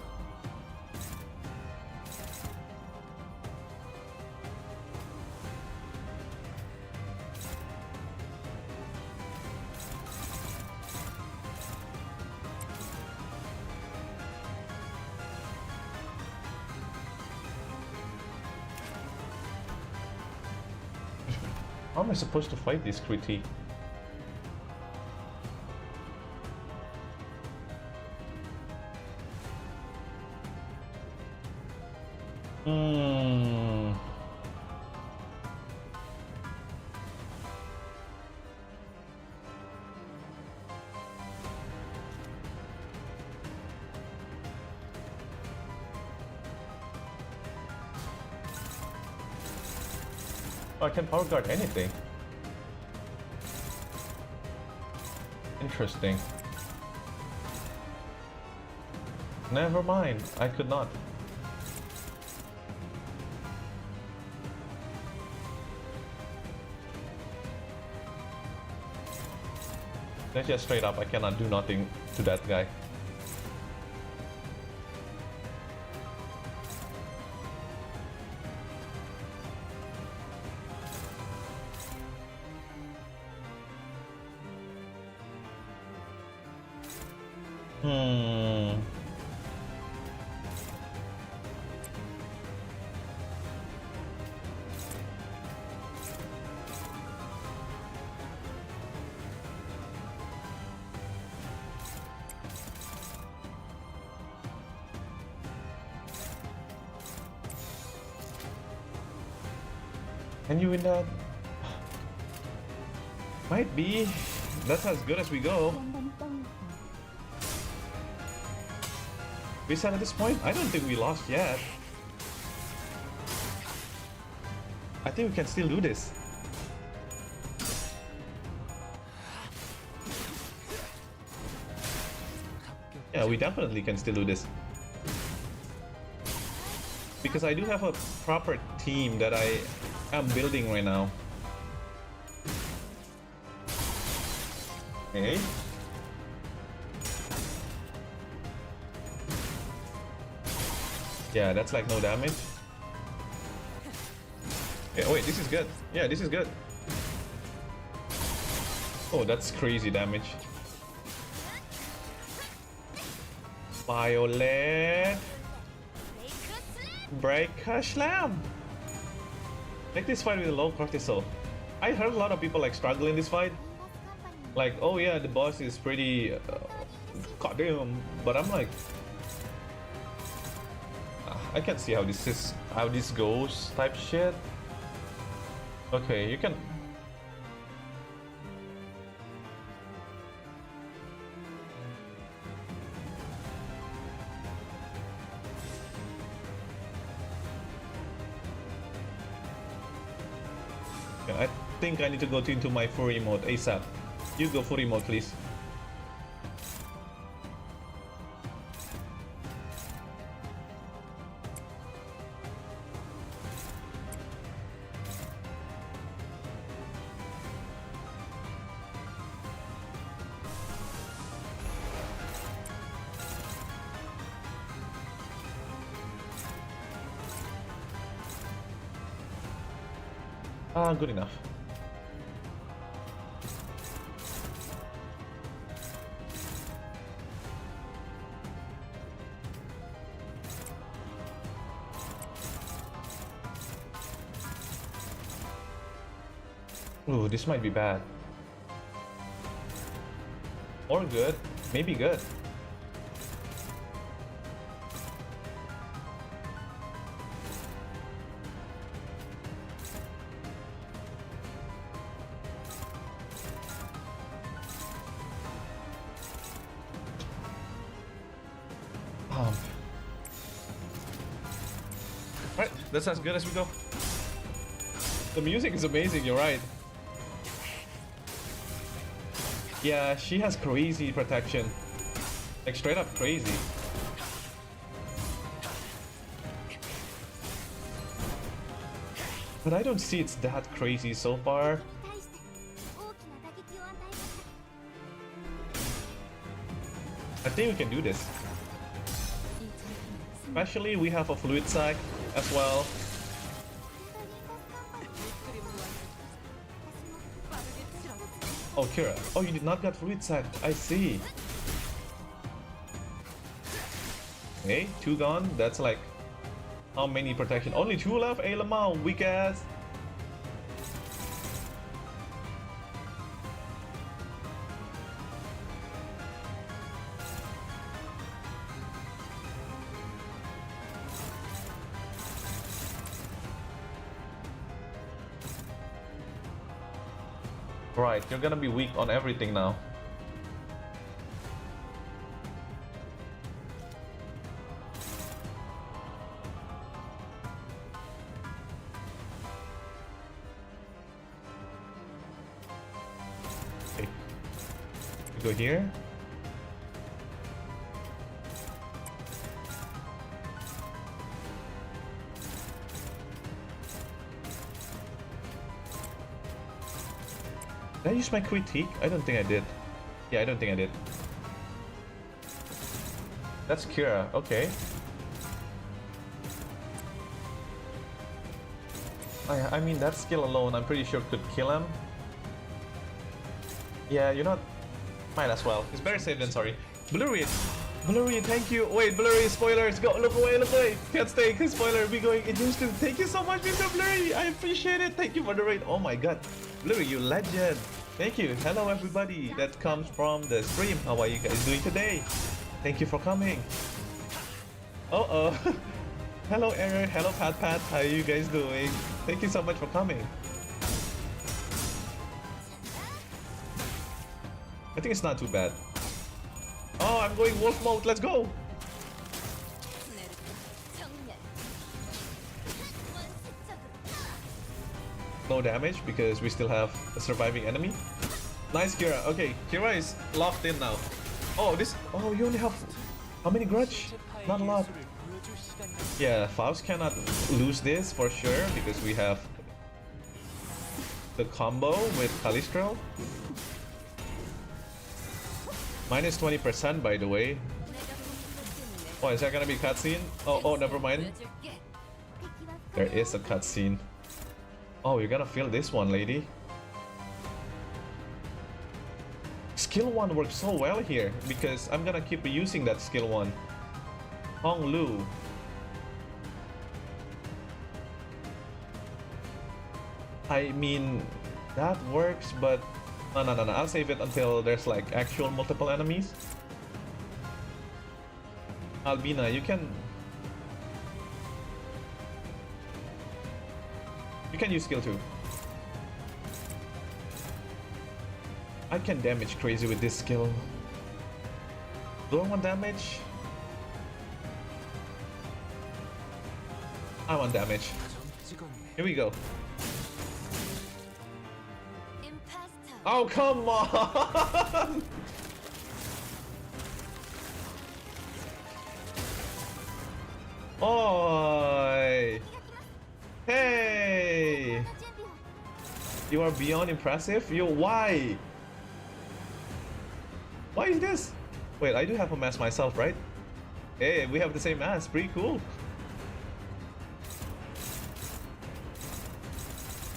How am I supposed to fight this critique? Oh, I can power guard anything. Interesting. Never mind, I could not. Let's just straight up, I cannot do nothing to that guy. Hmm. Can you win that? Might be. That's as good as we go. We said at this point, I don't think we lost yet. I think we can still do this. Yeah, we definitely can still do this. Because I do have a proper team that I am building right now. Okay. Yeah, that's like no damage. Yeah, oh wait, this is good. Yeah, this is good. Oh, that's crazy damage. Violet. Break a slam. Make this fight with a low cortisol. I heard a lot of people like struggle in this fight. Like, oh yeah, the boss is pretty goddamn, but I'm like, I can't see how this goes type shit. Okay, you can. I think I need to go into my furry mode ASAP. You go furry mode, please. Ah, good enough. Ooh, this might be bad. Or good. Maybe good. Alright, that's as good as we go. The music is amazing, you're right. Yeah, she has crazy protection. Like straight up crazy. But I don't see it's that crazy so far. I think we can do this. Especially we have a fluid sac as well. Oh, Kira. Oh, you did not get fluid sac. I see. Okay, 2 gone. That's like how many protection? Only 2 left. ol'me, weak ass. Right, you're gonna be weak on everything now. Okay. We go here. Did I use my critique? I don't think I did. Yeah, I don't think I did. That's Kira, okay. I mean, that skill alone, I'm pretty sure could kill him. Yeah, you know what? Might as well. It's better safe than sorry. Blurry. Blurry, thank you. Wait, Blurry, spoilers. Go, look away, look away. Can't stay, cause spoiler, we going in Houston. Thank you so much, Mr. Blurry. I appreciate it. Thank you for the raid. Oh my god. Blurry, you legend. Thank you. Hello, everybody that comes from the stream. How are you guys doing today? Thank you for coming. Uh-oh. Hello, Error. Hello, Pat Pat. How are you guys doing? Thank you so much for coming. I think it's not too bad. Oh, I'm going wolf mode. Let's go. No damage because we still have a surviving enemy. Nice, Kira. Okay, Kira is locked in now. Oh, this. Oh, you only have how many grudge? Not a lot. Yeah, Faust cannot lose this for sure because we have the combo with Calistro. Minus 20% by the way. Oh, is there gonna be cutscene? Oh, never mind. There is a cutscene. Oh, you're gonna feel this one, lady. Skill 1 works so well here because I'm gonna keep reusing that skill 1. Hong Lu. I mean, that works, but no. I'll save it until there's like actual multiple enemies. Albina, you can use skill 2. I can damage crazy with this skill. Do I want damage? I want damage. Here we go. Oh, come on! Oi! Hey! You are beyond impressive. Yo, why? Why is this? Wait, I do have a mask myself, right? Hey, we have the same mask. Pretty cool.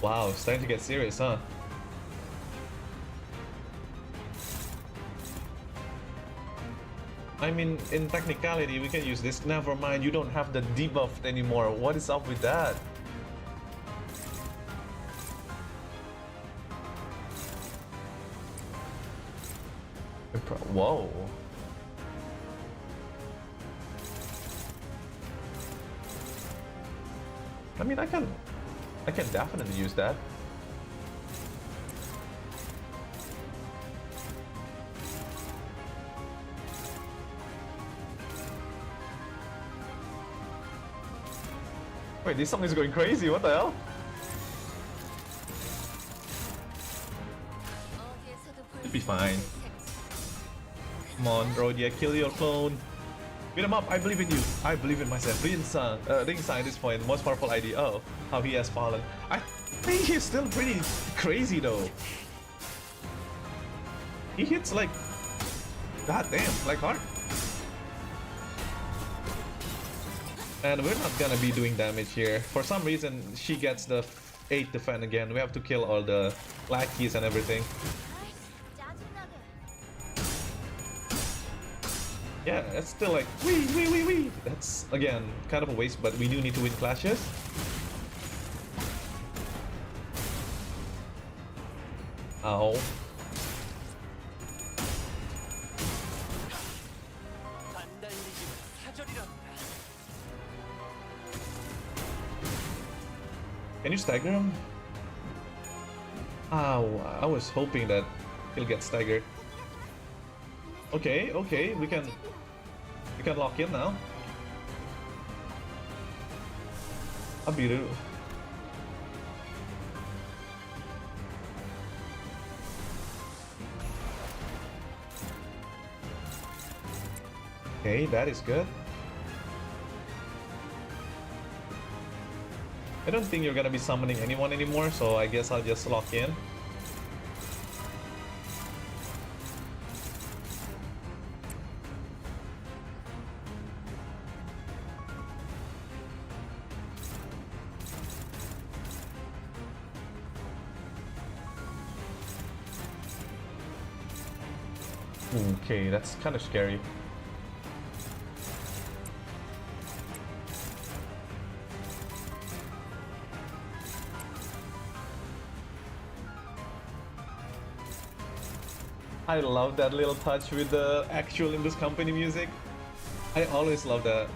Wow, it's starting to get serious, huh? I mean, in technicality, we can use this. Never mind, you don't have the debuff anymore. What is up with that? Whoa. I mean, I can definitely use that. Wait, this song is going crazy, what the hell? It'll be fine. Come on, Rodia, kill your clone. Beat him up, I believe in you. I believe in myself. Ring sign at this point, most powerful ID. Oh, how he has fallen. I think he's still pretty crazy though. He hits like, goddamn, like hard. And we're not gonna be doing damage here. For some reason, she gets the 8 defend again. We have to kill all the lackeys and everything. Yeah, that's still like, wee. That's, again, kind of a waste, but we do need to win clashes. Ow. Can you stagger him? Ow, I was hoping that he'll get staggered. Okay, we can lock in now. Abiru. Okay, that is good. I don't think you're gonna be summoning anyone anymore, so I guess I'll just lock in. Okay, that's kind of scary. I love that little touch with the actual Limbus company music. I always love that.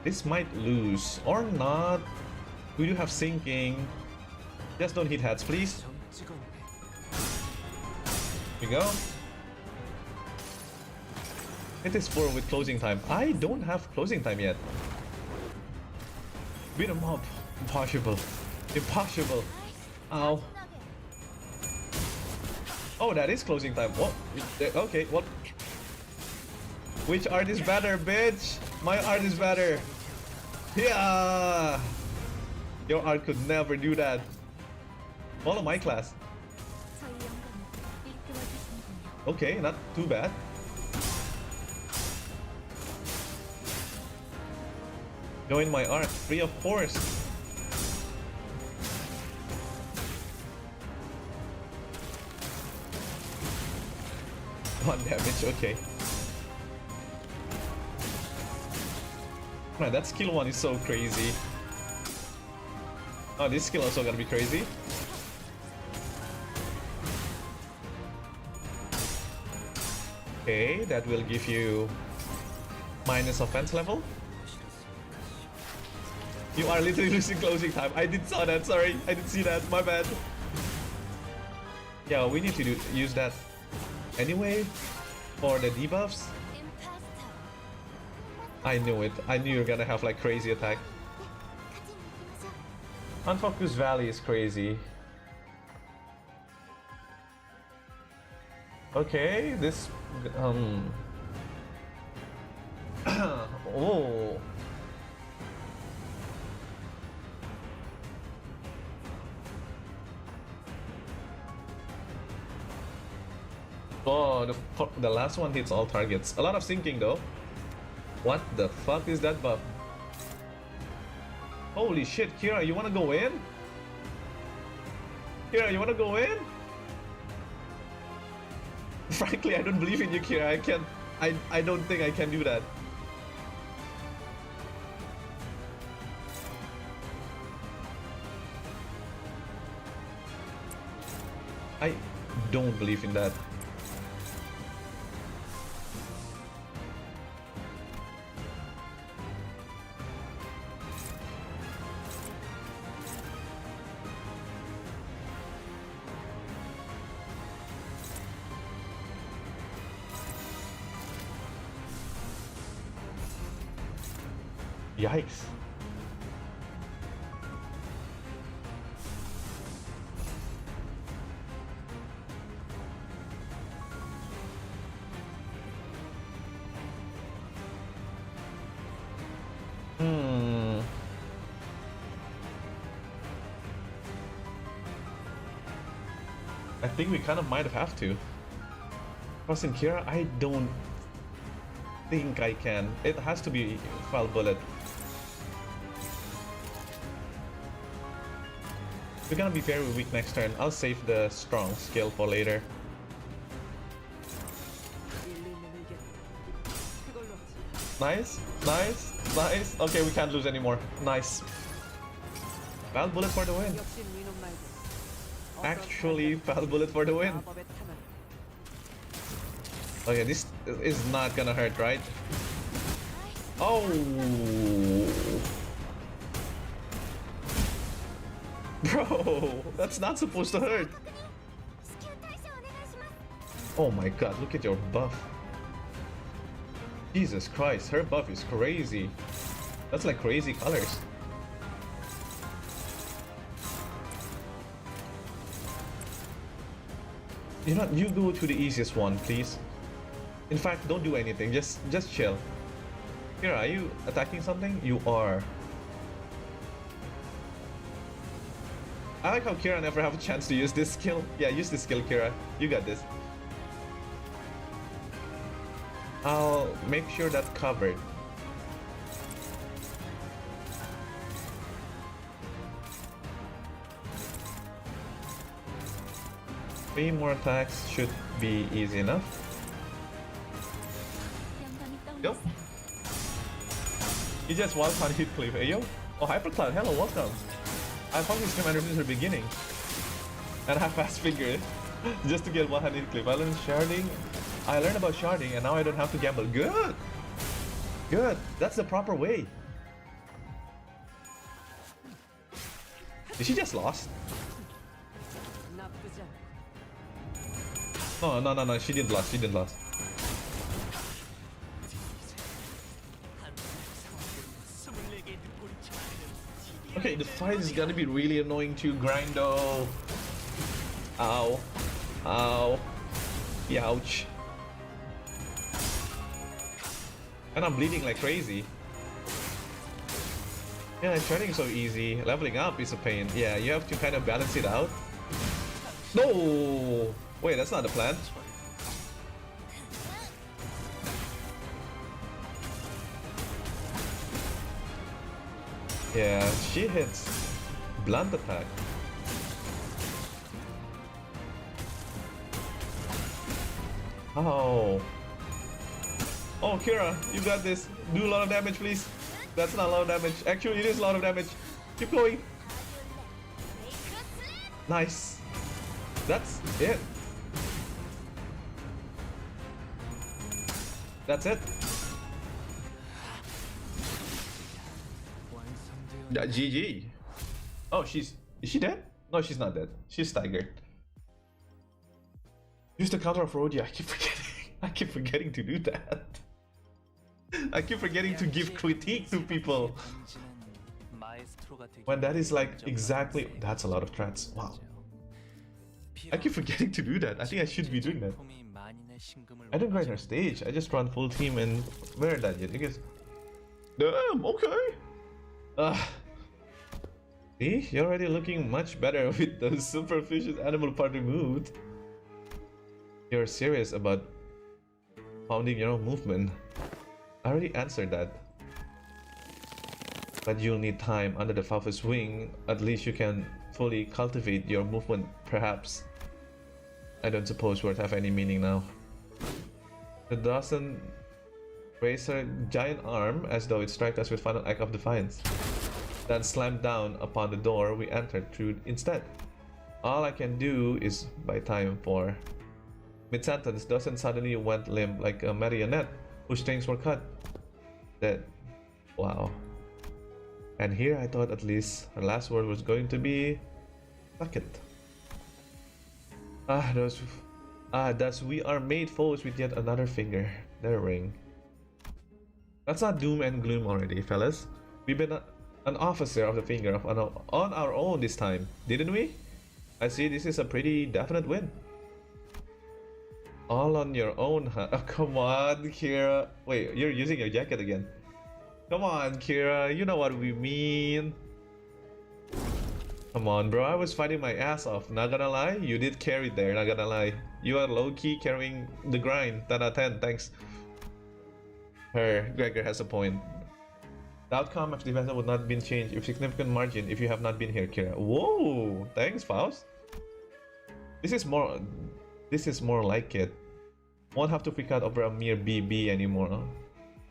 This might lose or not. We do have sinking. Just don't hit heads, please. Here we go. It is 4 with closing time. I don't have closing time yet. Beat him up. Impossible. Impossible. Ow. Oh, that is closing time. What? Okay, what? Which art is better, bitch? My art is better. Yeah. Your art could never do that. Follow my class. Okay, not too bad. Join my art, free of force. One damage, okay. Man, that skill one is so crazy. Oh, this skill also gonna be crazy. Okay, that will give you minus offense level. You are literally losing closing time. I did saw that, sorry. I didn't see that, my bad. Yeah, we need to use that anyway for the debuffs. I knew it. I knew you were gonna have like crazy attack. Unfocused Valley is crazy. Okay, this oh. Oh, the last one hits all targets. A lot of sinking though. What the fuck is that buff? Holy shit, Kira, you wanna go in? Kira, you wanna go in? Frankly, I don't believe in you, Kira. I can't. I don't think I can do that. I don't believe in that. Yikes. I think we kind of might have to. Because in Kira, I don't think I can. It has to be Foul Bullet. We're gonna be very weak next turn. I'll save the strong skill for later. Nice, nice, nice. Okay, we can't lose anymore. Nice. Foul Bullet for the win. Actually, Foul Bullet for the win. Okay, this is not gonna hurt, right? Oh! Bro, that's not supposed to hurt. Oh my god, look at your buff. Jesus Christ, her buff is crazy. That's like crazy colors. You know, you go to the easiest one, please. In fact, don't do anything. Just chill. Kira, are you attacking something? You are. I like how Kira never have a chance to use this skill. Yeah, use this skill, Kira. You got this. I'll make sure that's covered. 3 more attacks should be easy enough. Yo. He just walked on Heathcliff. Hey yo. Oh, Hypercloud, hello, welcome. I found this commander since the beginning. And I fast fingered just to get 100 Heathcliff. I learned sharding. I learned about sharding and now I don't have to gamble. Good! Good! That's the proper way. Did she just lost? No, she didn't lose, she didn't lose. Okay, the fight is gonna be really annoying to Grindo. Ow. Ow. Ouch. And I'm bleeding like crazy. Yeah, training is so easy. Leveling up is a pain. Yeah, you have to kind of balance it out. No! Wait, that's not the plan. Yeah, she hits blunt attack. Oh. Oh, Kira, you got this. Do a lot of damage, please. That's not a lot of damage. Actually, it is a lot of damage. Keep going. Nice. That's it. That's it. GG. Oh, is she dead? No, she's not dead. She's staggered. Use the counter of Rodia. I keep forgetting. I keep forgetting to do that. I keep forgetting to give critique to people. When that is like exactly... That's a lot of threats. Wow. I keep forgetting to do that. I think I should be doing that. I don't grind her stage. I just run full team and mirror that yet because... Damn, okay. See? You're already looking much better with those superficial animal part removed. You're serious about founding your own movement. I already answered that. But you'll need time under the Falfa's wing. At least you can fully cultivate your movement, perhaps. I don't suppose words have any meaning now. The Dawson raised her giant arm as though it struck us with final act of defiance. Then slammed down upon the door we entered through instead. All I can do is buy time for... Mid-sentence, Dawson suddenly went limp like a marionette whose strings were cut. Dead. Wow. And here I thought at least her last word was going to be... Suck it. Thus we are made foes with yet another finger. Their ring. That's not doom and gloom already, fellas. We've been an officer of the finger on our own this time, didn't we? I see this is a pretty definite win. All on your own, huh? Oh, come on, Kira. Wait, you're using your jacket again. Come on, Kira. You know what we mean. Come on, bro. I was fighting my ass off. Not gonna lie, you did carry there. Not gonna lie. You are low-key carrying the grind. 10 out of 10. Thanks. Gregor has a point. The outcome of the event would not been changed if significant margin if you have not been here, Kira. Whoa! Thanks, Faust. This is more like it. Won't have to freak out over a mere BB anymore.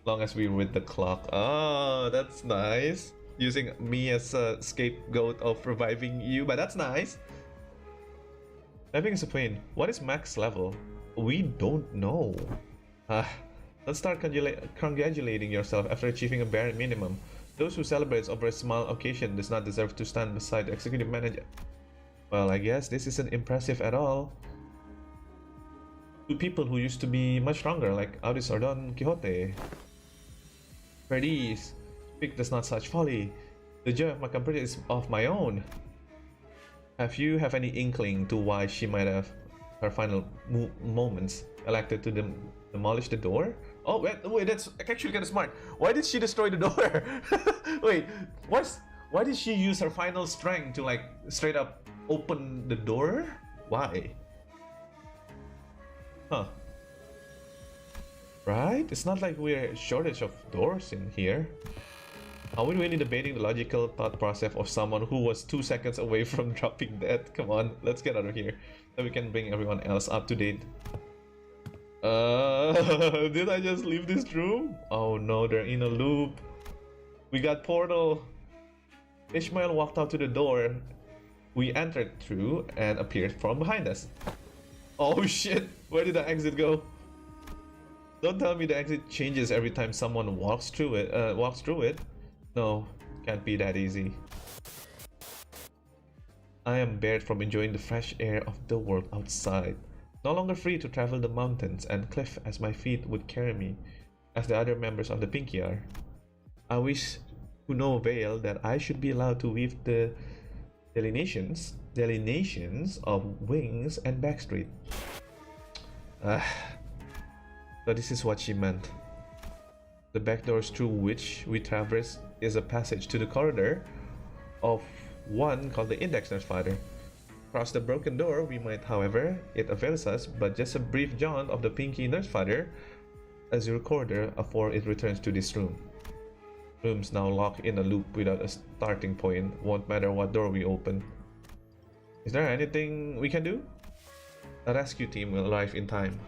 Long as we're with the clock. Oh, that's nice. Using me as a scapegoat of reviving you, but that's nice. Having is a pain. What is max level? We don't know. Let's start congratulating yourself after achieving a bare minimum. Those who celebrate over a small occasion does not deserve to stand beside the executive manager. Well, I guess this isn't impressive at all. To people who used to be much stronger, like Audis or Don Quixote. Perdiz, speak does not such folly. The joy of my company is of my own. Have you any inkling to why she might have her final moments elected to demolish the door? Oh wait, that's actually kind of smart. Why did she destroy the door? Wait, why did she use her final strength to like straight up open the door? Why? Huh. Right? It's not like we're shortage of doors in here. Are we really debating the logical thought process of someone who was 2 seconds away from dropping dead? Come on, let's get out of here so we can bring everyone else up to date. Did I just leave this room? Oh no, they're in a loop. We got portal. Ishmael walked out to the door we entered through and appeared from behind us. Oh shit, where did the exit go? Don't tell me the exit changes every time someone walks through it. No, can't be that easy. I am barred from enjoying the fresh air of the world outside. No longer free to travel the mountains and cliff as my feet would carry me, as the other members of the Pinky are. I wish to no avail that I should be allowed to weave the delineations of wings and backstreet. So this is what she meant. The back doors through which we traverse is a passage to the corridor of one called the Index Nurse Fighter. Across the broken door, we might, however, it avails us but just a brief jaunt of the Pinky Nurse Fighter as your corridor before it returns to this room. Rooms now locked in a loop without a starting point, won't matter what door we open. Is there anything we can do? A rescue team will arrive in time.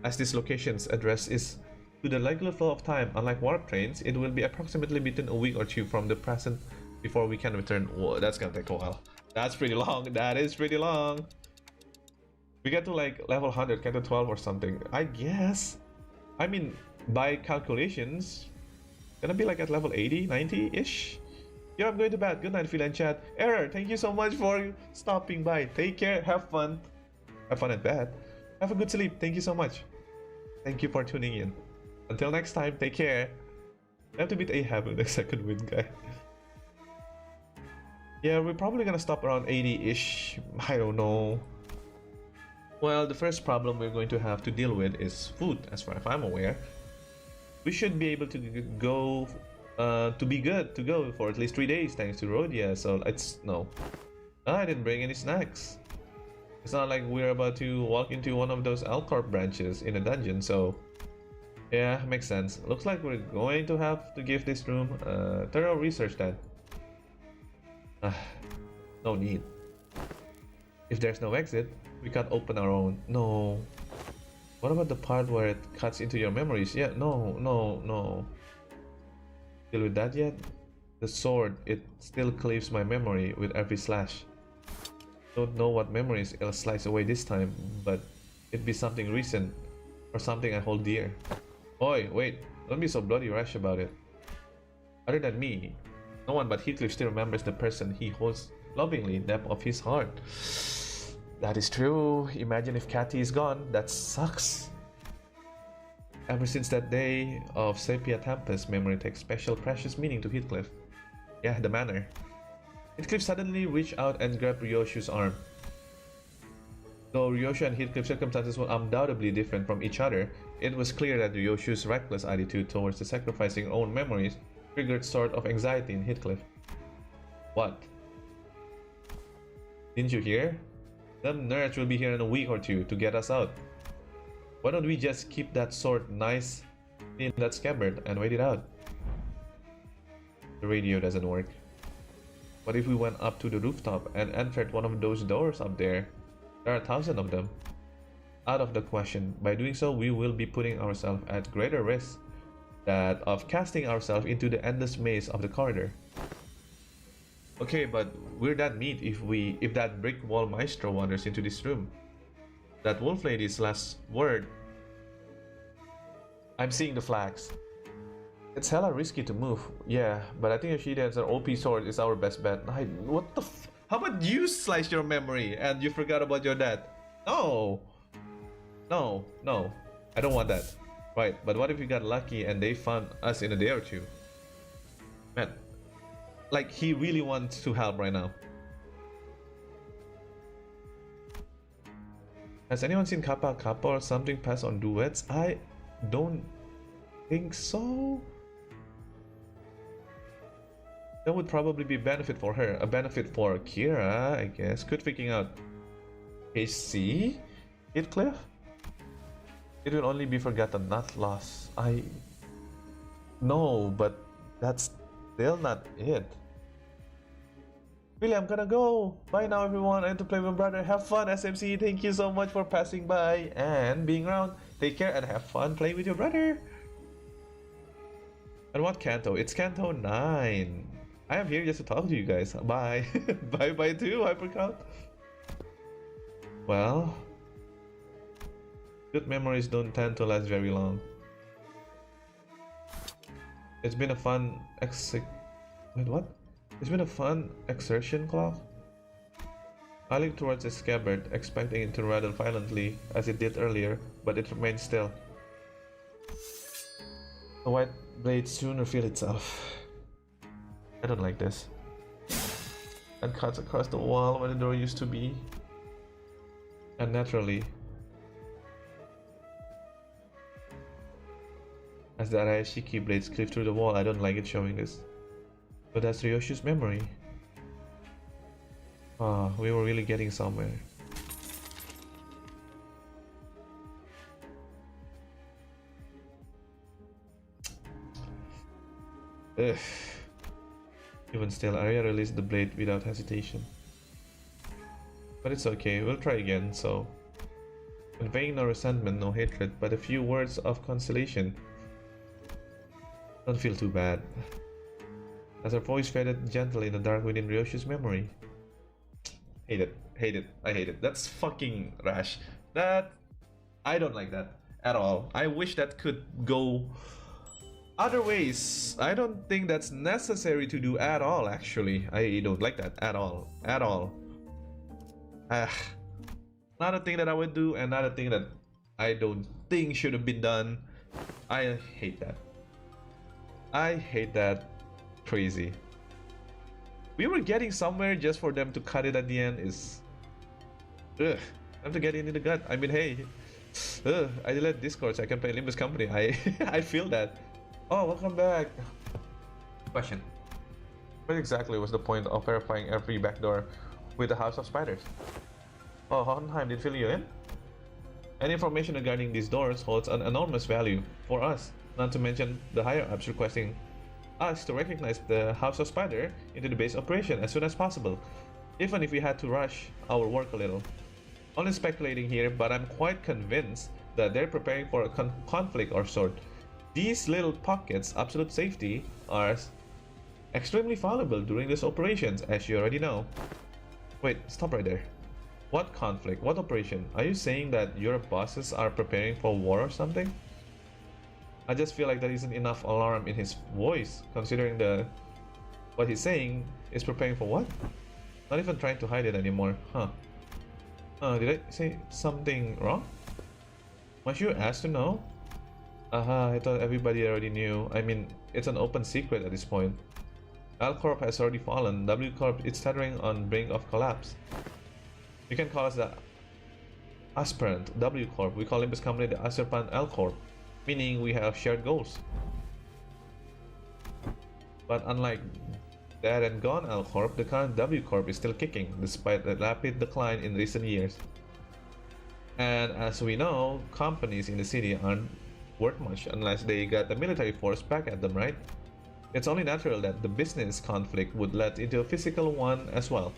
As this location's address is to the regular flow of time, unlike warp trains, it will be approximately between a week or two from the present before we can return. Whoa, that's gonna take a while. That's pretty long. That is pretty long. We get to like level 100, Canto 12 or something. I guess. I mean, by calculations, gonna be like at level 80, 90-ish. Yeah, I'm going to bed. Good night, Phil and chat. Error, thank you so much for stopping by. Take care. Have fun. Have fun at bed. Have a good sleep. Thank you so much. Thank you for tuning in. Until next time, take care. I have to beat Ahab with the second win, guy. Yeah, we're probably gonna stop around 80-ish. I don't know. Well, the first problem we're going to have to deal with is food, as far as I'm aware. We should be able to go, to be good to go for at least 3 days, thanks to Rhodia. So it's no. I didn't bring any snacks. It's not like we're about to walk into one of those Alcorp branches in a dungeon, so yeah, makes sense. Looks like we're going to have to give this room thorough research then. No need. If there's no exit, we can't open our own. No. What about the part where it cuts into your memories? Yeah, no. Deal with that yet? The sword, it still cleaves my memory with every slash. Don't know what memories it'll slice away this time, but it'd be something recent or something I hold dear. Oi, wait, don't be so bloody rash about it. Other than me, no one but Heathcliff still remembers the person he holds lovingly in the depth of his heart. That is true. Imagine if Cathy is gone. That sucks. Ever since that day of Sepia Tempest, memory takes special precious meaning to Heathcliff. Yeah, the manner. Heathcliff suddenly reached out and grabbed Ryoshu's arm. Though Ryoshu and Heathcliff's circumstances were undoubtedly different from each other, it was clear that Ryoshu's reckless attitude towards the sacrificing own memories triggered sort of anxiety in Heathcliff. What? Didn't you hear? Them nerds will be here in a week or two to get us out. Why don't we just keep that sword nice in that scabbard and wait it out? The radio doesn't work. What if we went up to the rooftop and entered one of those doors up there? There are 1,000 of them. Out of the question. By doing so, we will be putting ourselves at greater risk that of casting ourselves into the endless maze of the corridor. Okay, but we're that meat if that brick wall maestro wanders into this room. That wolf lady's last word. I'm seeing the flags. It's hella risky to move. Yeah, but I think if she has an OP sword is our best bet. What the f— How about you slice your memory and you forgot about your dad? No. I don't want that. Right, but what if we got lucky and they found us in a day or two? Man, like he really wants to help right now. Has anyone seen Kappa Kappa or something pass on duets? I don't think so. That would probably be a benefit for her. A benefit for Kira, I guess. Good freaking out. AC? Heathcliff? It will only be forgotten, not lost. No, but That's still not it. Really, I'm gonna go. Bye now, everyone. I need to play with my brother. Have fun, SMC. Thank you so much for passing by and being around. Take care and have fun playing with your brother. And what Canto? It's Canto 9. I am here just to talk to you guys. Bye. Bye bye too, Hypercount. Well, good memories don't tend to last very long. It's been a fun Wait, what? It's been a fun exertion clock. I looked towards the scabbard, expecting it to rattle violently as it did earlier, but it remained still. The white blade soon revealed itself. I don't like this. And cuts across the wall where the door used to be. And naturally, as the Arashiki blades cleave through the wall, I don't like it showing this. But that's Ryoshu's memory. Ah, we were really getting somewhere. Ugh. Even still, Arya released the blade without hesitation. But it's okay, we'll try again, so... Conveying no resentment, no hatred, but a few words of consolation. Don't feel too bad. As her voice faded gently in the dark within Ryoshu's memory. Hate it, hate it, I hate it. That's fucking rash. I don't like that at all. I wish that could go other ways. I don't think that's necessary to do at all, actually. I don't like that at all. At all. Not a thing that I would do, and not a thing that I don't think should have been done. I hate that. I hate that. Crazy. We were getting somewhere, just for them to cut it at the end is... Ugh. Time to get in the gut. I mean, hey. I deleted Discord so I can play Limbus Company. I feel that. Oh, welcome back. Question. What exactly was the point of verifying every backdoor with the House of Spiders? Oh, Hohenheim did fill you in? Any information regarding these doors holds an enormous value for us, not to mention the higher-ups requesting us to recognize the House of Spider into the base operation as soon as possible, even if we had to rush our work a little. Only speculating here, but I'm quite convinced that they're preparing for a conflict or sort. These little pockets, absolute safety, are extremely valuable during these operations, as you already know. Wait, stop right there. What conflict? What operation? Are you saying that your bosses are preparing for war or something? I just feel like there isn't enough alarm in his voice, considering what he's saying is preparing for what? Not even trying to hide it anymore, huh? Did I say something wrong? Was you asked to know? I thought everybody already knew. I mean, it's an open secret at this point. L Corp has already fallen. W Corp is teetering on brink of collapse. You can call us the aspirant W Corp. We call Limbus Company the aspirant L Corp, meaning we have shared goals. But unlike dead and gone L Corp, the current W Corp is still kicking, despite the rapid decline in recent years. And as we know, companies in the city aren't worth much unless they got the military force back at them, right? It's only natural that the business conflict would lead into a physical one as well.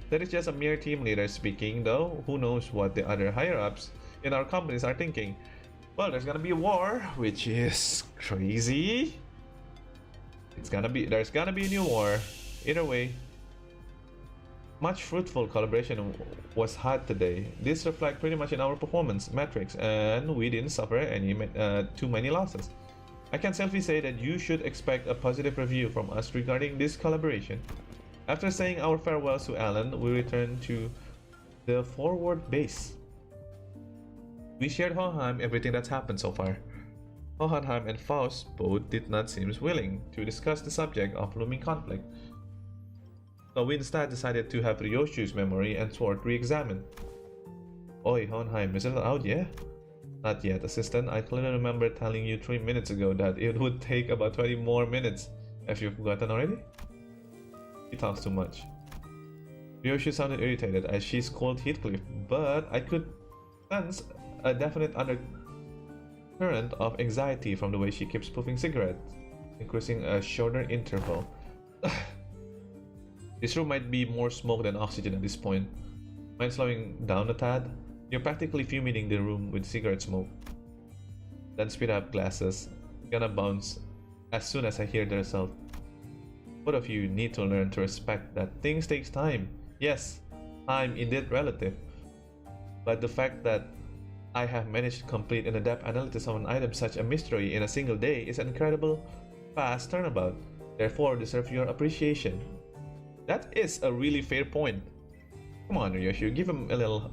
That is just a mere team leader speaking, though. Who knows what the other higher-ups in our companies are thinking. Well, there's gonna be a war, which is crazy. There's gonna be a new war. Either way, much fruitful collaboration was had today. This reflects pretty much in our performance metrics, and we didn't suffer any too many losses. I can safely say that you should expect a positive review from us regarding this collaboration. After saying our farewells to Alan, we returned to the forward base. We shared Hohenheim everything that's happened so far. Hohenheim and Faust both did not seem willing to discuss the subject of looming conflict, so we instead decided to have Ryoshu's memory and sword re-examined. Oi, Hohenheim, is it out yet? Not yet, assistant. I clearly remember telling you 3 minutes ago that it would take about 20 more minutes. Have you forgotten already? He talks too much. Ryoshu sounded irritated as she scolded Heathcliff, but I could sense a definite undercurrent of anxiety from the way she keeps puffing cigarettes. increasing a shorter interval. This room might be more smoke than oxygen at this point. Mind slowing down a tad? You're practically fuming the room with cigarette smoke. Then speed up glasses. Gonna bounce as soon as I hear the result. Both of you need to learn to respect that things takes time. Yes, time indeed relative. But the fact that I have managed to complete an in-depth analysis of an item such a mystery in a single day is an incredible fast turnabout. Therefore, deserve your appreciation. That is a really fair point. Come on, Ryoshu, give him a little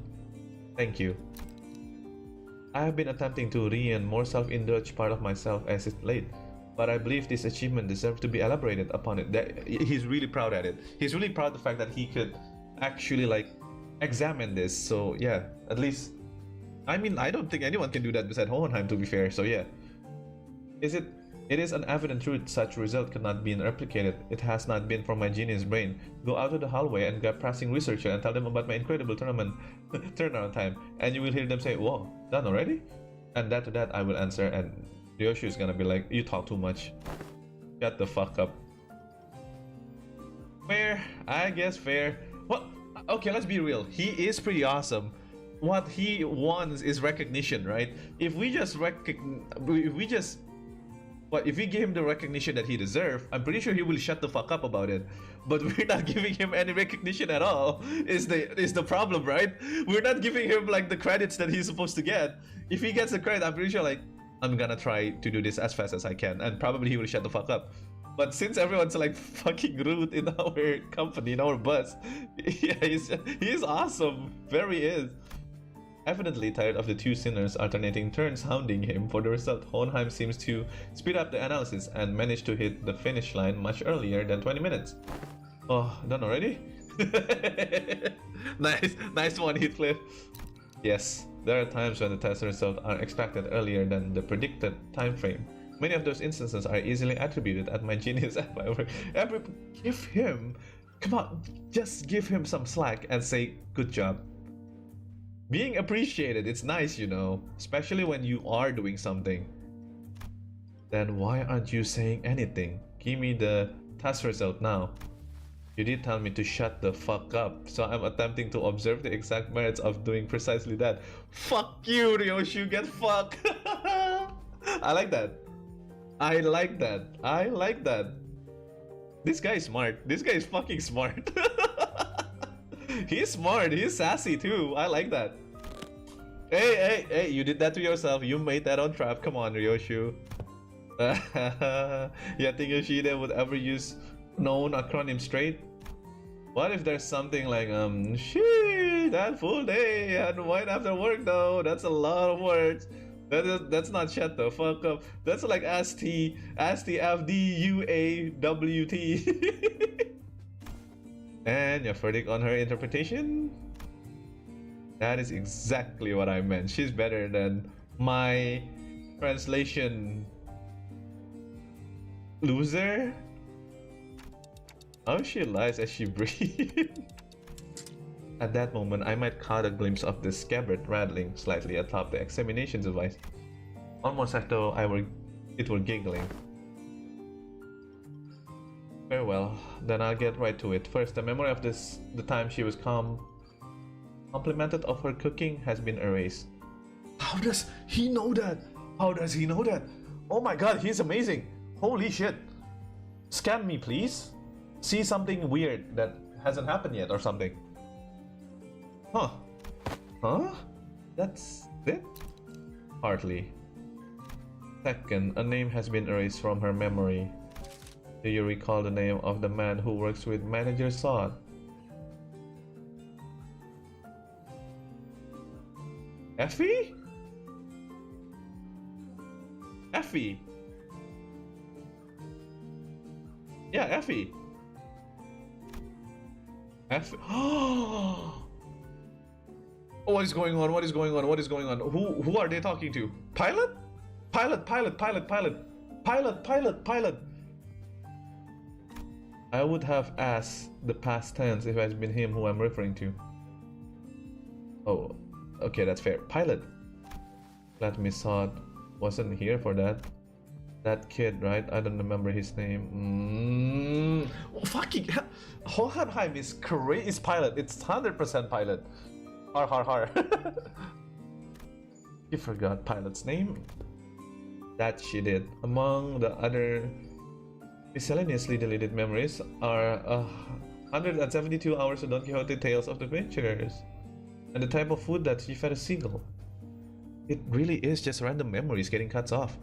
thank you. I have been attempting to rein more self-indulge part of myself as it's late, but I believe this achievement deserves to be elaborated upon it. He's really proud at it. He's really proud of the fact that he could actually like examine this. So yeah, at least, I mean, I don't think anyone can do that besides Hohenheim, to be fair. So yeah, it is an evident truth such result cannot be replicated. It has not been from my genius brain. Go out to the hallway and grab pressing researcher and tell them about my incredible turnaround time, and you will hear them say, "Whoa, done already?" And to that I will answer, and Ryoshu is gonna be like, "You talk too much. Shut the fuck up." Fair, I guess fair. Well, okay, let's be real. He is pretty awesome. What he wants is recognition, right? If we give him the recognition that he deserves, I'm pretty sure he will shut the fuck up about it. But we're not giving him any recognition at all. Is the problem, right? We're not giving him like the credits that he's supposed to get. If he gets the credit, I'm pretty sure like, I'm gonna try to do this as fast as I can, and probably he will shut the fuck up. But since everyone's like fucking rude in our company, in our bus, yeah, he's awesome. Very is. Evidently tired of the two sinners alternating turns hounding him for the result, Hohenheim seems to speed up the analysis and manage to hit the finish line much earlier than 20 minutes. Oh, done already? Nice one, Heathcliff. Yes, there are times when the test results are expected earlier than the predicted time frame. Many of those instances are easily attributed at my genius at my work. Give him, come on, just give him some slack and say, good job. Being appreciated, it's nice, you know, especially when you are doing something. Then why aren't you saying anything? Give me the test result now. You did tell me to shut the fuck up, so I'm attempting to observe the exact merits of doing precisely that. Fuck you, Ryoshu, get fucked. I like that. I like that. I like that. This guy is smart. This guy is fucking smart. He's smart. He's sassy too. I like that. Hey, you did that to yourself. You made that on trap. Come on, Ryoshu. You think Yoshida would ever use known acronym straight? What if there's something like, shit, that full day and wine after work though? That's a lot of words. That's not shut the fuck up. That's like STFDUAWT. And your verdict on her interpretation? That is exactly what I meant. She's better than my translation loser. How she lies as she breathes. At that moment, I might caught a glimpse of the scabbard rattling slightly atop the examination device, almost as though it were giggling. Very well, then I'll get right to it. First, the memory of the time she was complimented of her cooking has been erased. How does he know that? How does he know that? Oh my god, he's amazing. Holy shit. Scam me, please. See something weird that hasn't happened yet or something. Huh? That's it? Hardly. Second, a name has been erased from her memory. Do you recall the name of the man who works with Manager Sod? Effie? Effie. Yeah, Effie. Effie. Oh, what is going on? What is going on? What is going on? Who are they talking to? Pilot? Pilot. I would have asked the past tense if it has been him who I'm referring to. Oh, okay, that's fair. Pilot. Glad Miss Sod wasn't here for that. That kid, right? I don't remember his name. Oh, fucking hell. Hohenheim is crazy. Is pilot. It's 100% pilot. Har har har. You forgot pilot's name? That she did. Among the other miscellaneously deleted memories are 172 hours of Don Quixote Tales of the Adventurers, and the type of food that she fed a seagull. It really is just random memories getting cut off.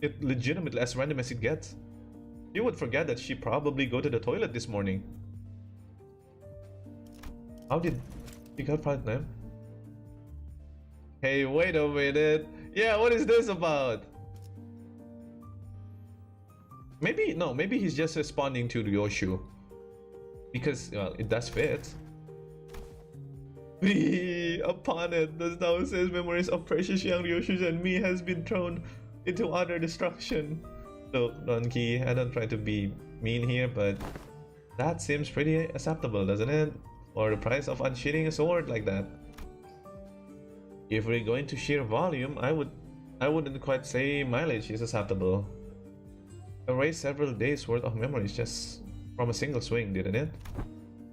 It legitimately as random as it gets. You would forget that she probably go to the toilet this morning. How did she got pilot name? Hey, wait a minute. Yeah, what is this about? Maybe, no, maybe he's just responding to Ryoshu. Because, well, it does fit. Upon it, the now says memories of precious young Ryoshu and me has been thrown into utter destruction. Look, Donkey, I don't try to be mean here, but that seems pretty acceptable, doesn't it? For the price of unsheathing a sword like that. If we're going to sheer volume, I wouldn't quite say mileage is acceptable. Erased several days worth of memories just from a single swing, didn't it?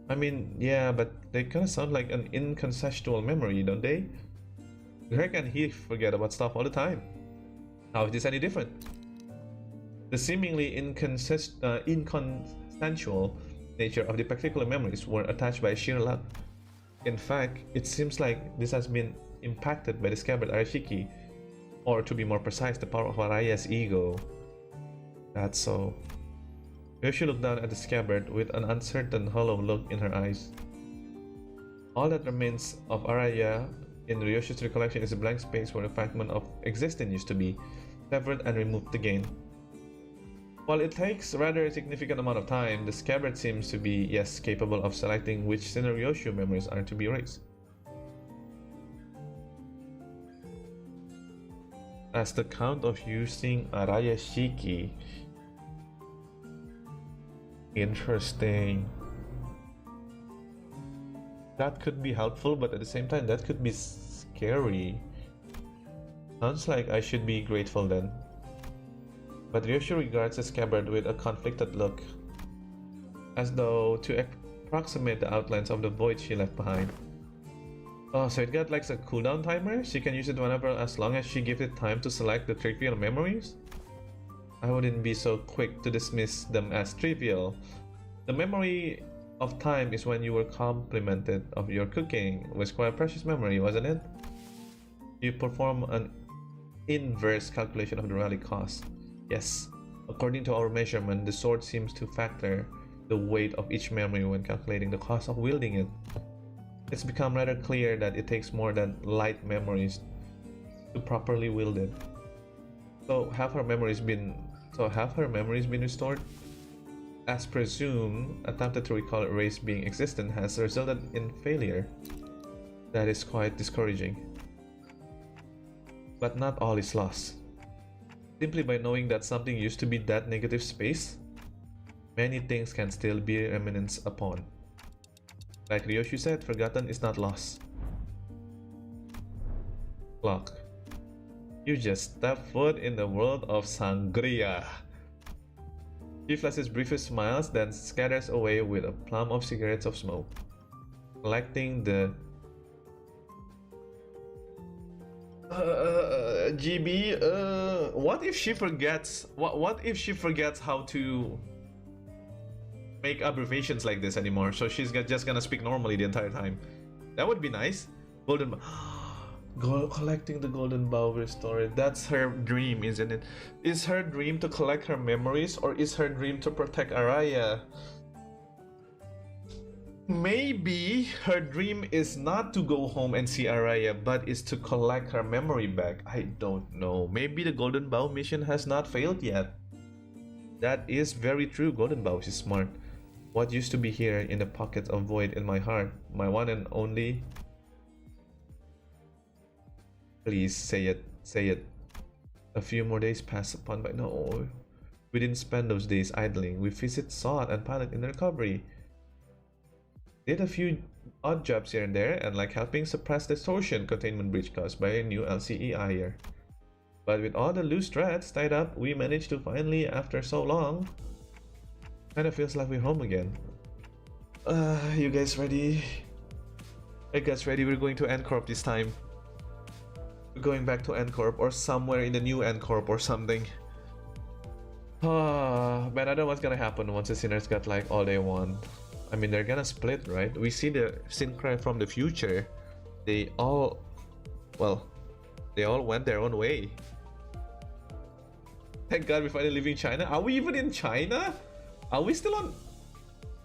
I mean, yeah, but they kinda sound like an inconceptual memory, don't they? Greg and he forget about stuff all the time. How is this any different? The seemingly inconsensual nature of the particular memories were attached by sheer luck. In fact, it seems like this has been impacted by the scabbard Arashiki, or to be more precise, the power of Araya's ego. That's so. Ryoshu looked down at the scabbard with an uncertain, hollow look in her eyes. All that remains of Araya in Ryoshu's recollection is a blank space where the fragment of existence used to be, severed and removed again. While it takes rather a significant amount of time, the scabbard seems to be, yes, capable of selecting which Ryoshu memories are to be erased. As the count of using Araya Shiki. Interesting. That could be helpful, but at the same time, that could be scary. Sounds like I should be grateful then. But Ryoshu regards the scabbard with a conflicted look, as though to approximate the outlines of the void she left behind. Oh, so it got like a cooldown timer? She can use it whenever as long as she gives it time to select the trivial memories? I wouldn't be so quick to dismiss them as trivial. The memory of time is when you were complimented of your cooking, was quite a precious memory, wasn't it? You perform an inverse calculation of the rally cost. Yes, according to our measurement, the sword seems to factor the weight of each memory when calculating the cost of wielding it. It's become rather clear that it takes more than light memories to properly wield it. So have her memories been restored? As presumed, attempted to recall a race being existent has resulted in failure. That is quite discouraging. But not all is lost. Simply by knowing that something used to be that negative space, many things can still be reminisced upon. Like Ryoshu said, forgotten is not lost. Clock. You just step foot in the world of sangria. She flashes briefest smiles, then scatters away with a plume of cigarettes of smoke. Collecting the GB. What if she forgets? What if she forgets how to make abbreviations like this anymore? So she's just gonna speak normally the entire time. That would be nice. Golden. Collecting the golden bow restored. That's her dream, isn't it? Is her dream to collect her memories, or is her dream to protect Araya? Maybe her dream is not to go home and see Araya, but is to collect her memory back. I don't know. Maybe the golden bow mission has not failed yet. That is very true. Golden bow is smart. What used to be here in the pocket of void in my heart, my one and only. Please say it, say it. A few more days pass upon, but no, we didn't spend those days idling. We visit Sod and Pilot in recovery. Did a few odd jobs here and there, and like helping suppress distortion containment breach caused by a new LCE IR. But with all the loose threads tied up, we managed to finally, after so long, kind of feels like we're home again. You guys ready? Hey guys, ready? We're going to N-Corp this time. We're going back to N-Corp or somewhere in the new N-Corp or something. Man, I don't know what's gonna happen once the sinners got like all they want. I mean, they're gonna split, right? We see the Sincry from the future. They all went their own way. Thank God we're finally leaving China. Are we even in China? Are we still on?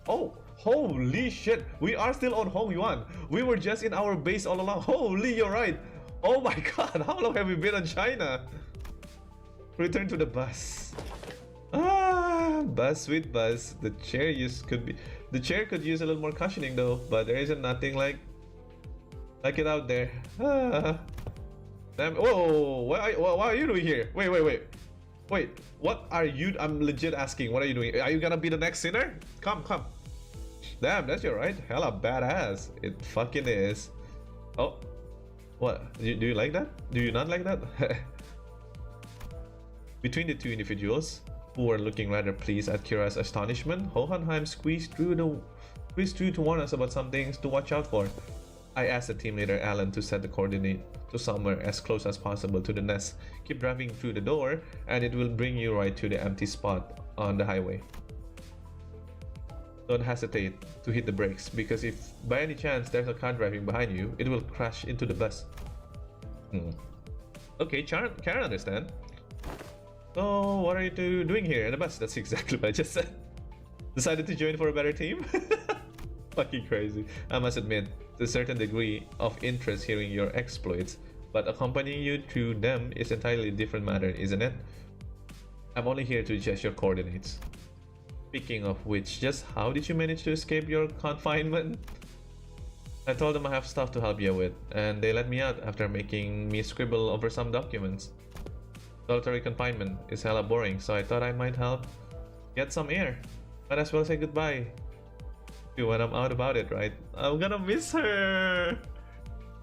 Oh, holy shit. We are still on Hong Yuan. We were just in our base all along. Holy, you're right. Oh my God, how long have we been on China? Return to the bus. Bus with bus. The chair could use a little more cushioning though, but there isn't nothing like it out there. Damn. Whoa, what are you doing here? Wait, what are you? I'm legit asking, what are you doing? Are you gonna be the next sinner? Come. Damn, that's your right. Hella badass. It fucking is. Oh, what? Do you like that? Do you not like that? Between the two individuals, who were looking rather pleased at Kira's astonishment, Hohenheim squeezed through to warn us about some things to watch out for. I asked the team leader Alan to set the coordinate to somewhere as close as possible to the nest. Keep driving through the door and it will bring you right to the empty spot on the highway. Don't hesitate to hit the brakes, because if by any chance there's a car driving behind you, it will crash into the bus. Okay, Karen understand. So what are you two doing here in the bus? That's exactly what I just said. Decided to join for a better team? Fucking crazy. I must admit, to a certain degree of interest hearing your exploits, but accompanying you to them is entirely different matter, isn't it? I'm only here to adjust your coordinates. Speaking of which, just how did you manage to escape your confinement? I told them I have stuff to help you with, and they let me out after making me scribble over some documents. Solitary confinement is hella boring, so I thought I might help get some air. Might as well say goodbye when I'm out about it, right? I'm gonna miss her!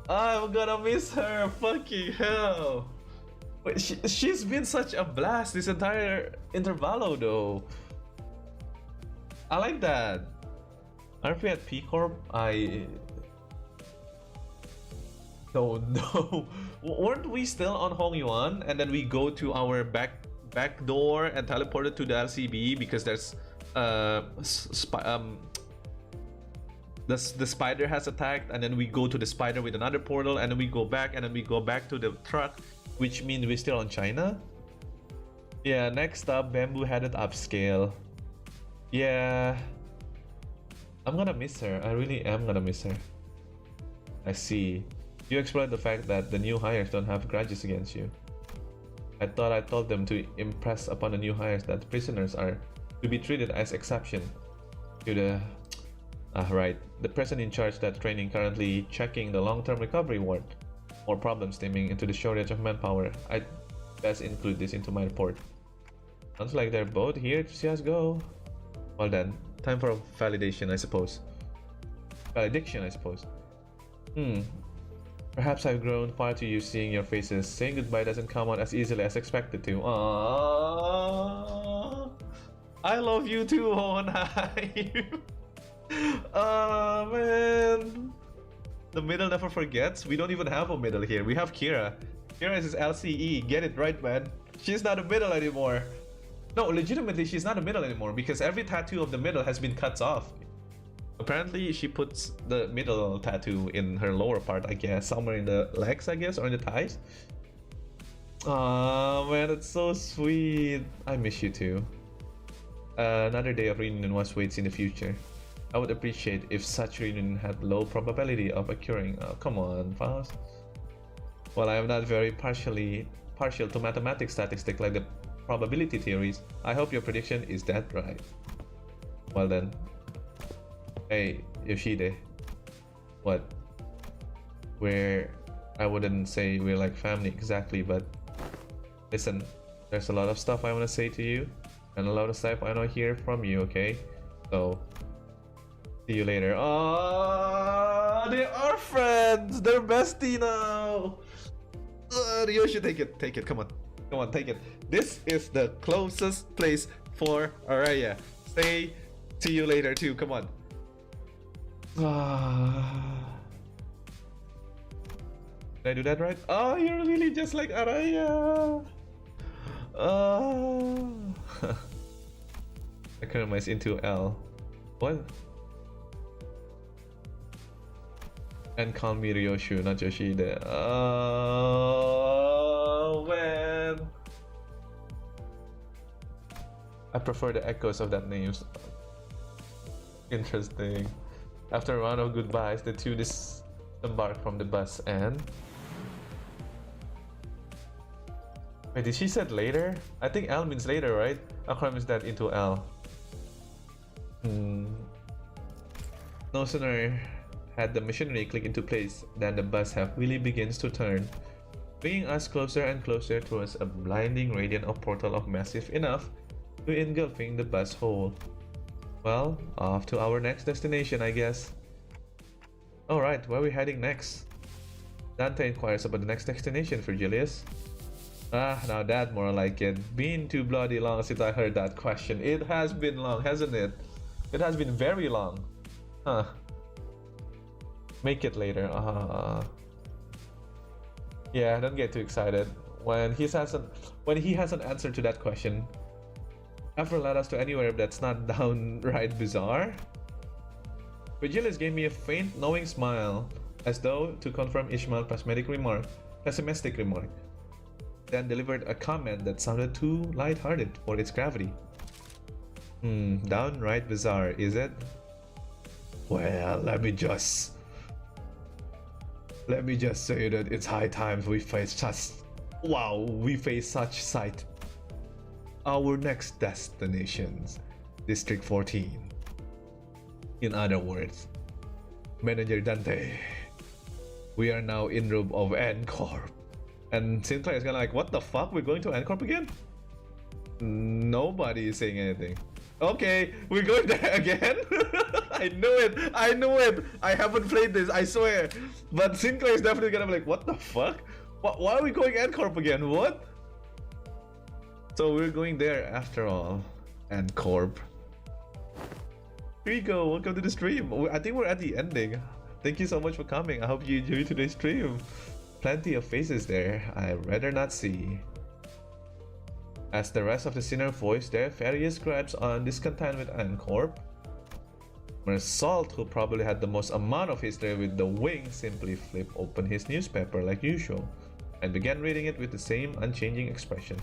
Fucking hell! Wait, she's been such a blast this entire Intervallo though. I like that. Aren't we at P Corp? No. Weren't we still on Hong Yuan and then we go to our back door and teleported to the LCB because there's the spider has attacked, and then we go to the spider with another portal, and then we go back, and then we go back to the truck, which means we're still on China. Yeah, next up, Bamboo headed upscale. Yeah, I'm gonna miss her. I really am gonna miss her. I see. You explored the fact that the new hires don't have grudges against you. I thought I told them to impress upon the new hires that prisoners are to be treated as exception to the right. The person in charge that training currently checking the long-term recovery ward. More problems stemming into the shortage of manpower. I'd best include this into my report. Sounds like they're both here to see us go. Well then, time for validation, I suppose. Valediction, I suppose. Perhaps I've grown far too used to seeing your faces. Saying goodbye doesn't come out as easily as expected to. Aww. I love you too, Hohenheim. Oh man. The middle never forgets. We don't even have a middle here. We have Kira. Kira is LCE. Get it right, man. She's not a middle anymore. No, legitimately, she's not a middle anymore because every tattoo of the middle has been cut off. Apparently, she puts the middle tattoo in her lower part, I guess. Somewhere in the legs, I guess, or in the thighs. Oh man, that's so sweet. I miss you too. Another day of reunion was waits in the future. I would appreciate if such reunion had low probability of occurring. Oh, come on, Faust. While I am not very partial to mathematics statistics like the probability theories, I hope your prediction is that right. Well then. Hey, Yoshide. What? I wouldn't say we're like family exactly, but listen, there's a lot of stuff I want to say to you, and a lot of stuff I want to hear from you, okay? So, see you later. Oh, they are friends! They're bestie now! Ryoshu, take it, come on. Come on, take it. This is the closest place for Araya. Say, see you later too. Come on. Did I do that right? Oh, you're really just like Araya. Economize into L. What? And call me Ryoshu, not Yoshida. Oh man. I prefer the echoes of that name. Interesting. After a round of goodbyes, the two disembark from the bus and... Wait, did she said later? I think L means later, right? Akram is that into L. No sooner had the machinery click into place than the bus really begins to turn, bringing us closer and closer towards a blinding radiant of portal of massive enough to engulfing the bus whole. Well, off to our next destination, I guess. Alright, where are we heading next? Dante inquires about the next destination for Julius. Now that more like it. Been too bloody long since I heard that question. It has been long, hasn't it? It has been very long. Huh. Make it later. Yeah, don't get too excited. When he has an answer to that question, ever led us to anywhere that's not downright bizarre? Virgilius gave me a faint, knowing smile, as though to confirm Ishmael's pessimistic remark, then delivered a comment that sounded too light-hearted for its gravity. Downright bizarre, is it? Well, let me just say that it's high time we face such sight. Our next destinations, District 14. In other words, Manager Dante, we are now in room of N-Corp. And Sinclair is gonna like, what the fuck? We're going to N-Corp again? Nobody is saying anything. Okay, we're going there again? I knew it! I haven't played this, I swear. But Sinclair is definitely gonna be like, what the fuck? Why are we going N-Corp again? What? So we're going there after all. N-Corp. Here you go, welcome to the stream. I think we're at the ending. Thank you so much for coming. I hope you enjoyed today's stream. Plenty of faces there I'd rather not see. As the rest of the sinner voiced their various gripes on discontent with N-Corp, Mersault, who probably had the most amount of history with the wing, simply flipped open his newspaper like usual and began reading it with the same unchanging expression.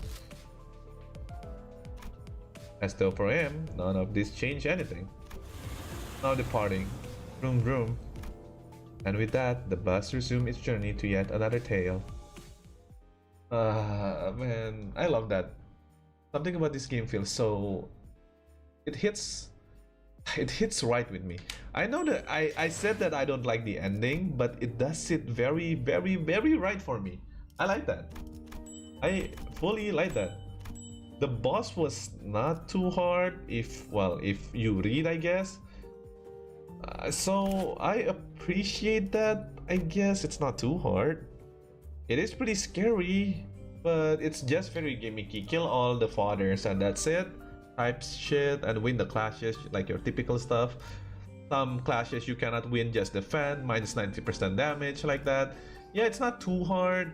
As though for him, none of this changed anything. Now departing, vroom vroom. And with that, the bus resumed its journey to yet another tale. Man, I love that. Something about this game feels so... It hits right with me. I know that I said that I don't like the ending, but it does sit very, very, very right for me. I like that. I fully like that. The boss was not too hard if you read, I guess. So I appreciate that. I guess it's not too hard. It is pretty scary, but it's just very gimmicky. Kill all the fathers and that's it. Type shit and win the clashes, like your typical stuff. Some clashes you cannot win, just defend, minus 90% damage, like that. Yeah, it's not too hard.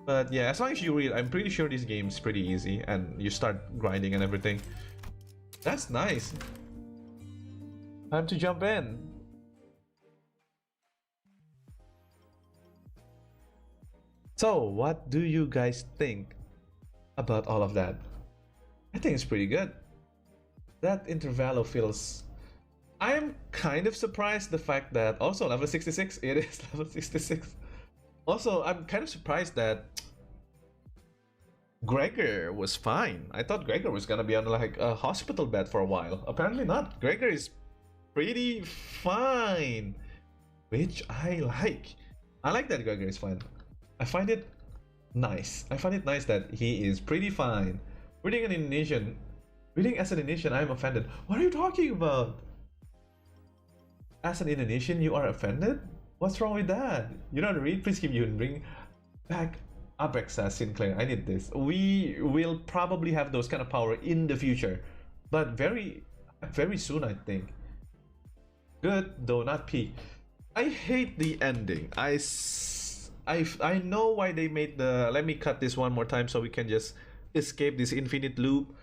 But yeah, as long as you read, I'm pretty sure this game is pretty easy and you start grinding and everything. That's nice. Time to jump in. So, what do you guys think about all of that? I think it's pretty good. That Intervallo feels... I am kind of surprised the fact that... Also, level 66. It is level 66. Also, I'm kind of surprised that Gregor was fine. I thought Gregor was gonna be on like a hospital bed for a while. Apparently not. Gregor is pretty fine, which I like. I like that Gregor is fine. I find it nice. I find it nice that he is pretty fine. Reading as an Indonesian, I am offended. What are you talking about? As an Indonesian, you are offended? What's wrong with that? You don't read? Please keep you bring back Apexa, Sinclair, I need this. We will probably have those kind of power in the future, but very soon, I think. Good, though not peak. I hate the ending. I know why they made the. Let me cut this one more time so we can just escape this infinite loop.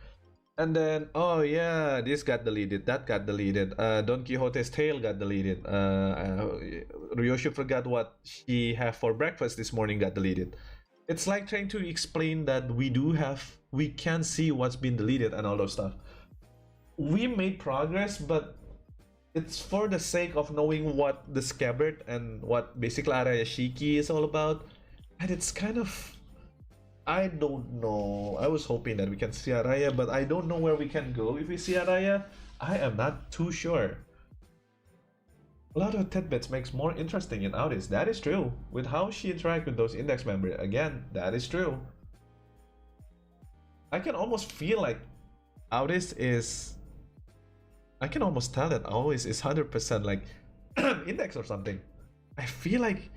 And then, oh yeah, this got deleted, that got deleted. Don Quixote's tail got deleted. Ryoshu forgot what she had for breakfast this morning got deleted. It's like trying to explain that we can see what's been deleted and all those stuff. We made progress, but it's for the sake of knowing what the scabbard and what basically Araya Shiki is all about. And it's kind of, I don't know. I was hoping that we can see Araya, but I don't know where we can go if we see Araya. I am not too sure. A lot of tidbits makes more interesting in Audis. That is true. With how she interacts with those index members, again, that is true. I can almost feel like Audis is. I can almost tell that Audis is 100% like index or something. I feel like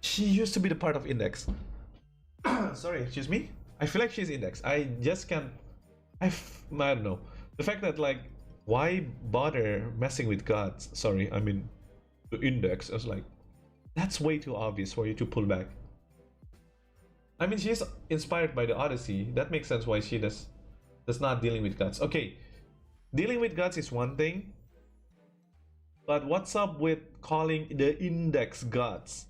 she used to be the part of index. Sorry, excuse me. I feel like she's index. I just can't. I don't know. The fact that like, why bother messing with gods? Sorry, I mean, the index. I was like, that's way too obvious for you to pull back. I mean, she's inspired by the Odyssey. That makes sense why she does not dealing with gods. Okay, dealing with gods is one thing, but what's up with calling the index gods?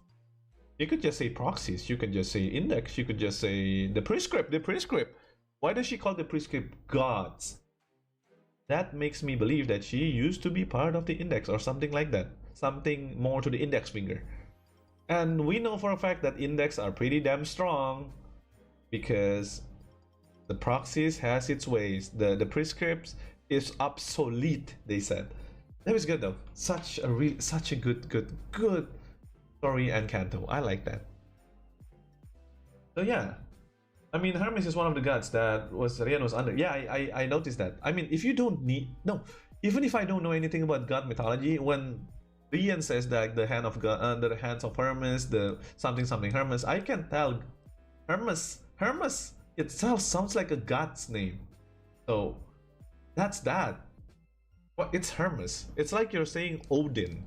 You could just say proxies. You could just say index. You could just say the prescript. The prescript. Why does she call the prescript gods? That makes me believe that she used to be part of the index or something like that. Something more to the index finger. And we know for a fact that index are pretty damn strong because the proxies has its ways. The prescripts is obsolete, they said. That was good though. Such a good story and Canto. I like that. So yeah. I mean, Hermes is one of the gods that Rian was under. Yeah, I noticed that. I mean, if you don't need... No, even if I don't know anything about god mythology, when Rian says that the hand of God, under the hands of Hermes, the something Hermes, I can tell Hermes itself sounds like a god's name. So that's that. Well, it's Hermes. It's like you're saying Odin,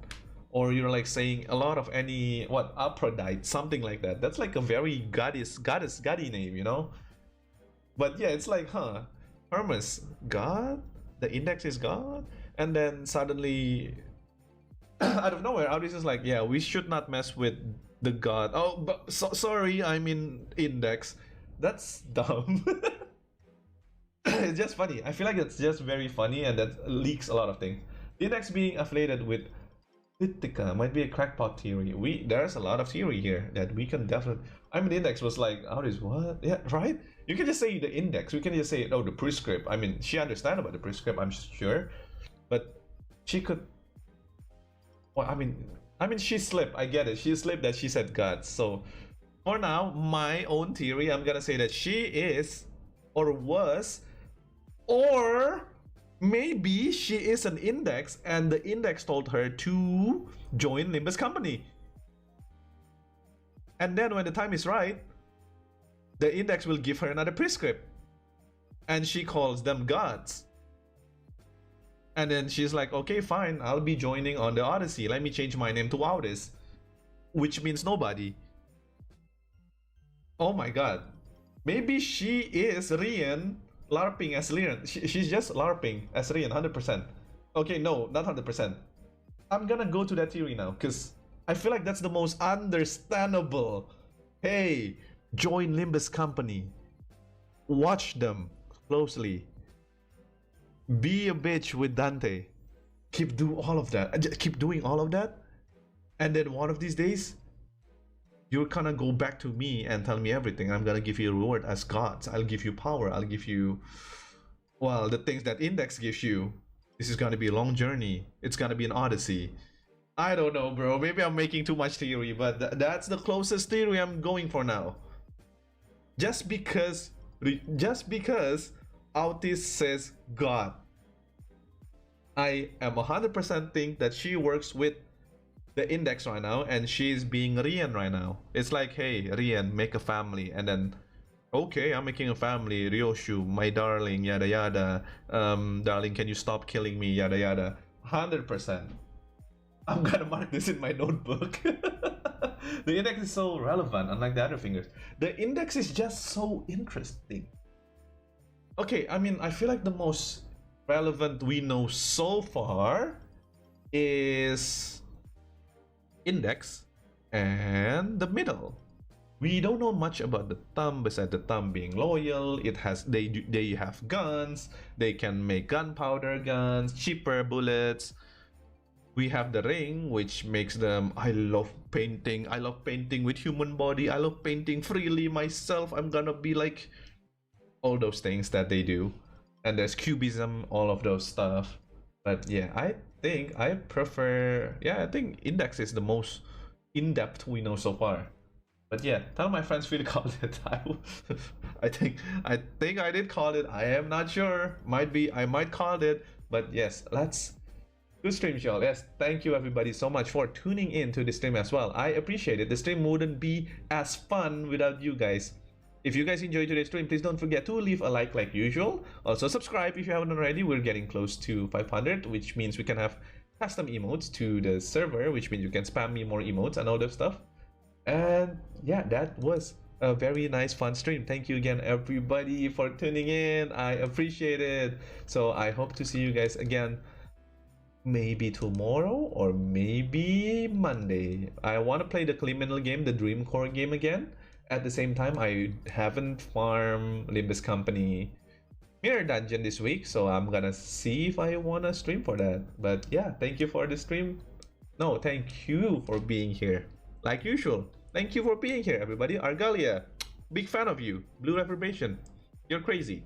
or you're like saying a lot of any Aphrodite, something like that. That's like a very goddy name, you know. But yeah, it's like, Hermes, god, the index is god, and then suddenly out of nowhere, Audis is like, yeah, we should not mess with the god. Oh, but sorry, I mean index. That's dumb. It's just funny. I feel like it's just very funny, and that leaks a lot of things. The index being affiliated with Ithaca might be a crackpot theory. There's a lot of theory here that we can definitely. I mean, the index was like, Audis, what? Yeah, right. You can just say the index. We can just say, oh, the prescript. I mean, she understands about the prescript, I'm sure, but she could. Well, I mean, she slipped. I get it. She slipped that she said God. So, for now, my own theory, I'm gonna say that she is, or was, or maybe she is an index, and the index told her to join Limbus company. And then when the time is right, the index will give her another prescript, and she calls them gods. And then she's like, okay, fine, I'll be joining on the Odyssey. Let me change my name to Audis, which means nobody. Oh my god. Maybe she is Rian LARPing as Rian. She's just LARPing as Rian, 100%. Okay, no, not 100%. I'm gonna go to that theory now, because I feel like that's the most understandable. Hey, join Limbus company. Watch them closely. Be a bitch with Dante. Keep doing all of that. And then one of these days, you're gonna go back to me and tell me everything. I'm gonna give you a reward as gods. I'll give you power. I'll give you, well, the things that Index gives you. This is gonna be a long journey. It's gonna be an odyssey. I don't know, bro. Maybe I'm making too much theory, but that's the closest theory I'm going for now. Just because Autis says God, I am 100% think that she works with the index right now, and she's being Rian right now. It's like, hey, Rian, make a family, and then, okay, I'm making a family. Ryoshu, my darling, yada yada. Darling, can you stop killing me? Yada yada. 100%. I'm gonna mark this in my notebook. The index is so relevant, unlike the other fingers. The index is just so interesting. Okay, I mean, I feel like the most relevant we know so far is index and the middle. We don't know much about the thumb besides the thumb being loyal. It has they have guns. They can make gunpowder guns, cheaper bullets. We have the ring, which makes them, I love painting with human body, I love painting freely myself, I'm gonna be like all those things that they do. And there's cubism, all of those stuff. But yeah, I think I prefer, I think index is the most in-depth we know so far. But yeah, tell my friends Phil called it. I think I did call it. I am not sure. I might call it. But yes, let's good stream, y'all. Yes, thank you everybody so much for tuning in to the stream as well. I appreciate it. The stream wouldn't be as fun without you guys. If you guys enjoyed today's stream, please don't forget to leave a like usual. Also subscribe if you haven't already. We're getting close to 500, which means we can have custom emotes to the server, which means you can spam me more emotes and all that stuff. And yeah, that was a very nice fun stream. Thank you again everybody for tuning in. I appreciate it. So I hope to see you guys again maybe tomorrow or maybe Monday. I want to play the criminal game, the Dream Core game again. At the same time, I haven't farmed Limbus Company Mirror Dungeon this week, so I'm gonna see if I want to stream for that. But yeah, thank you for the stream. No, thank you for being here. Like usual, thank you for being here, everybody. Argalia, big fan of you. Blue Reprobation, you're crazy,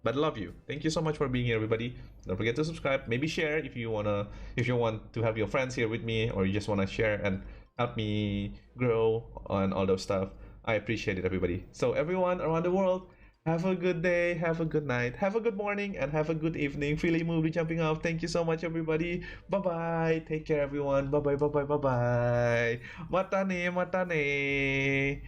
but love you. Thank you so much for being here, everybody. Don't forget to subscribe. Maybe share if you want to have your friends here with me, or you just wanna share and help me grow on all those stuff. I appreciate it, everybody. So everyone around the world, have a good day, have a good night, have a good morning, and have a good evening. Freely moved jumping off. Thank you so much, everybody. Bye-bye. Take care, everyone. Bye-bye, bye-bye, bye-bye. Matane, matane.